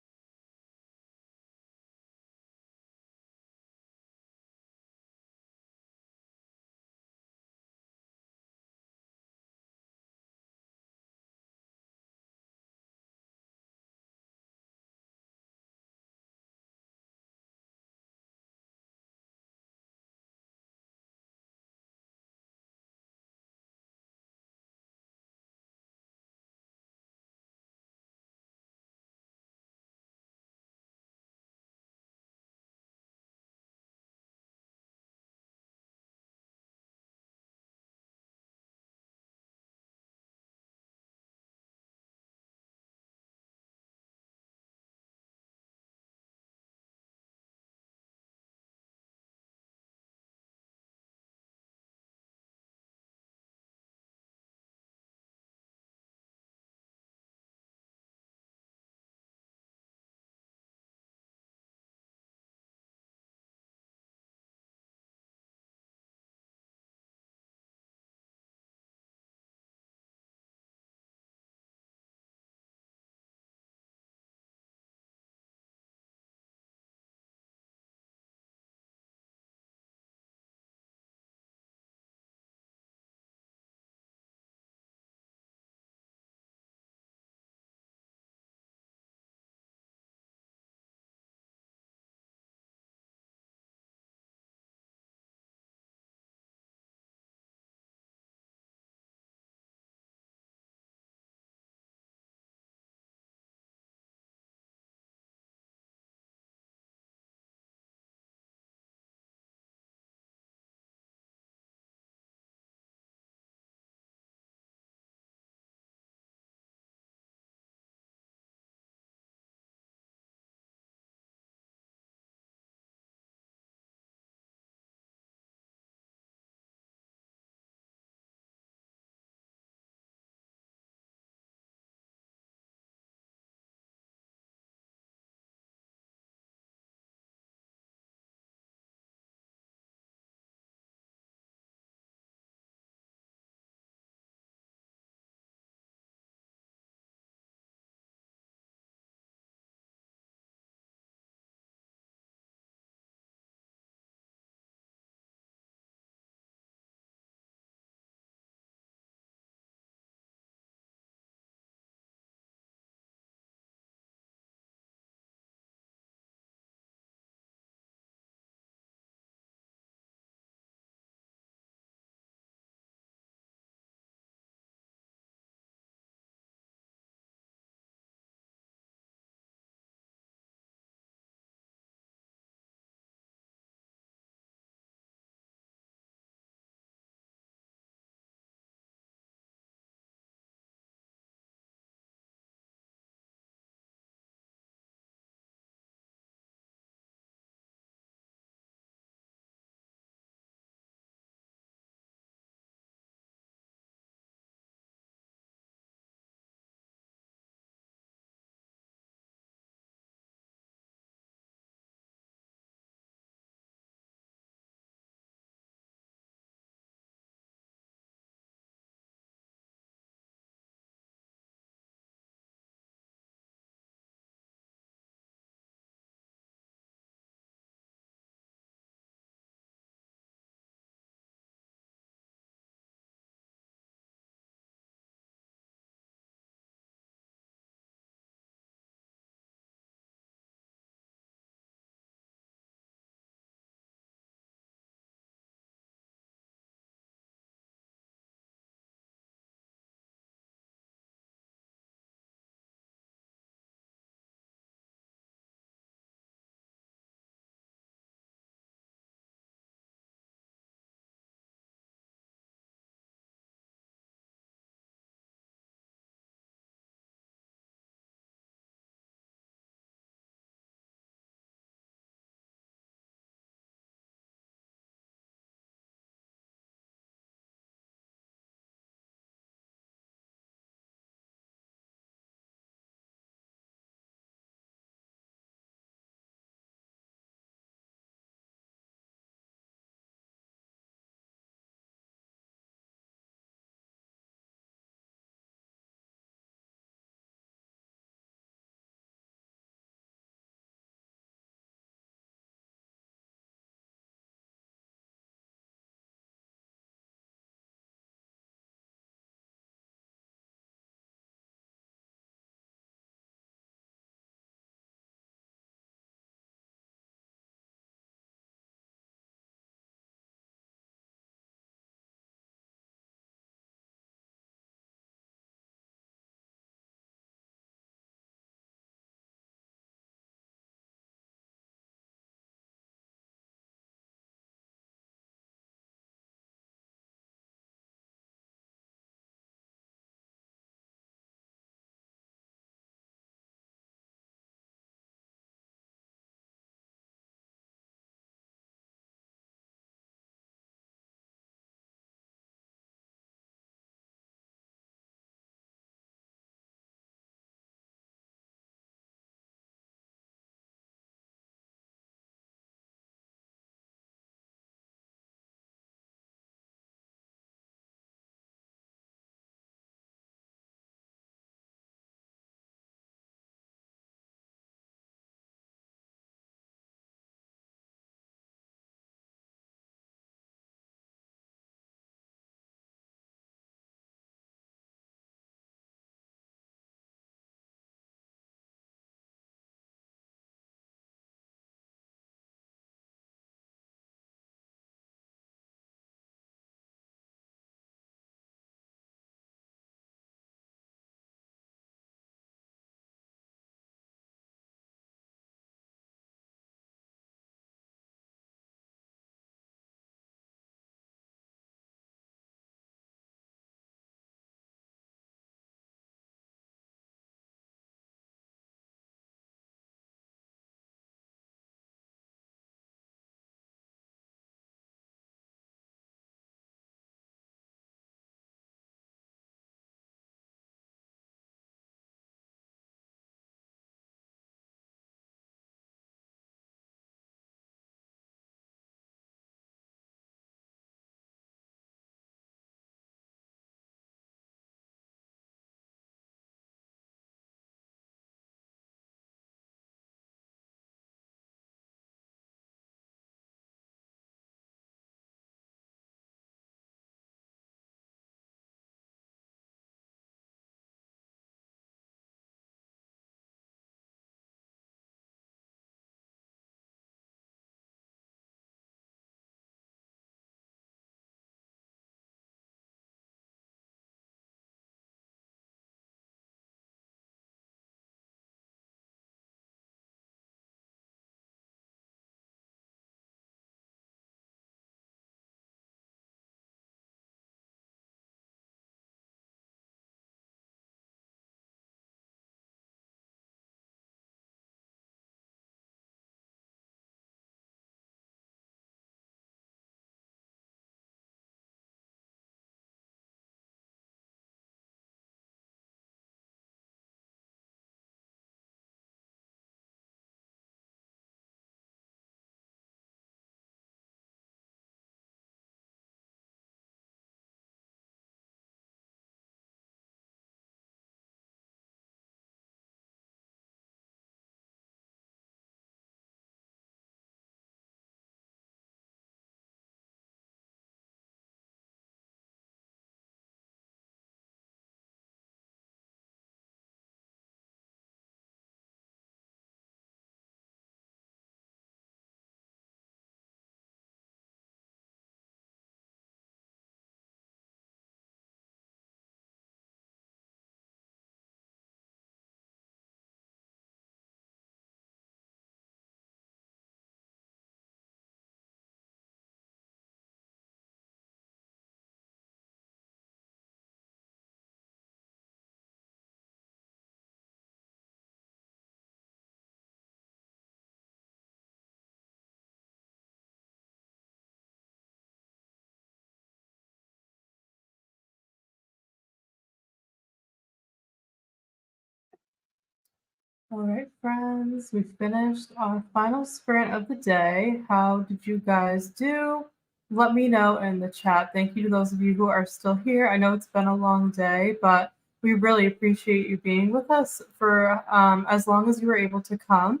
A: All right, friends, we finished our final sprint of the day. How did you guys do? Let me know in the chat. Thank you to those of you who are still here. I know it's been a long day, but we really appreciate you being with us for as long as you were able to come.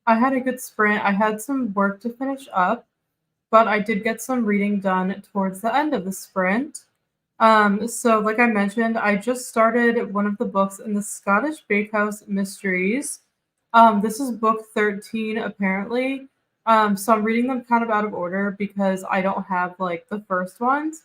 A: I had a good sprint. I had some work to finish up, but I did get some reading done towards the end of the sprint. So like I mentioned, I just started one of the books in the Scottish Bakehouse Mysteries. This is book 13 apparently. So I'm reading them kind of out of order because I don't have like the first ones,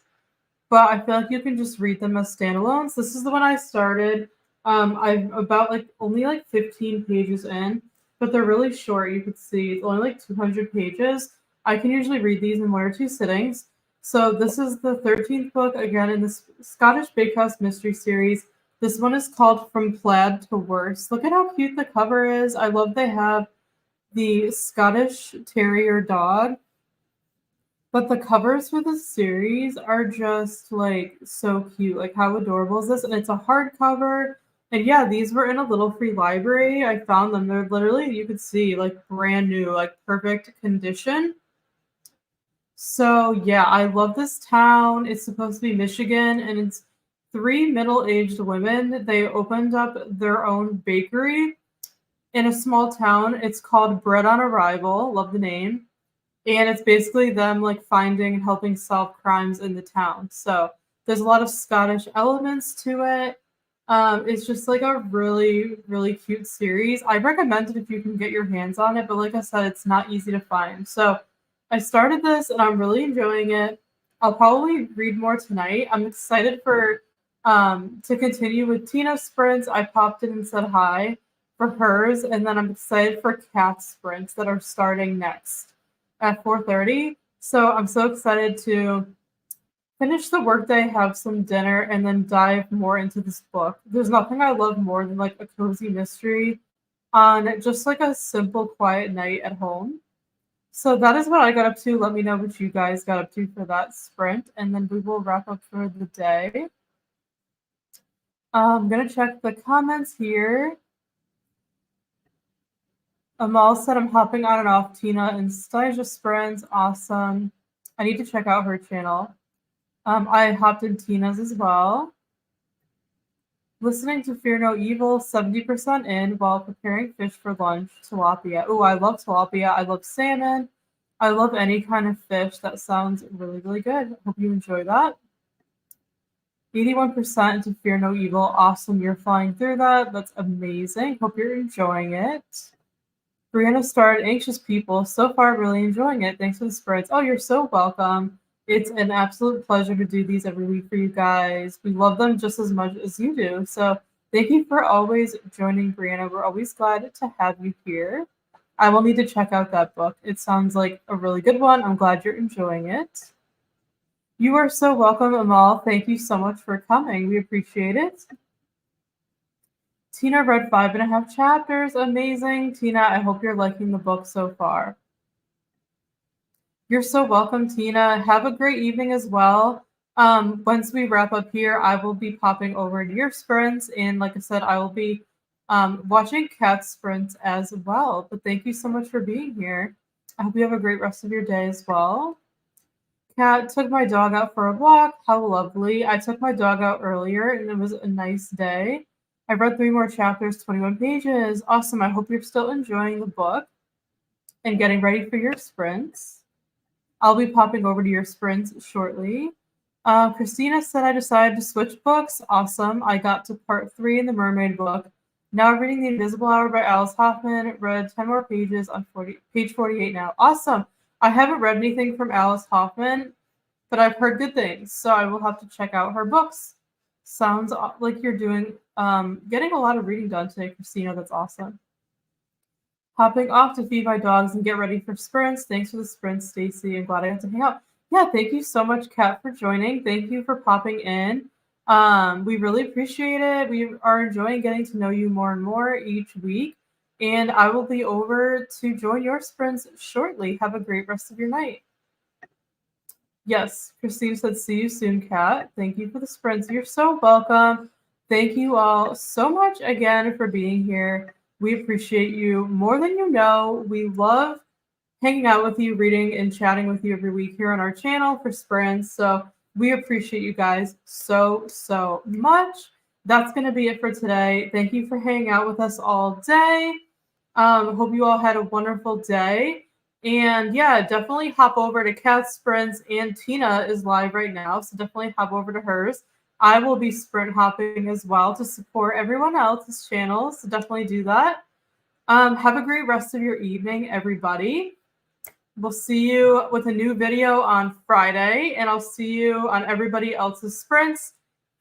A: but I feel like you can just read them as standalones. This is the one I started. I'm about like only like 15 pages in, but they're really short. You could see it's only like 200 pages. I can usually read these in 1 or 2 sittings. So this is the 13th book again in the Scottish Bakehouse Mystery Series. This one is called From Plaid to Worse. Look at how cute the cover is. I love they have the Scottish Terrier dog. But the covers for the series are just like so cute. Like, how adorable is this? And it's a hardcover. And yeah, these were in a little free library. I found them. They're literally, you could see, like brand new, like perfect condition. So yeah, I love this town. It's supposed to be Michigan, and it's 3 middle-aged women. They opened up their own bakery in a small town. It's called Bread on Arrival. Love the name. And it's basically them like finding and helping solve crimes in the town. So there's a lot of Scottish elements to it. It's just like a really, really cute series. I recommend it if you can get your hands on it, but like I said, it's not easy to find. So I started this and I'm really enjoying it. I'll probably read more tonight. I'm excited for to continue with Tina's sprints. I popped in and said hi for hers, and then I'm excited for Kat's sprints that are starting next at 4:30. So I'm so excited to finish the workday, have some dinner, and then dive more into this book. There's nothing I love more than like a cozy mystery on just like a simple, quiet night at home. So that is what I got up to. Let me know what you guys got up to for that sprint, and then we will wrap up for the day. I'm gonna check the comments here. Amal said I'm hopping on and off Tina and Stasia sprints. Awesome. I need to check out her channel. I hopped in Tina's as well. Listening to Fear No Evil, 70% in while preparing fish for lunch. Tilapia. Oh, I love tilapia. I love salmon. I love any kind of fish. That sounds really, really good. Hope you enjoy that. 81% into Fear No Evil. Awesome. You're flying through that. That's amazing. Hope you're enjoying it. Brianna starred Anxious People. So far, really enjoying it. Thanks for the spreads. Oh, you're so welcome. It's an absolute pleasure to do these every week for you guys. We love them just as much as you do. So thank you for always joining, Brianna. We're always glad to have you here. I will need to check out that book. It sounds like a really good one. I'm glad you're enjoying it. You are so welcome, Amal. Thank you so much for coming. We appreciate it. Tina read 5.5 chapters. Amazing. Tina, I hope you're liking the book so far. You're so welcome, Tina. Have a great evening as well. Once we wrap up here, I will be popping over to your sprints. And like I said, I will be watching Kat's sprints as well. But thank you so much for being here. I hope you have a great rest of your day as well. Kat took my dog out for a walk. How lovely. I took my dog out earlier and it was a nice day. I read 3 more chapters, 21 pages. Awesome. I hope you're still enjoying the book and getting ready for your sprints. I'll be popping over to your sprints shortly. Christina said I decided to switch books. Awesome. I got to part 3 in the Mermaid book. Now reading The Invisible Hour by Alice Hoffman. Read 10 more pages on page 48 now. Awesome. I haven't read anything from Alice Hoffman, but I've heard good things, so I will have to check out her books. Sounds like you're doing getting a lot of reading done today, Christina. That's awesome. Hopping off to feed my dogs and get ready for sprints. Thanks for the sprints, Stacey. I'm glad I got to hang out. Yeah, thank you so much, Kat, for joining. Thank you for popping in. We really appreciate it. We are enjoying getting to know you more and more each week. And I will be over to join your sprints shortly. Have a great rest of your night. Yes, Christine said, see you soon, Kat. Thank you for the sprints. You're so welcome. Thank you all so much again for being here. We appreciate you more than you know. We love hanging out with you, reading and chatting with you every week here on our channel for sprints. So we appreciate you guys so much. That's going to be it for today. Thank you for hanging out with us all day. Hope you all had a wonderful day. And yeah, definitely hop over to Cat Sprints, and Tina is live right now. So definitely hop over to hers. I will be sprint hopping as well to support everyone else's channels. So definitely do that. Have a great rest of your evening, everybody. We'll see you with a new video on Friday, and I'll see you on everybody else's sprints.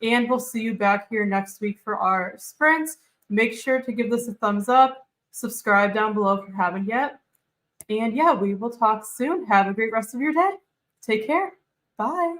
A: And we'll see you back here next week for our sprints. Make sure to give this a thumbs up. Subscribe down below if you haven't yet. And yeah, we will talk soon. Have a great rest of your day. Take care. Bye.